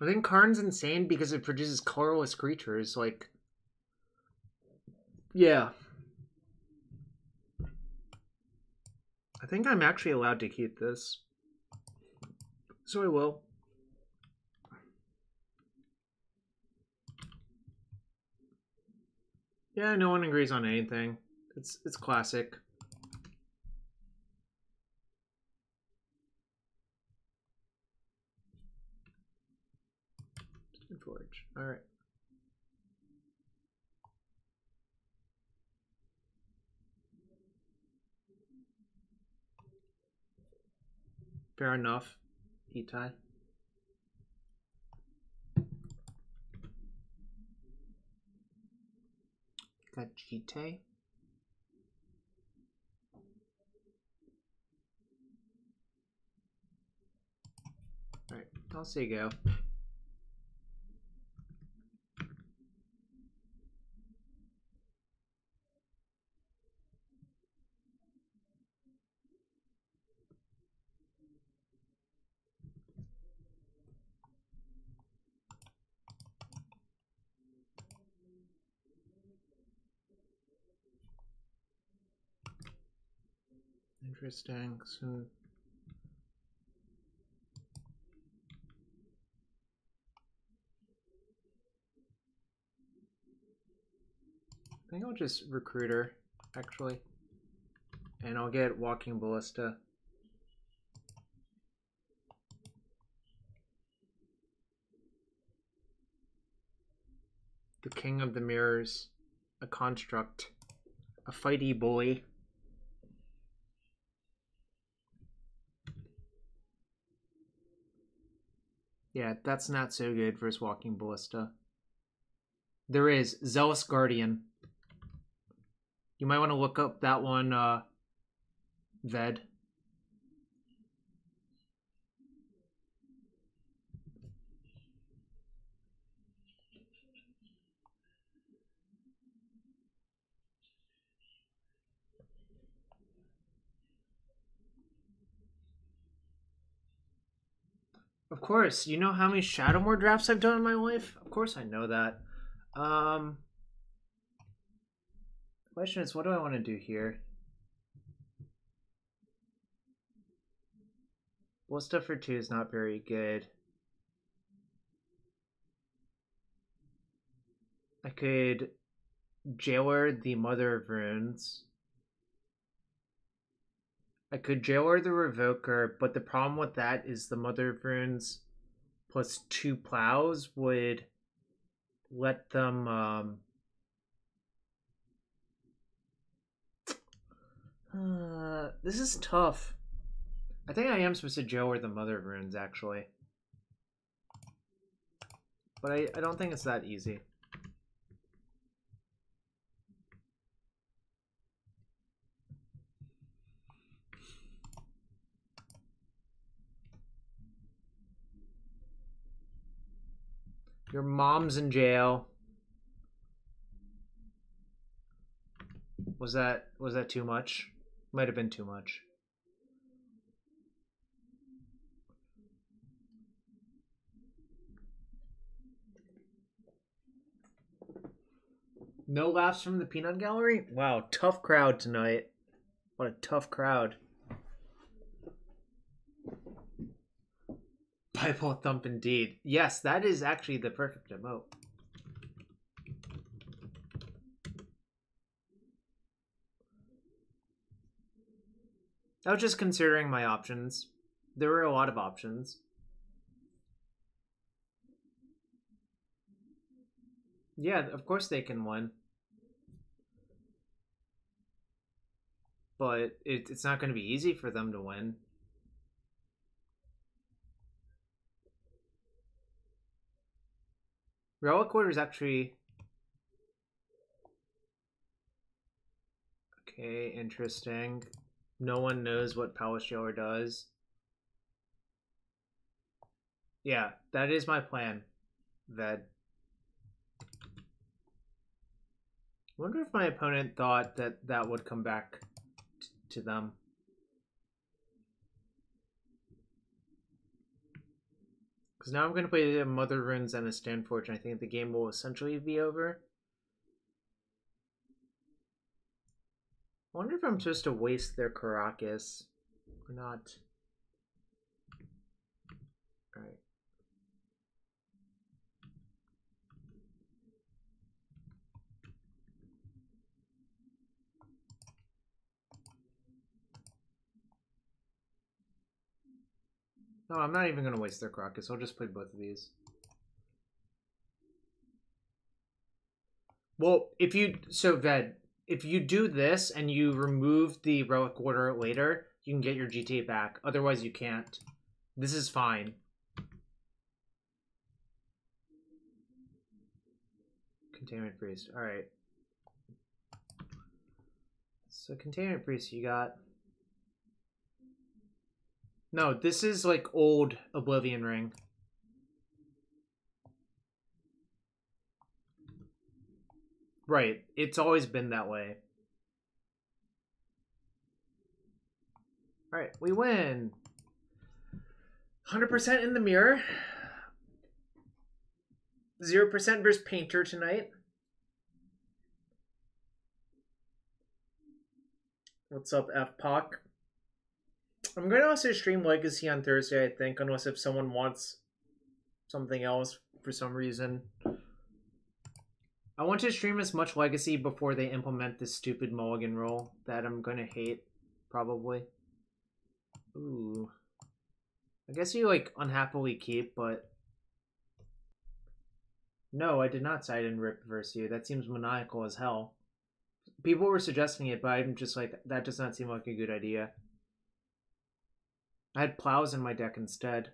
I think Karn's insane because it produces colorless creatures, like... Yeah. I think I'm actually allowed to keep this. So I will. Yeah, no one agrees on anything. It's classic. Stoneforge. Alright. Fair enough. Itai. Got Jitte. Alright, I'll say go. Interesting. So I think I'll just Recruiter, actually. And I'll get Walking Ballista. The King of the Mirrors. A construct. A fighty bully. Yeah, that's not so good versus Walking Ballista. There is Zealous Guardian. You might want to look up that one, Ved. Of course, you know how many Shadowmoor drafts I've done in my life? Of course I know that. The question is, what do I want to do here? Ballista for 2 is not very good. I could Jailer the Mother of Runes. I could Jailer the Revoker, but the problem with that is the Mother of Runes plus 2 plows would let them this is tough. I think I am supposed to Jailer the Mother of Runes, actually. But I don't think it's that easy. Your mom's in jail. Was that too much? Might have been too much. No laughs from the peanut gallery? Wow, tough crowd tonight. What a tough crowd. Bible thump indeed. Yes, that is actually the perfect emote. I was just considering my options. There were a lot of options. Yeah, of course they can win. But it's not going to be easy for them to win. Relic-Warder is actually... Okay, interesting. No one knows what Palace Jailer does. Yeah, that is my plan, Ved. I wonder if my opponent thought that that would come back to them. Because now I'm going to play Mother Runes and a Stoneforge, and I think the game will essentially be over. I wonder if I'm supposed to waste their Karakas or not. Alright. No, I'm not even going to waste their Karakas. I'll just play both of these. Well, if you... So, Ved, if you do this and you remove the Relic-Warder later, you can get your Jitte back. Otherwise, you can't. This is fine. Containment Priest. Alright. So, Containment Priest, you got... No, this is like old Oblivion Ring. Right. It's always been that way. Alright, we win. 100% in the mirror. 0% versus Painter tonight. What's up, FPOC? I'm going to also stream Legacy on Thursday, I think, unless if someone wants something else for some reason. I want to stream as much Legacy before they implement this stupid mulligan rule that I'm going to hate, probably. Ooh. I guess you, like, unhappily keep, but... No, I did not side and rip versus you. That seems maniacal as hell. People were suggesting it, but I'm just like, that does not seem like a good idea. I had plows in my deck instead.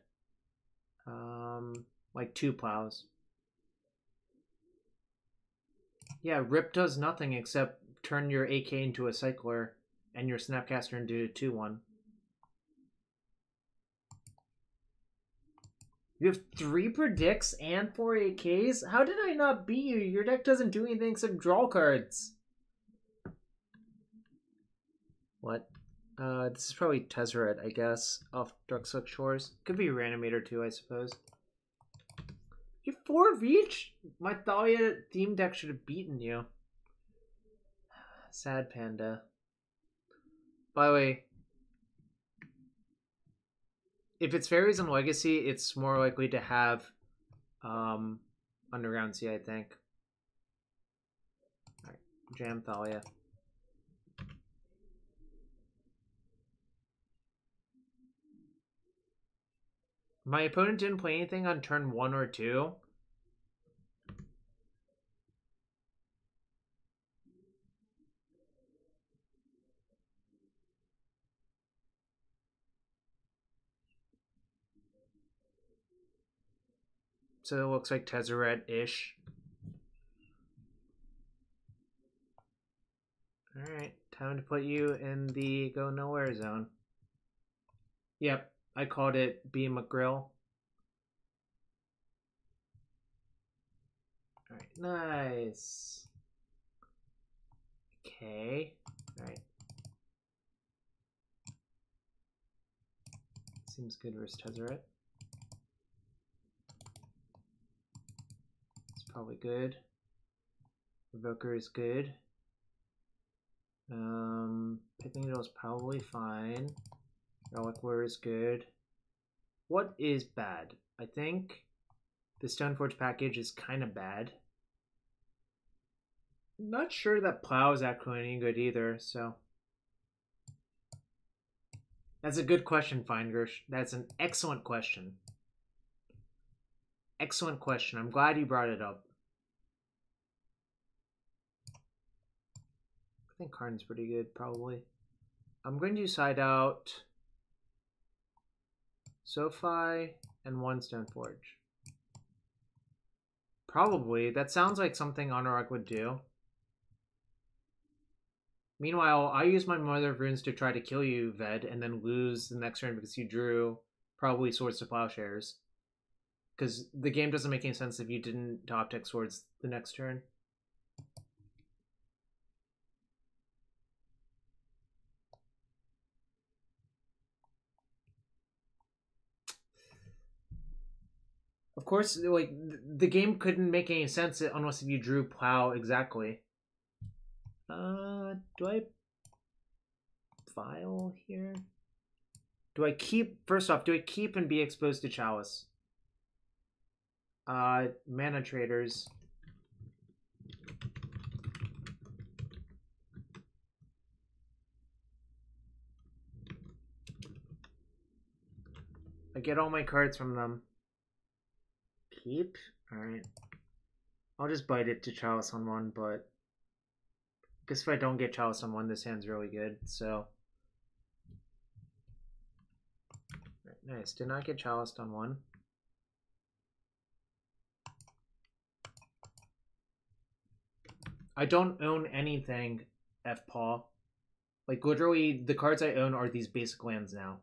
Like 2 plows. Yeah, rip does nothing except turn your AK into a cycler and your Snapcaster into a 2-1. You have 3 predicts and 4 AKs? How did I not beat you? Your deck doesn't do anything except draw cards. What? This is probably Tezzeret, I guess, off Druxhook Shores. Could be Reanimator too, I suppose. You have 4 of each? My Thalia theme deck should have beaten you. Sad Panda. By the way, if it's Fairies and Legacy, it's more likely to have Underground Sea, I think. Alright, Jam Thalia. My opponent didn't play anything on turn 1 or 2. So it looks like Tezzeret-ish. Alright, time to put you in the go nowhere zone. Yep, I called it B. McGrill. Alright, nice. Okay, alright. Seems good versus Tezzeret. It's probably good. Revoker is good. Pithing Needle is probably fine. Relic-Warder is good. What is bad? I think the Stoneforge package is kind of bad. Not sure that Plow is actually any good either, so. That's a good question, Feingersh. That's an excellent question. Excellent question. I'm glad you brought it up. I think Karn's pretty good, probably. I'm going to side out SoFi and 1 Stoneforge. Probably. That sounds like something Honorok would do. Meanwhile, I use my Mother of Runes to try to kill you, Ved, and then lose the next turn because you drew probably Swords to Plowshares. Because the game doesn't make any sense if you didn't top deck Swords the next turn. Of course, like, the game couldn't make any sense unless if you drew Plow exactly. Do I Vial here? Do I keep, first off, do I keep and be exposed to Chalice? Mana traders. I get all my cards from them. Keep? Alright. I'll just bite it to Chalice on 1, but I guess if I don't get Chalice on 1, this hand's really good, so. Right, nice. Did not get Chalice on 1. I don't own anything, F-Paw. Like, literally, the cards I own are these basic lands now.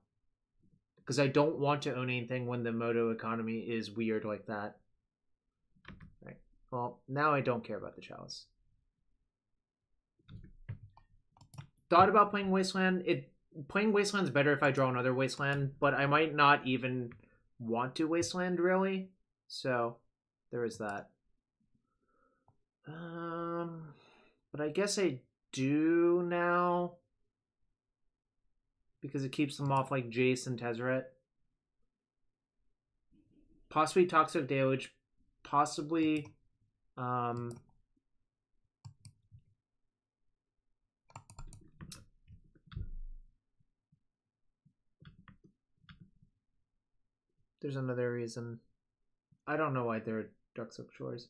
Because I don't want to own anything when the Moto economy is weird like that. Right. Well, now I don't care about the Chalice. Thought about playing Wasteland. Playing Wasteland's better if I draw another Wasteland, but I might not even want to Wasteland, really. So, there is that. But I guess I do now. Because it keeps them off like Jace and Tezzeret. Possibly Toxic Deluge. Possibly there's another reason. I don't know why they're Darksilk Shores.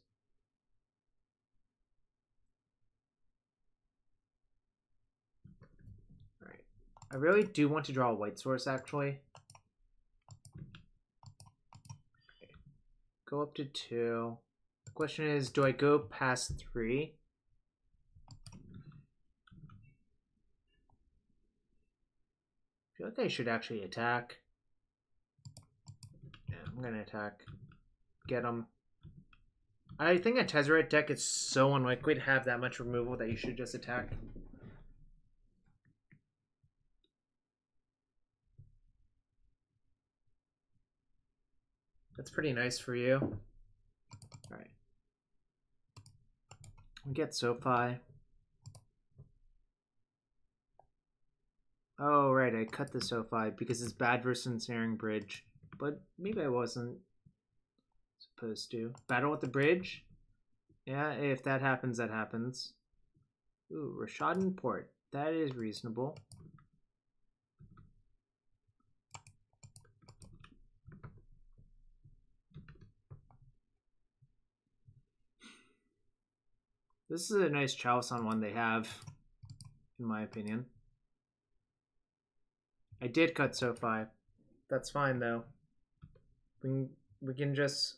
Alright. I really do want to draw a white source, actually. Okay. Go up to 2. The question is, do I go past 3? I feel like I should actually attack. Yeah, I'm gonna attack. Get him. I think a Tezzeret deck is so unlikely to have that much removal that you should just attack. That's pretty nice for you. Alright. We get SoFi. Oh, right, I cut the SoFi because it's bad versus Ensnaring Bridge. But maybe I wasn't supposed to. Battle with the Bridge? Yeah, if that happens, that happens. Ooh, Rishadan Port. That is reasonable. This is a nice Chalice on 1 they have, in my opinion. I did cut SoFi. That's fine, though. We can just...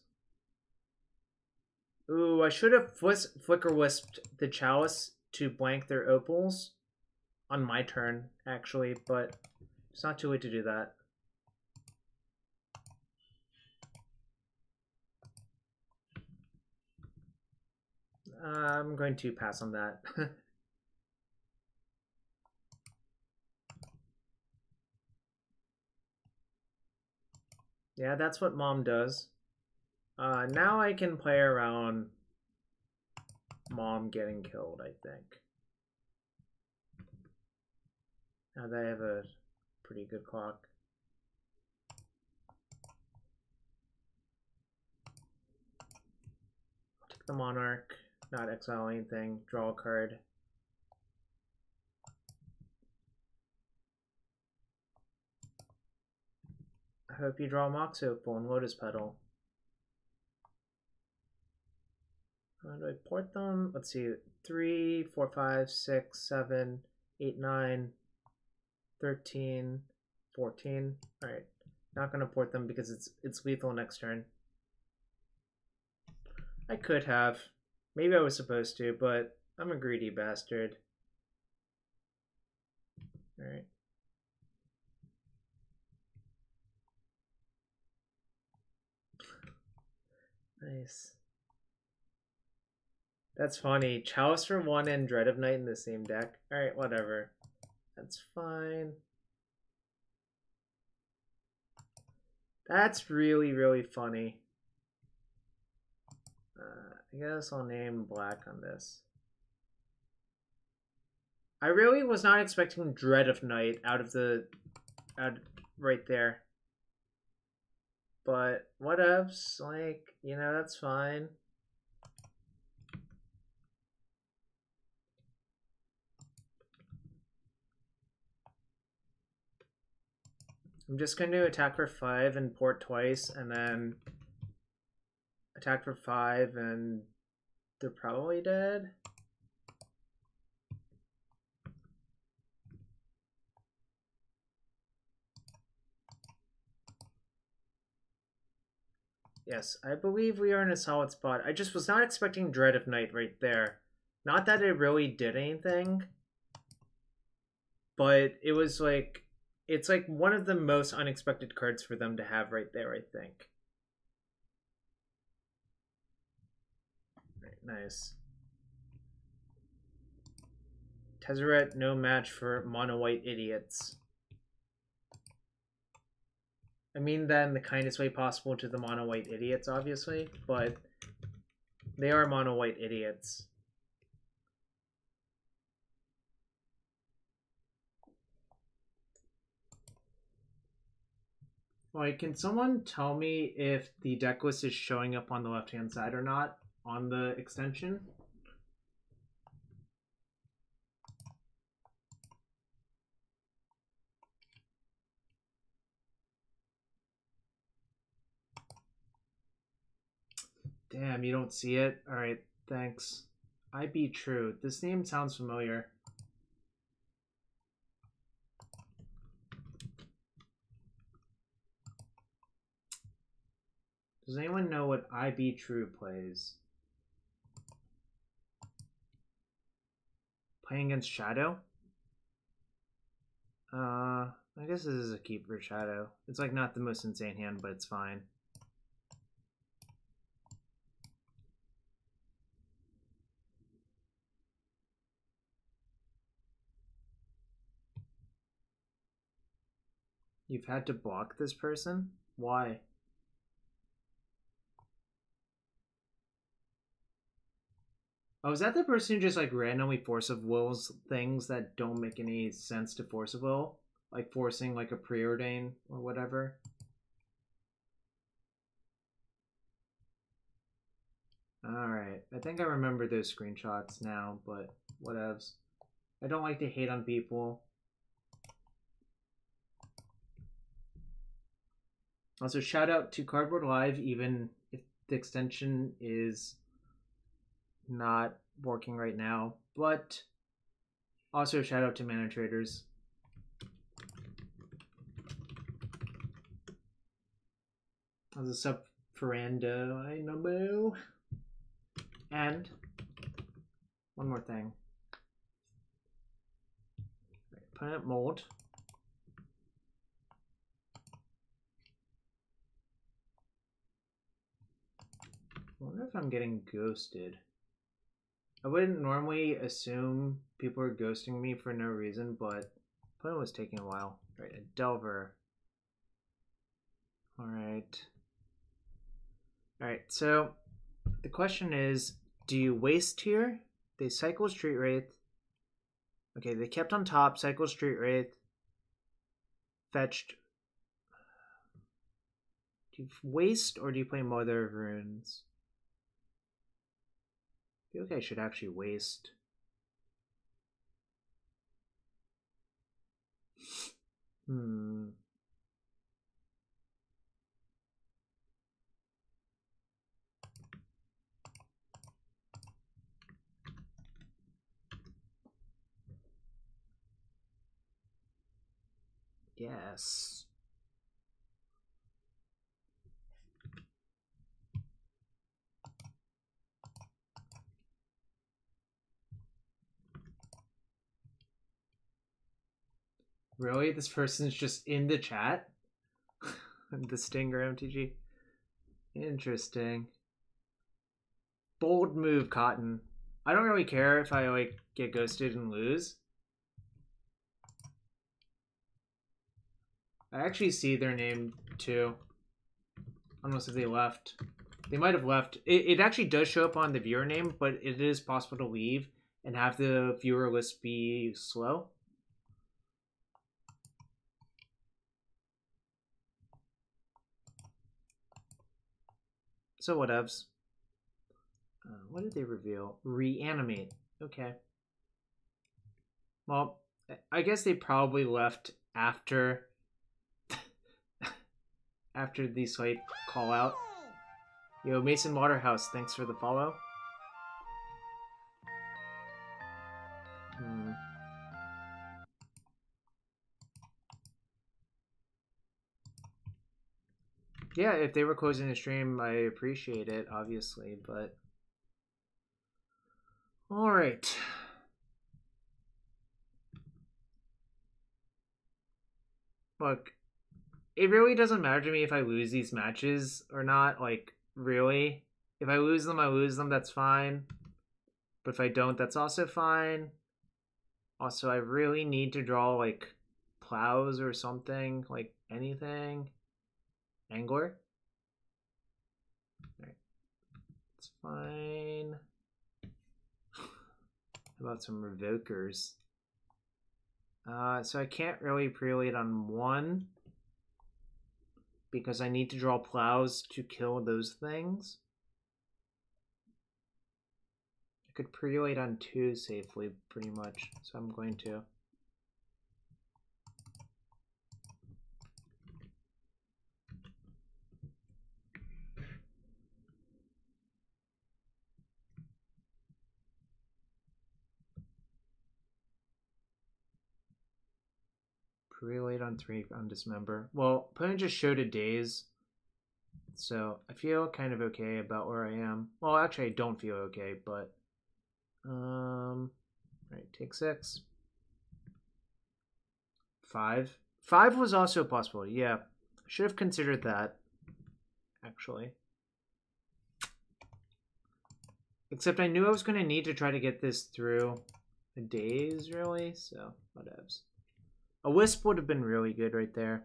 Ooh, I should have Flickerwisped the Chalice to blank their opals on my turn, actually, but it's not too late to do that. I'm going to pass on that. Yeah, that's what Mom does. Now I can play around Mom getting killed, I think. Now that I have a pretty good clock. the Monarch, not exile anything, draw a card. I hope you draw Mox Opal and Lotus Petal. How do I port them? Let's see, 3, 4, 5, 6, 7, 8, 9, 13, 14. Alright, not gonna port them because it's lethal next turn. I could have. Maybe I was supposed to, but I'm a greedy bastard. Alright. Nice. That's funny. Chalice for 1 and Dread of Night in the same deck. Alright, whatever. That's fine. That's really, really funny. I guess I'll name black on this. I really was not expecting Dread of Night out right there. But whatevs, like, you know, that's fine. I'm just going to attack for 5 and port twice, and then attack for 5, and they're probably dead. Yes, I believe we are in a solid spot. I just was not expecting Dread of Night right there. Not that it really did anything, but it was like, it's like one of the most unexpected cards for them to have right there, I think. Right, nice. Tezzeret, no match for mono white idiots. I mean that in the kindest way possible to the mono white idiots, obviously, but they are mono white idiots. Like, can someone tell me if the deck list is showing up on the left-hand side or not on the extension? Damn, you don't see it? Alright, thanks. I be true. This name sounds familiar. Does anyone know what I Be True plays? Playing against Shadow? I guess this is a keep for Shadow. It's like not the most insane hand, but it's fine. You've had to block this person? Why? Oh, is that the person who just like randomly force of wills things that don't make any sense to force of will? Like forcing like a preordain or whatever? Alright, I think I remember those screenshots now, but whatevs. I don't like to hate on people. Also, shout out to Cardboard Live, even if the extension is not working right now. But also shout out to Mana Traders. As a sub Ferrando, I know. And one more thing. Plant mold. I wonder if I'm getting ghosted. I wouldn't normally assume people are ghosting me for no reason, but plan was taking a while. Right, a Delver. Alright. Alright, so the question is, do you waste here? They cycle Street Wraith. Okay, they kept on top, cycle Street Wraith. Fetched. Do you waste or do you play Mother of Runes? feel like I should actually waste. Yes. Really? This person's just in the chat? The Stinger MTG. Interesting. Bold move, Cotton. I don't really care if I like get ghosted and lose. I actually see their name too. Unless if they left. They might have left. It actually does show up on the viewer name, but it is possible to leave and have the viewer list be slow. So whatevs. What did they reveal? Reanimate. Okay. Well, I guess they probably left after after the site call out. Yo, Mason Waterhouse, thanks for the follow. Yeah, if they were closing the stream, I appreciate it, obviously, but... Alright. Look, it really doesn't matter to me if I lose these matches or not, like, really. If I lose them, that's fine. But if I don't, that's also fine. Also, I really need to draw, like, plows or something, like, anything. Angler? Alright. It's fine. How about some Revokers? So I can't really prelate on one because I need to draw plows to kill those things. I could prelate on two safely, pretty much, so I'm going to. Prelate on 3 on Dismember. Well, opponent just showed a daze, so I feel kind of okay about where I am. Well, actually, I don't feel okay, but right, take 6. 5. 5 was also possible. Yeah, should have considered that, actually. Except I knew I was going to need to try to get this through a daze, really, so whatevs. A Wisp would have been really good right there.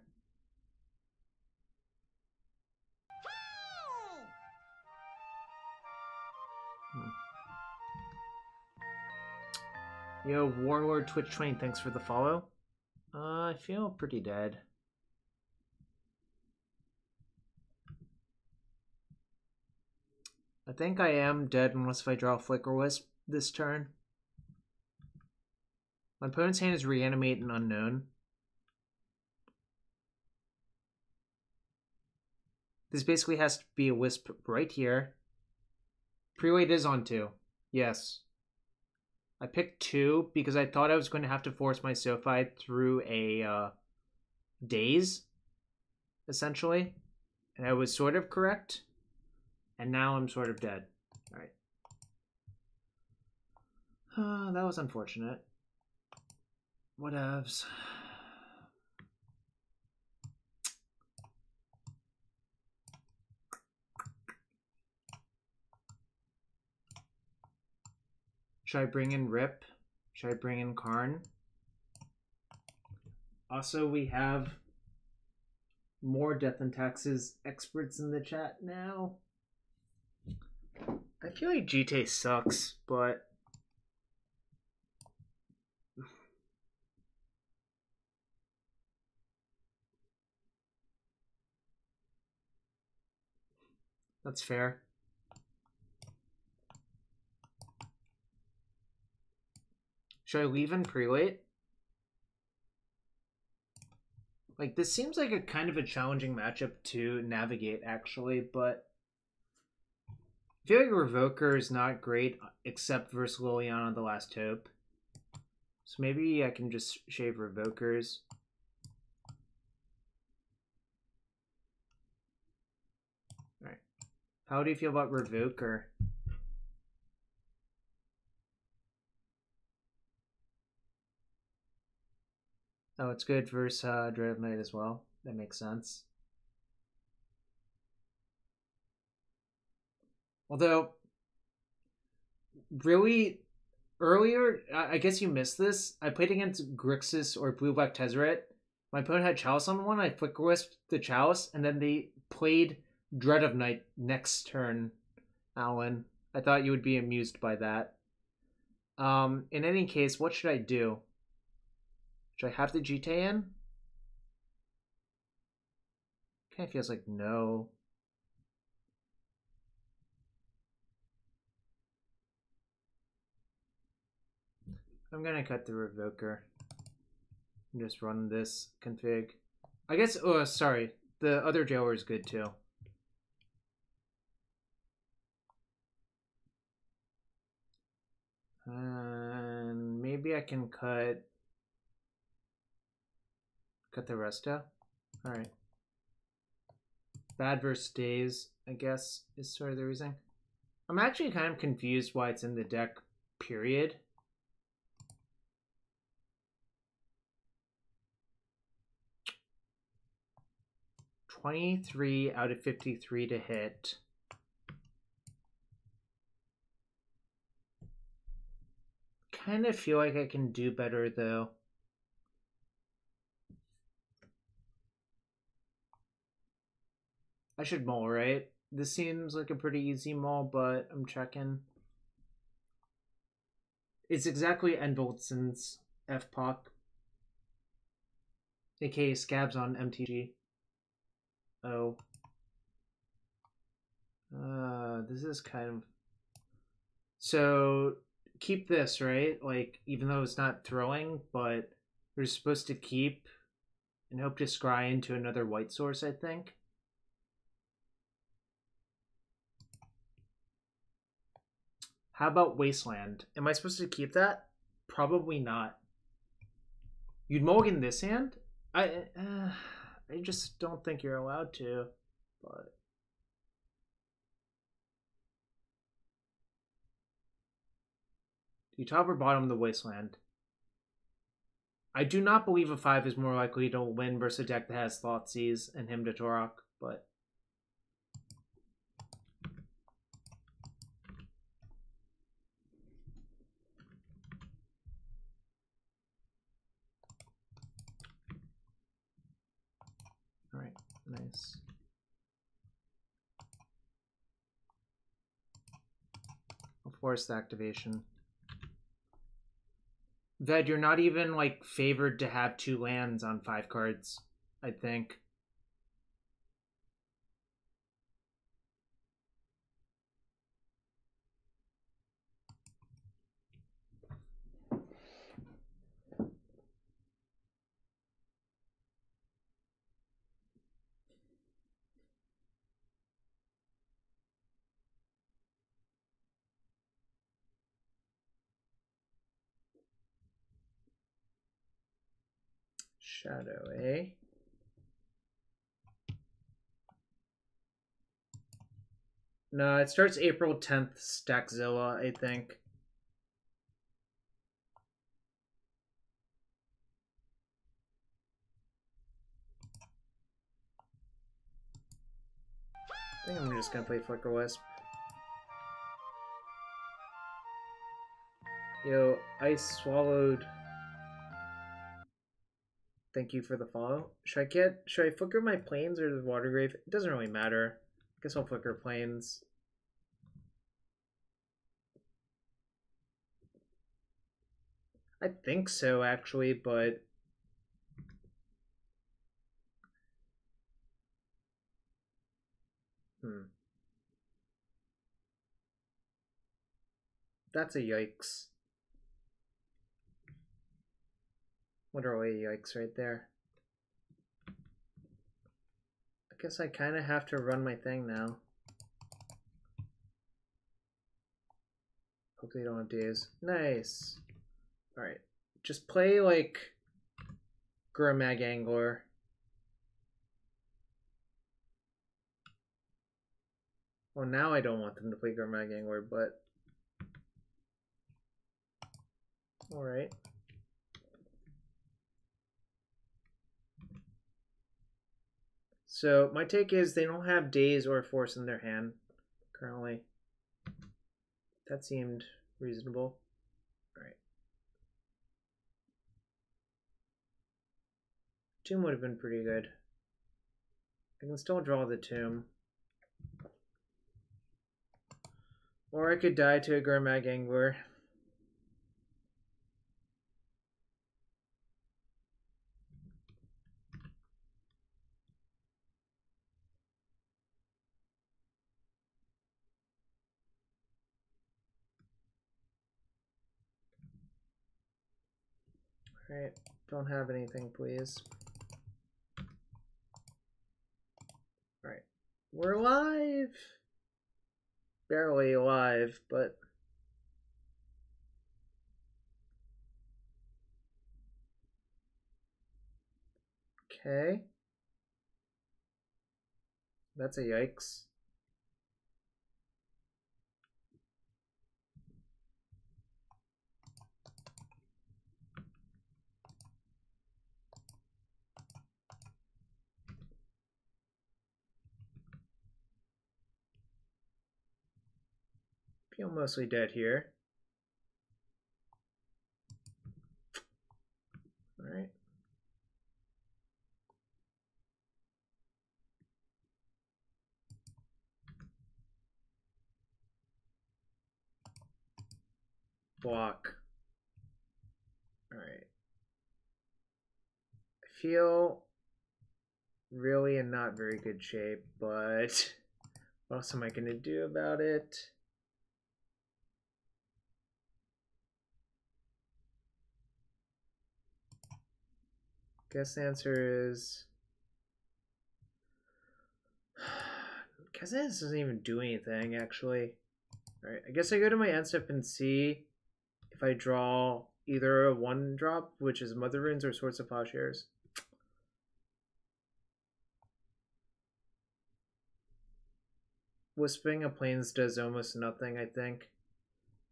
Yo, Warlord Twitch 20, thanks for the follow. I feel pretty dead. I think I am dead unless if I draw Flickerwisp this turn. My opponent's hand is Reanimate and Unknown. This basically has to be a Wisp right here. Prelate is on 2. Yes. I picked 2 because I thought I was going to have to force my SoFi through a daze, essentially. And I was sort of correct. And now I'm sort of dead. Alright. That was unfortunate. Whatevs. Should I bring in Rip? Should I bring in Karn? Also, we have more Death and Taxes experts in the chat now. I feel like Jitte sucks, but... That's fair. Should I leave in Prelate? Like, this seems like a kind of a challenging matchup to navigate, actually, but I feel like Revoker is not great except versus Leonin on the Last Hope. So maybe I can just shave Revokers. Alright. How do you feel about Revoker? Oh, it's good versus Dread of Night as well. That makes sense. Although, really, earlier, I guess you missed this. I played against Grixis or Blue-Black Tezzeret. My opponent had Chalice on one. I Flickerwisp the Chalice, and then they played Dread of Night next turn, Alan. I thought you would be amused by that. In any case, what should I do? Should I have the Jitte in? Kind of feels like no. I'm gonna cut the Revoker and just run this config. I guess, oh, sorry. The other Jailer is good too. And maybe I can cut the resto. Alright. Bad versus days, I guess, is sort of the reason. I'm actually kind of confused why it's in the deck, period. $23 out of 53 to hit. Kind of feel like I can do better, though. I should mull, right? This seems like a pretty easy mull, but I'm checking. It's exactly Envoltson's FPOC, aka Scabs on MTG. Oh. This is kind of... So, keep this, right? Like, even though it's not throwing, but we're supposed to keep and hope to scry into another white source, I think. How about Wasteland? Am I supposed to keep that? Probably not. You'd mulligan this hand? I just don't think you're allowed to, but... You top or bottom the Wasteland? I do not believe a 5 is more likely to win versus a deck that has Thoughtseize and Hymn to Torok, but... Alright, nice. I'll force the activation. Ved, you're not even, like, favored to have 2 lands on 5 cards, I think. Shadow, eh? No, it starts April 10th, Stackzilla, I think. I think I'm just gonna play Flickerwisp. Yo, Ice Swallowed. Thank you for the follow. Should I flicker my planes or the Watergrave? It doesn't really matter. I guess I'll flicker planes. I think so, actually, but... That's a yikes. Literally, yikes right there. I guess I kind of have to run my thing now. Hopefully you don't have days. Nice. Alright. Just play like Gurmag Angler. Well, now I don't want them to play Gurmag Angler, but alright. So my take is they don't have Daze or Force in their hand currently. That seemed reasonable. Alright. Tomb would have been pretty good. I can still draw the Tomb. Or I could die to a Gurmag Angler. Alright, don't have anything, please. Alright, we're alive! Barely alive, but... Okay. That's a yikes. Feel mostly dead here. Alright. Block. Alright. I feel really in not very good shape, but what else am I gonna do about it? Guess the answer is... Guess this doesn't even do anything, actually. Alright, I guess I go to my end step and see if I draw either a 1-drop, which is Mother Runes, or Swords of Plowshares. Wisping of Plains does almost nothing, I think.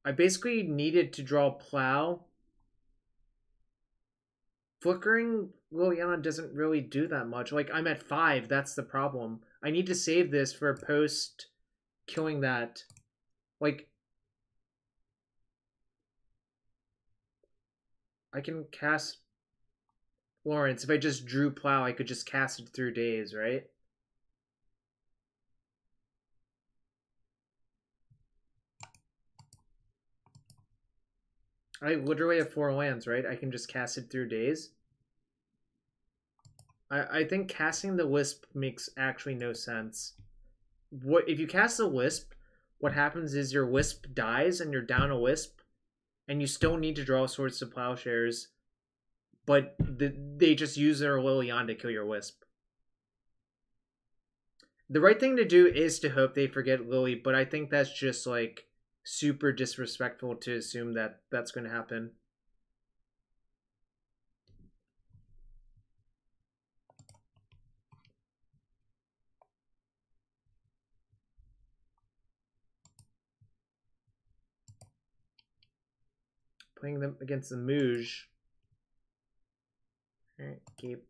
I basically needed to draw Plow. Flickering Liliana doesn't really do that much. Like, I'm at 5, that's the problem. I need to save this for post killing that. Like, I can cast Florence. If I just drew Plow, I could just cast it through days, right? I literally have 4 lands, right? I can just cast it through days. I think casting the Wisp makes actually no sense. What if you cast the Wisp, what happens is your Wisp dies and you're down a Wisp, and you still need to draw Swords to Plowshares, but they just use their Liliana to kill your Wisp. The right thing to do is to hope they forget Lily, but I think that's just like super disrespectful to assume that that's going to happen. Playing them against the Mooge. Alright, keep.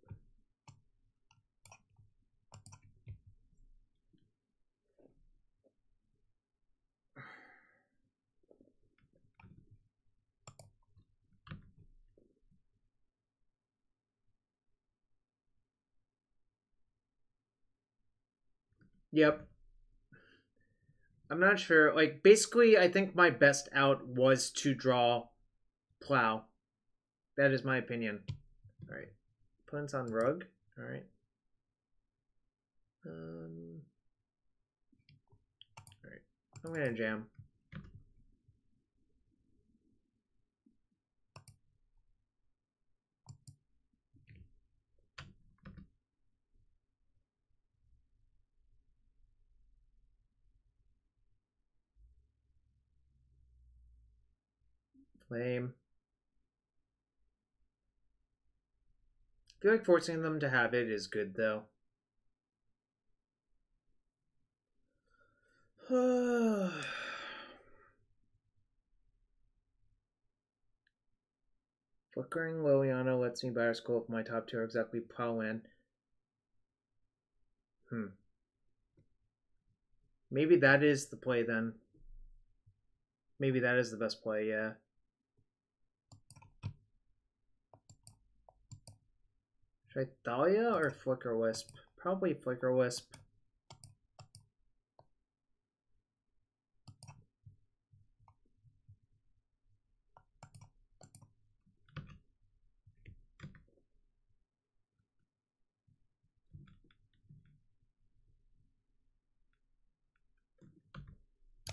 Yep. I'm not sure. Like, basically, I think my best out was to draw Plow. That is my opinion. Alright. Opponent's on Rug. Alright. Alright. I'm gonna jam. Lame. I feel like forcing them to have it is good, though. Flickering Liliana lets me Batterskull if my top two are exactly Plowland. Maybe that is the play then. Maybe that is the best play, yeah. Should I Thalia or Flickerwisp? Probably Flickerwisp.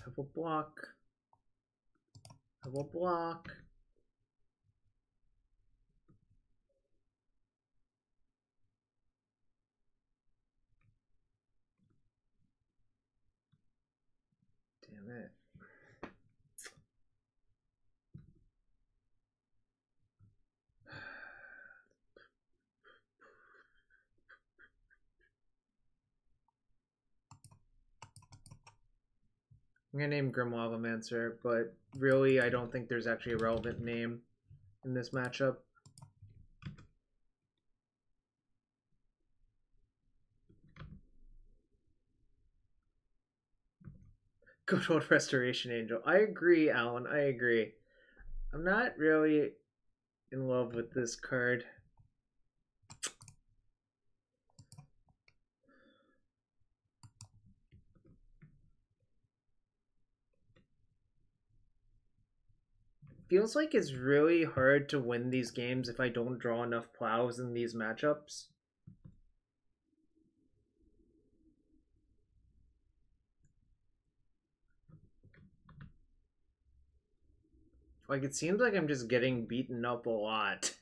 I will block. I will block. Damn it. I'm gonna name Grim Lavamancer, but really I don't think there's actually a relevant name in this matchup. Good old Restoration Angel. I agree, Alan. I agree. I'm not really in love with this card. Feels like it's really hard to win these games if I don't draw enough plows in these matchups. Like, it seems like I'm just getting beaten up a lot.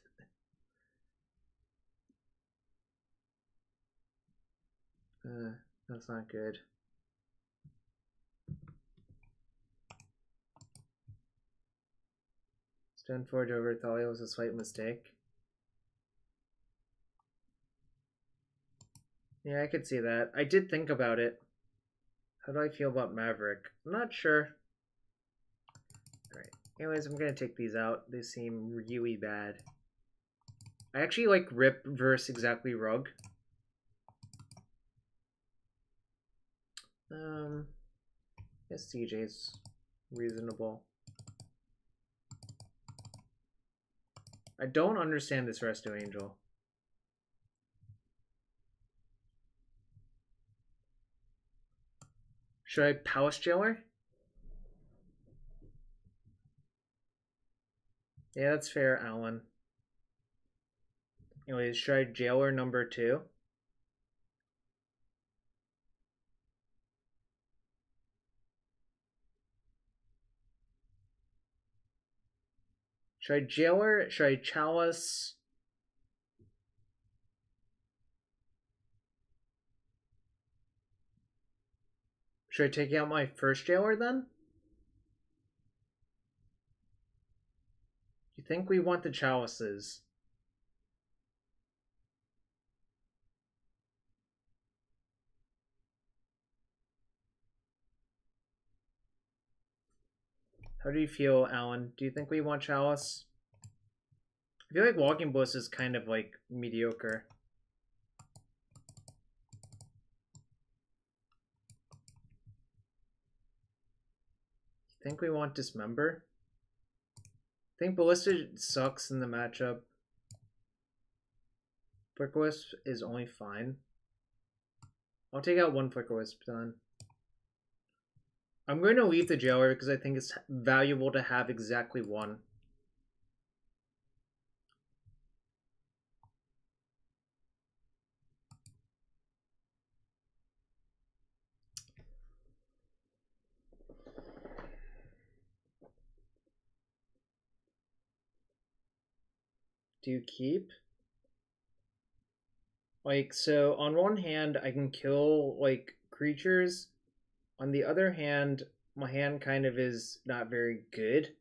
That's not good. Stoneforge over Thalia was a slight mistake. Yeah, I could see that. I did think about it. How do I feel about Maverick? I'm not sure. Alright. Anyways, I'm gonna take these out. They seem really bad. I actually like Rip versus exactly Rug. I guess CJ's reasonable. I don't understand this Resto Angel. Should I Palace Jailer? Yeah, that's fair, Alan. Anyways, should I Jailer number 2? Should I Jailer? Should I Chalice? Should I take out my first Jailer then? Do you think we want the Chalices? How do you feel, Alan? Do you think we want Chalice? I feel like Walking Ballista is kind of like mediocre. You think we want Dismember? I think Ballista sucks in the matchup. Flickerwisp is only fine. I'll take out one Flickerwisp then. I'm going to leave the Jailer because I think it's valuable to have exactly one. Do you keep? Like, so on one hand, I can kill, like, creatures. On the other hand, my hand kind of is not very good.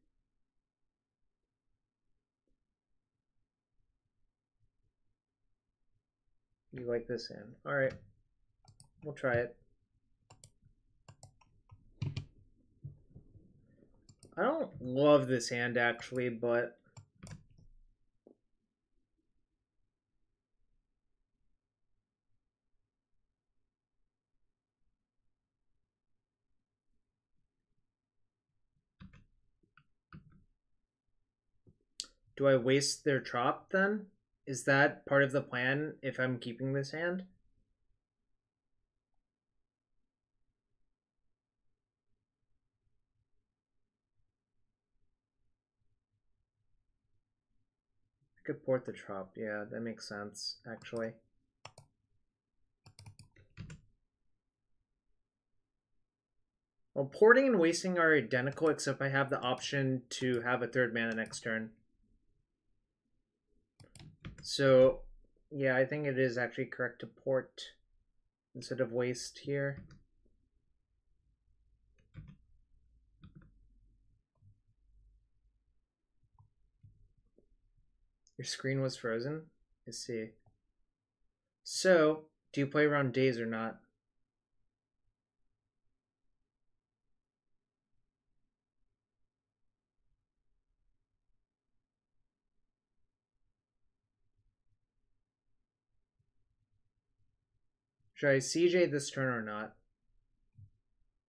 You like this hand. Alright. We'll try it. I don't love this hand, actually, but... Do I waste their trop, then? Is that part of the plan if I'm keeping this hand? I could port the trop. Yeah, that makes sense, actually. Well, porting and wasting are identical, except I have the option to have a third mana next turn. So, yeah, I think it is actually correct to port instead of waste here. Your screen was frozen? I see. So, do you play around days or not? Should I CJ this turn or not?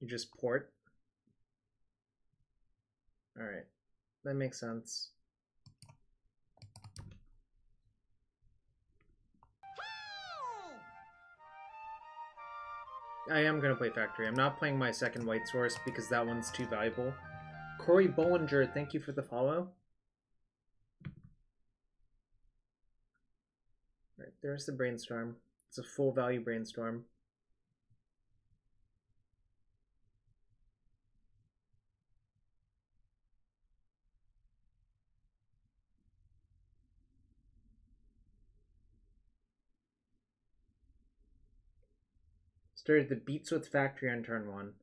You just port? Alright. That makes sense. I am going to play Factory. I'm not playing my second white source because that one's too valuable. Corey Bollinger, thank you for the follow. Alright, there's the Brainstorm. It's a full value Brainstorm. Started the Beats with Factory on turn 1.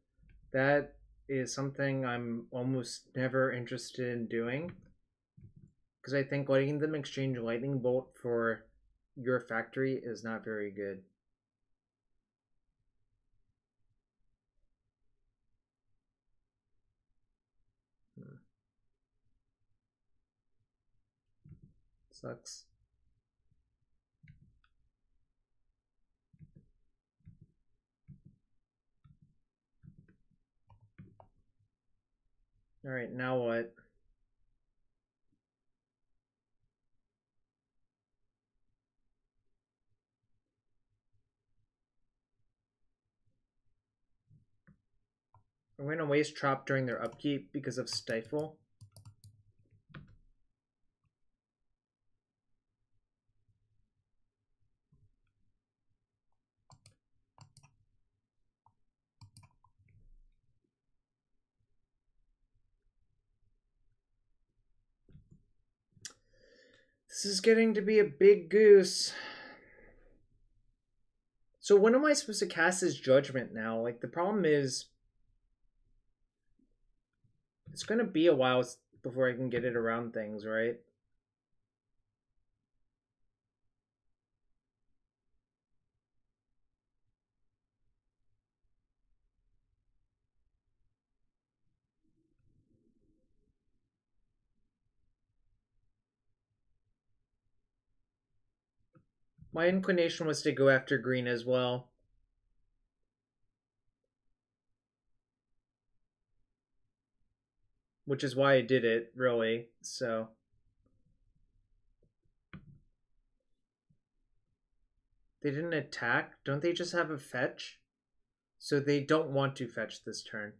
That is something I'm almost never interested in doing. Because I think letting them exchange Lightning Bolt for your Factory is not very good. Sucks. Alright, now what? I'm going to waste Trop during their upkeep because of Stifle. This is getting to be a big goose. So when am I supposed to cast this Judgment now? Like, the problem is... It's going to be a while before I can get it around things, right? My inclination was to go after green as well. Which is why I did it, really, so... They didn't attack? Don't they just have a fetch? So they don't want to fetch this turn.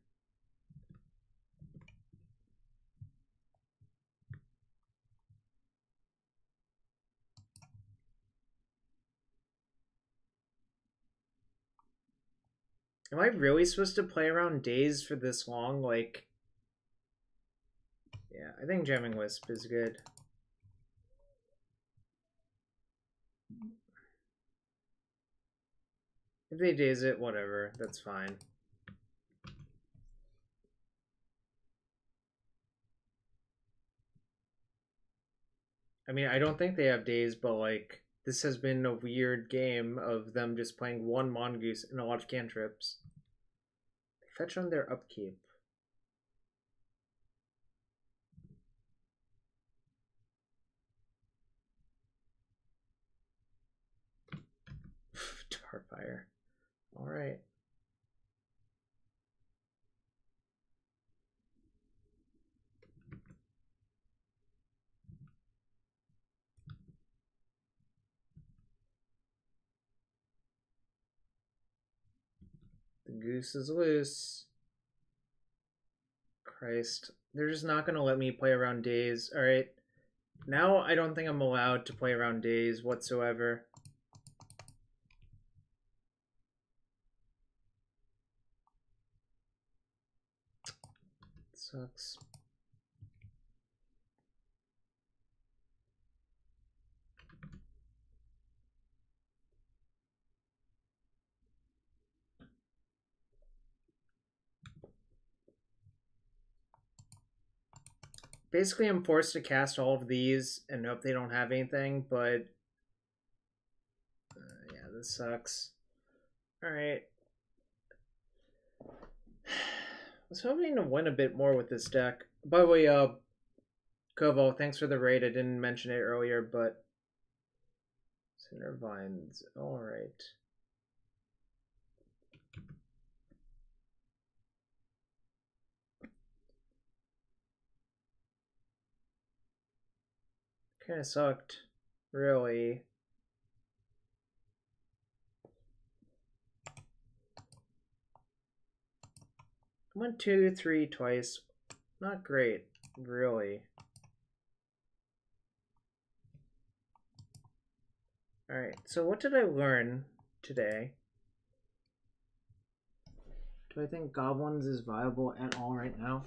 Am I really supposed to play around days for this long? Like... Yeah, I think Jamming Wisp is good. If they daze it, whatever. That's fine. I mean, I don't think they have daze, but, like, this has been a weird game of them just playing one Mongoose and a lot of cantrips. They fetch on their upkeep. Starfire. Alright. The goose is loose. Christ. They're just not going to let me play around days. Alright. Now I don't think I'm allowed to play around days whatsoever. Sucks. Basically, I'm forced to cast all of these and hope they don't have anything, but yeah, this sucks. Alright. I was hoping to win a bit more with this deck. By the way, Kovo, thanks for the raid. I didn't mention it earlier, but Cinder Vines. Alright. Kind of sucked, really. I went 2-3 twice. Not great, really. Alright, so what did I learn today? Do I think Goblins is viable at all right now?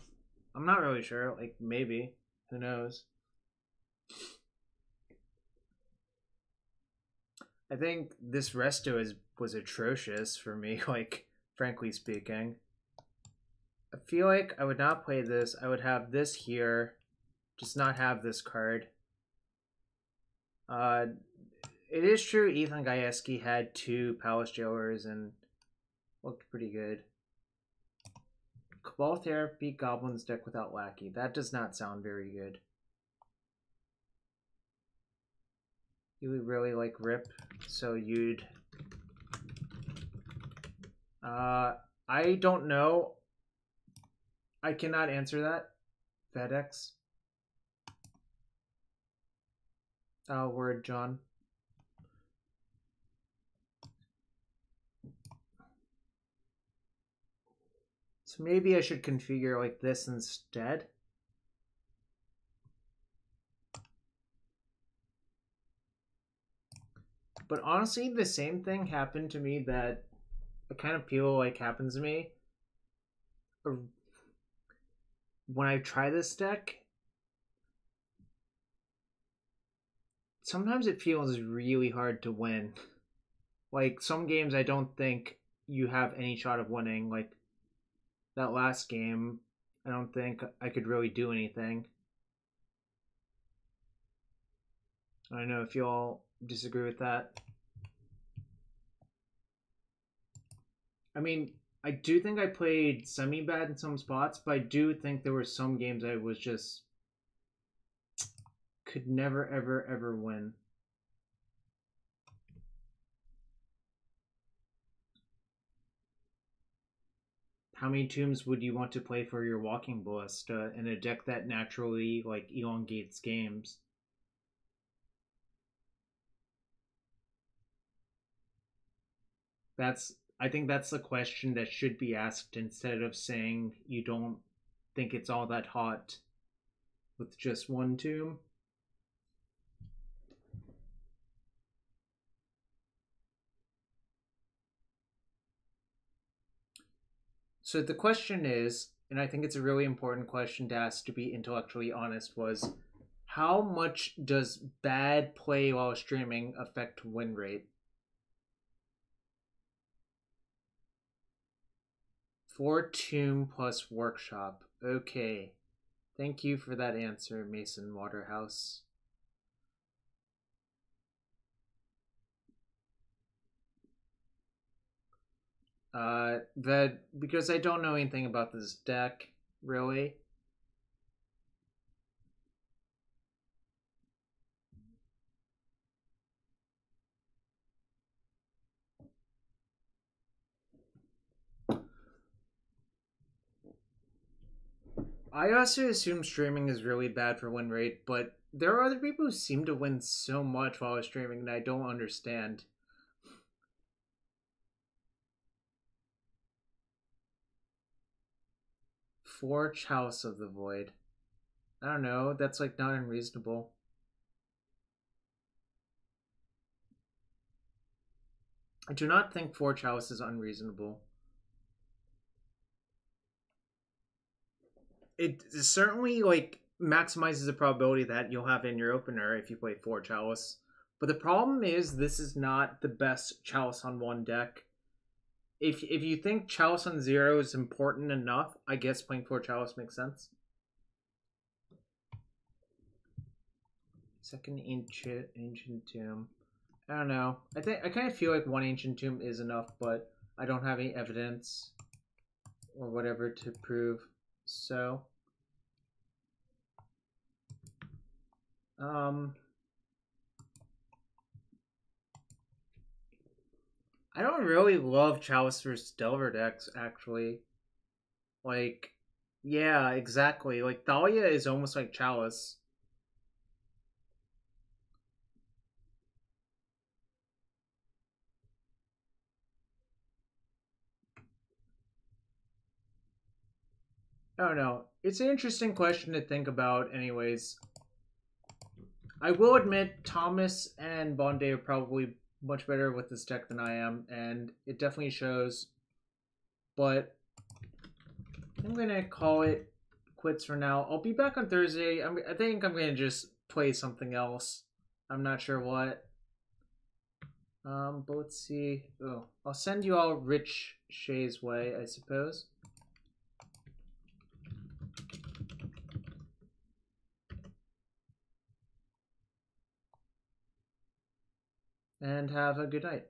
I'm not really sure. Like, maybe. Who knows? I think this resto was atrocious for me, like, frankly speaking. I feel like I would not play this. I would have this here. Just not have this card. It is true Ethan Gajewski had 2 Palace Jailers and looked pretty good. Cabal Therapy Goblins deck without Lackey. That does not sound very good. You would really like Rip, so you'd... I don't know. I cannot answer that. FedEx. Oh, word, John. So maybe I should configure like this instead. But honestly, the same thing happened to me that I kind of feel like happens to me when I try this deck. Sometimes it feels really hard to win. Like, some games I don't think you have any shot of winning. Like, that last game, I don't think I could really do anything. I don't know if you all disagree with that. I mean, I do think I played semi-bad in some spots, but I do think there were some games I was just... could never, ever, ever win. How many tombs would you want to play for your Walking Ballista in a deck that naturally, like, elongates games? I think that's the question that should be asked instead of saying you don't think it's all that hot with just one tomb. So the question is, and I think it's a really important question to ask to be intellectually honest, was how much does bad play while streaming affect win rate? 4 tomb plus workshop. Okay. Thank you for that answer, Mason Waterhouse. Because I don't know anything about this deck, really. I also assume streaming is really bad for win rate, but there are other people who seem to win so much while streaming, and I don't understand. Four Chalice of the Void. I don't know, that's like not unreasonable. I do not think 4 Chalice is unreasonable. It certainly like maximizes the probability that you'll have in your opener if you play 4 Chalice. But the problem is this is not the best Chalice on 1 deck. If you think Chalice on 0 is important enough, I guess playing 4 Chalice makes sense. Second Ancient Tomb. I don't know. I kind of feel like 1 Ancient Tomb is enough, but I don't have any evidence or whatever to prove. So I don't really love Chalice versus Delver decks, actually. Like, yeah, exactly. Like, Thalia is almost like Chalice. I don't know. It's an interesting question to think about, anyways. I will admit, Thomas and Bonde are probably much better with this deck than I am, and it definitely shows. But I'm gonna call it quits for now. I'll be back on Thursday. I think I'm gonna just play something else. I'm not sure what. But let's see. Oh, I'll send you all Rich Shay's way, I suppose. And have a good night.